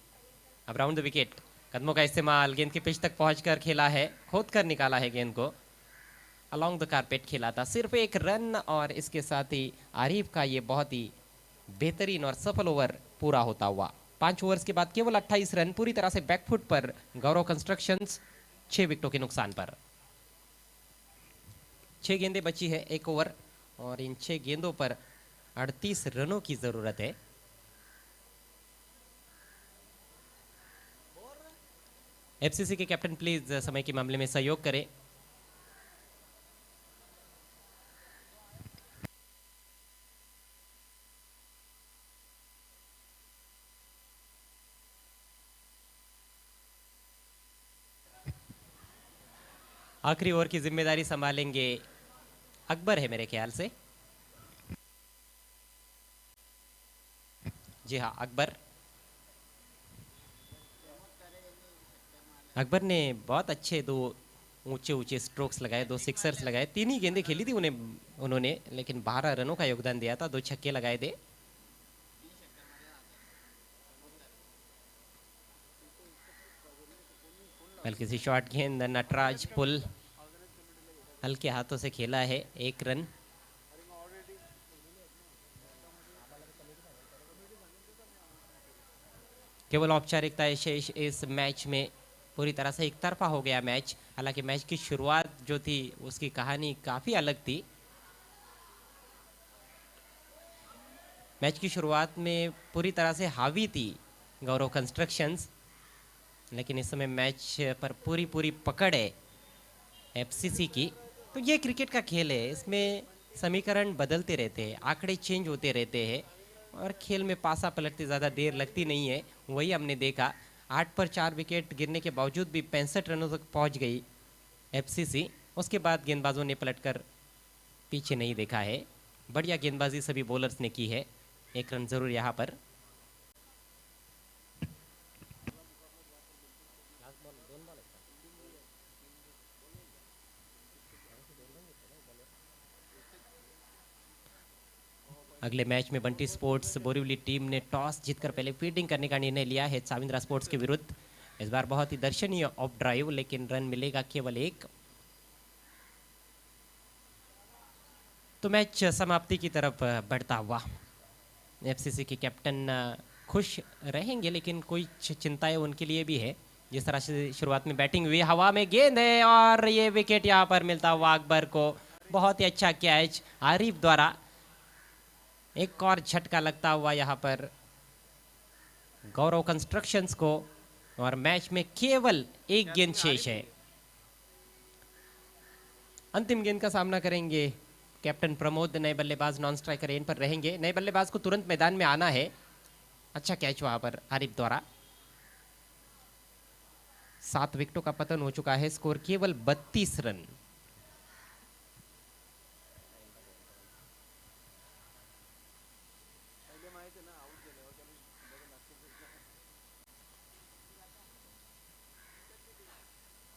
अब राउंड द विकेट, कदमों का इस्तेमाल, गेंद के पिच तक पहुंचकर खेला है, खोद कर निकाला है गेंद को, अलोंग द कारपेट खेला था। सिर्फ 1 रन और इसके साथ ही आरिफ का ये बहुत ही बेहतरीन और सफल ओवर पूरा होता हुआ। 5 ओवर्स के बाद केवल 28 रन, पूरी तरह से बैकफुट पर गौरव कंस्ट्रक्शंस, 6 विकेटों के नुकसान पर। 6 गेंदें बची है 1 ओवर और इन 6 गेंदों पर 38 रनों की जरूरत है। FCC के कैप्टन प्लीज समय के मामले में सहयोग करें। आखिरी ओवर की जिम्मेदारी संभालेंगे अकबर है मेरे ख्याल से। जी हाँ, अकबर ने बहुत अच्छे 2 ऊंचे ऊंचे स्ट्रोक्स लगाए, 2 सिक्सर्स लगाए। 3 ही गेंदें खेली थी उन्होंने, लेकिन 12 रनों का योगदान दिया था, 2 छक्के लगाए थे। हल्की सी शॉर्ट गेंद, नटराज पुल हल्के हाथों से खेला है, 1 रन। केवल औपचारिकता शेष इस मैच में पूरी तरह से एक तरफा हो गया मैच। हालांकि मैच की शुरुआत जो थी उसकी कहानी काफी अलग थी। मैच की शुरुआत में पूरी तरह से हावी थी गौरव कंस्ट्रक्शंस, लेकिन इस समय मैच पर पूरी पूरी पकड़ है एफसीसी की। तो ये क्रिकेट का खेल है, इसमें समीकरण बदलते रहते हैं, आंकड़े चेंज होते रहते हैं और खेल में पासा पलटते ज़्यादा देर लगती नहीं है। वही हमने देखा, 8 पर 4 विकेट गिरने के बावजूद भी 65 रनों तक पहुंच गई एफसीसी। उसके बाद गेंदबाजों ने पलटकर पीछे नहीं देखा है। बढ़िया गेंदबाजी सभी बॉलर्स ने की है। 1 रन जरूर यहाँ पर। अगले मैच में बंटी स्पोर्ट्स बोरीवली टीम ने टॉस जीतकर पहले फील्डिंग करने का निर्णय लिया है साविंद्रा स्पोर्ट्स के विरुद्ध। इस बार बहुत ही दर्शनीय ऑफ ड्राइव, लेकिन रन मिलेगा केवल 1। तो मैच समाप्ति की तरफ बढ़ता हुआ। एफसीसी के कैप्टन खुश रहेंगे, लेकिन कोई चिंताएं उनके लिए भी है। जिस तरह से शुरुआत में बैटिंग हुई, हवा में गेंद है और ये विकेट यहाँ पर मिलता हुआ अकबर को। बहुत ही अच्छा कैच आरिफ द्वारा। एक और झटका लगता हुआ यहाँ पर गौरव कंस्ट्रक्शंस को और मैच में केवल 1 गेंद शेष है। अंतिम गेंद का सामना करेंगे कैप्टन प्रमोद। नए बल्लेबाज नॉन स्ट्राइकर एंड पर रहेंगे। नए बल्लेबाज को तुरंत मैदान में आना है। अच्छा कैच वहां पर आरिफ द्वारा। 7 विकेटों का पतन हो चुका है। स्कोर केवल 32 रन।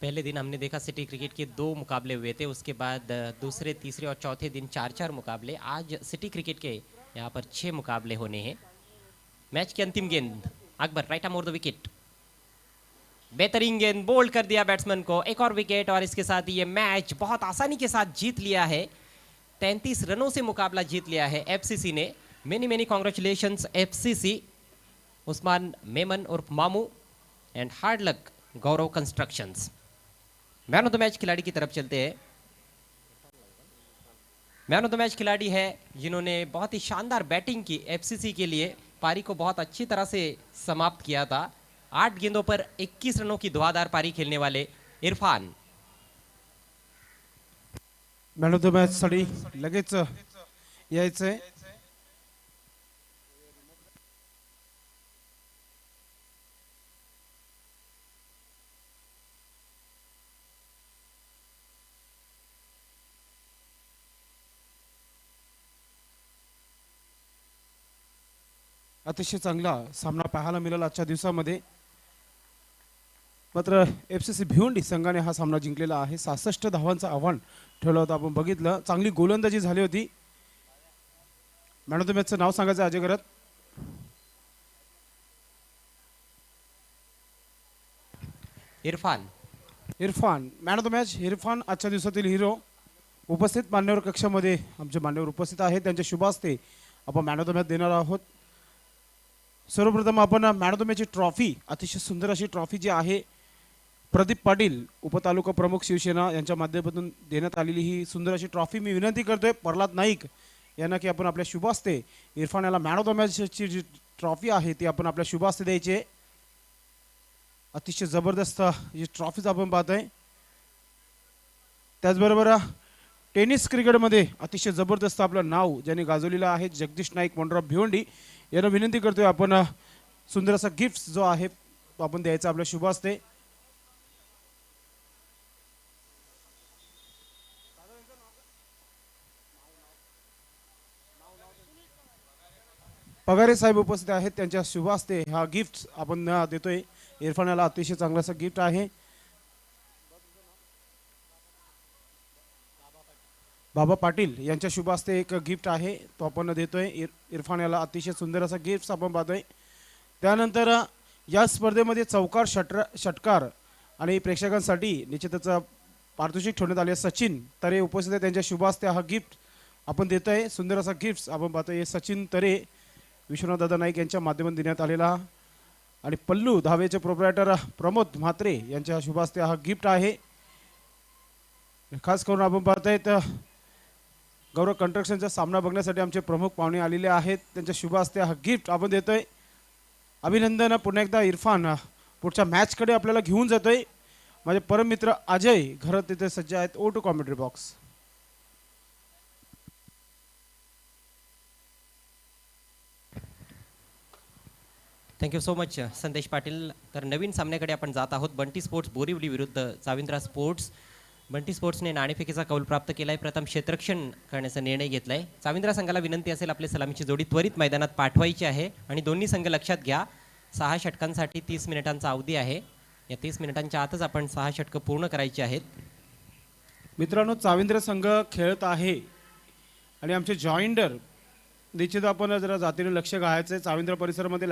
पहले दिन हमने देखा सिटी क्रिकेट के 2 मुकाबले हुए थे, उसके बाद दूसरे, तीसरे और चौथे दिन 4-4 मुकाबले। आज सिटी क्रिकेट के यहाँ पर 6 मुकाबले होने हैं। मैच की अंतिम गेंद, Akbar right arm over the wicket. बेहतरीन गेंद, बोल्ड कर दिया बैट्समैन को। 1 और विकेट और इसके साथ ही ये मैच बहुत आसानी के साथ जीत लिया है। 33 रनों से मुकाबला जीत लिया है एफसीसी ने। Many many congratulations FCC, Usman Memon और मामू and hard luck Gaurav constructions. Man of the match खिलाड़ी की तरफ चलते हैं। मैन ऑफ द मैच खिलाड़ी है जिन्होंने बहुत ही शानदार बैटिंग की एफसीसी के लिए। पारी को बहुत अच्छी तरह से समाप्त किया था। 8 गेंदों पर 21 रनों की धुआंधार पारी खेलने वाले Irfan. Man of the match साठी लगेच यायचंय. अतिशय चांगला सामना पाहायला मिळाला आजच्या दिवसामध्ये. मात्र एफसीसी भिवंडी संघाने हा सामना जिंकलेला आहे. 66 धावांचं आव्हान ठेवलं होतं. आपण बघितलं चांगली गोलंदाजी झाली होती. मॅन ऑफ द मॅचचं नाव सांगायचं अजय करत. Irfan. Irfan man of the match. Irfan आजच्या दिवसातील हिरो. उपस्थित मान्यवर कक्षामध्ये आमचे मान्यवर उपस्थित आहेत. त्यांच्या शुभ हस्ते आपण मॅन ऑफ द मॅच देणार आहोत. सर्वप्रथम आपण मॅन ऑफ द मॅचची ट्रॉफी, अतिशय सुंदर अशी ट्रॉफी जी आहे प्रदीप पाटील उपतालुका प्रमुख शिवसेना यांच्या माध्यमातून देण्यात आलेली ही सुंदर अशी ट्रॉफी मी विनंती करतोय प्रल्हाद नाईक यांना की आपण आपल्या शुभ हस्ते इरफान याला मॅन ऑफ द मॅचची जी ट्रॉफी आहे ती आपण आपल्या शुभ हस्ते द्यायची आहे. अतिशय जबरदस्त जी ट्रॉफीज आपण पाहतोय. त्याचबरोबर टेनिस क्रिकेटमध्ये अतिशय जबरदस्त आपलं नाव ज्यांनी गाजवलेलं आहे जगदीश नाईक मोंडराव भिवंडी यांना विनंती करतोय आपण सुंदर असा गिफ्ट जो आहे तो आपण द्यायचा आपल्या शुभ हस्ते. पगारे साहेब उपस्थित आहेत. त्यांच्या शुभ हस्ते हा गिफ्ट आपण देतोय इरफानला. अतिशय चांगलं असं गिफ्ट आहे. बाबा पाटील यांच्या शुभ हस्ते एक गिफ्ट आहे तो आपण देतोय इरफान याला. अतिशय सुंदर असा गिफ्ट आपण पाहतोय. त्यानंतर या स्पर्धेमध्ये चौकार, षटकार आणि प्रेक्षकांसाठी निश्चितच पारितोषिक ठेवण्यात आले. सचिन तरे उपस्थित आहे. त्यांच्या शुभ हस्ते हा गिफ्ट आपण देतोय. सुंदर असा गिफ्ट आपण पाहतोय. सचिन तरे, विश्वनाथ दादा नाईक यांच्या माध्यमातून देण्यात आलेला आणि पल्लू धावेचे प्रोप्रायटर प्रमोद म्हात्रे यांच्या शुभास्ते हा गिफ्ट आहे. खास करून आपण पाहतायत गौरव कंस्ट्रक्शनचा सामना बघण्यासाठी आमचे प्रमुख पाहुणे आलेले आहेत. त्यांच्या शुभास्ते हा गिफ्ट आपण देतोय. अभिनंदन पुन्हा एकदा इरफान पुढच्या मॅचकडे आपल्याला घेऊन जातोय. माझे परम मित्र अजय घरात तिथे सज्ज आहेत. ओ to commentary box. Thank you so much Sandesh Patil. तर नवीन सामन्याकडे आपण जात आहोत. बंटी स्पोर्ट्स बोरिवली विरुद्ध चाविंद्रा स्पोर्ट्स. बंटी स्पोर्ट्सने नाणेफेकीचा कौल प्राप्त केलाय. प्रथम क्षेत्ररक्षण करण्याचा निर्णय घेतलाय. चाविंद्रा संघाला विनंती असेल आपली सलामीची जोडी त्वरित मैदानात पाठवायची आहे आणि दोन्ही संघ लक्षात घ्या 6 षटकांसाठी 30 मिनिटांचा अवधी आहे. या 30 मिनिटांच्या आतच आपण 6 षटकं पूर्ण करायची आहेत. मित्रांनो चाविंद्र संघ खेळत आहे आणि आमचे जॉईंडर निश्चित आपण जरा जातीने लक्ष घालायचं आहे. चाविंद्र परिसरामध्ये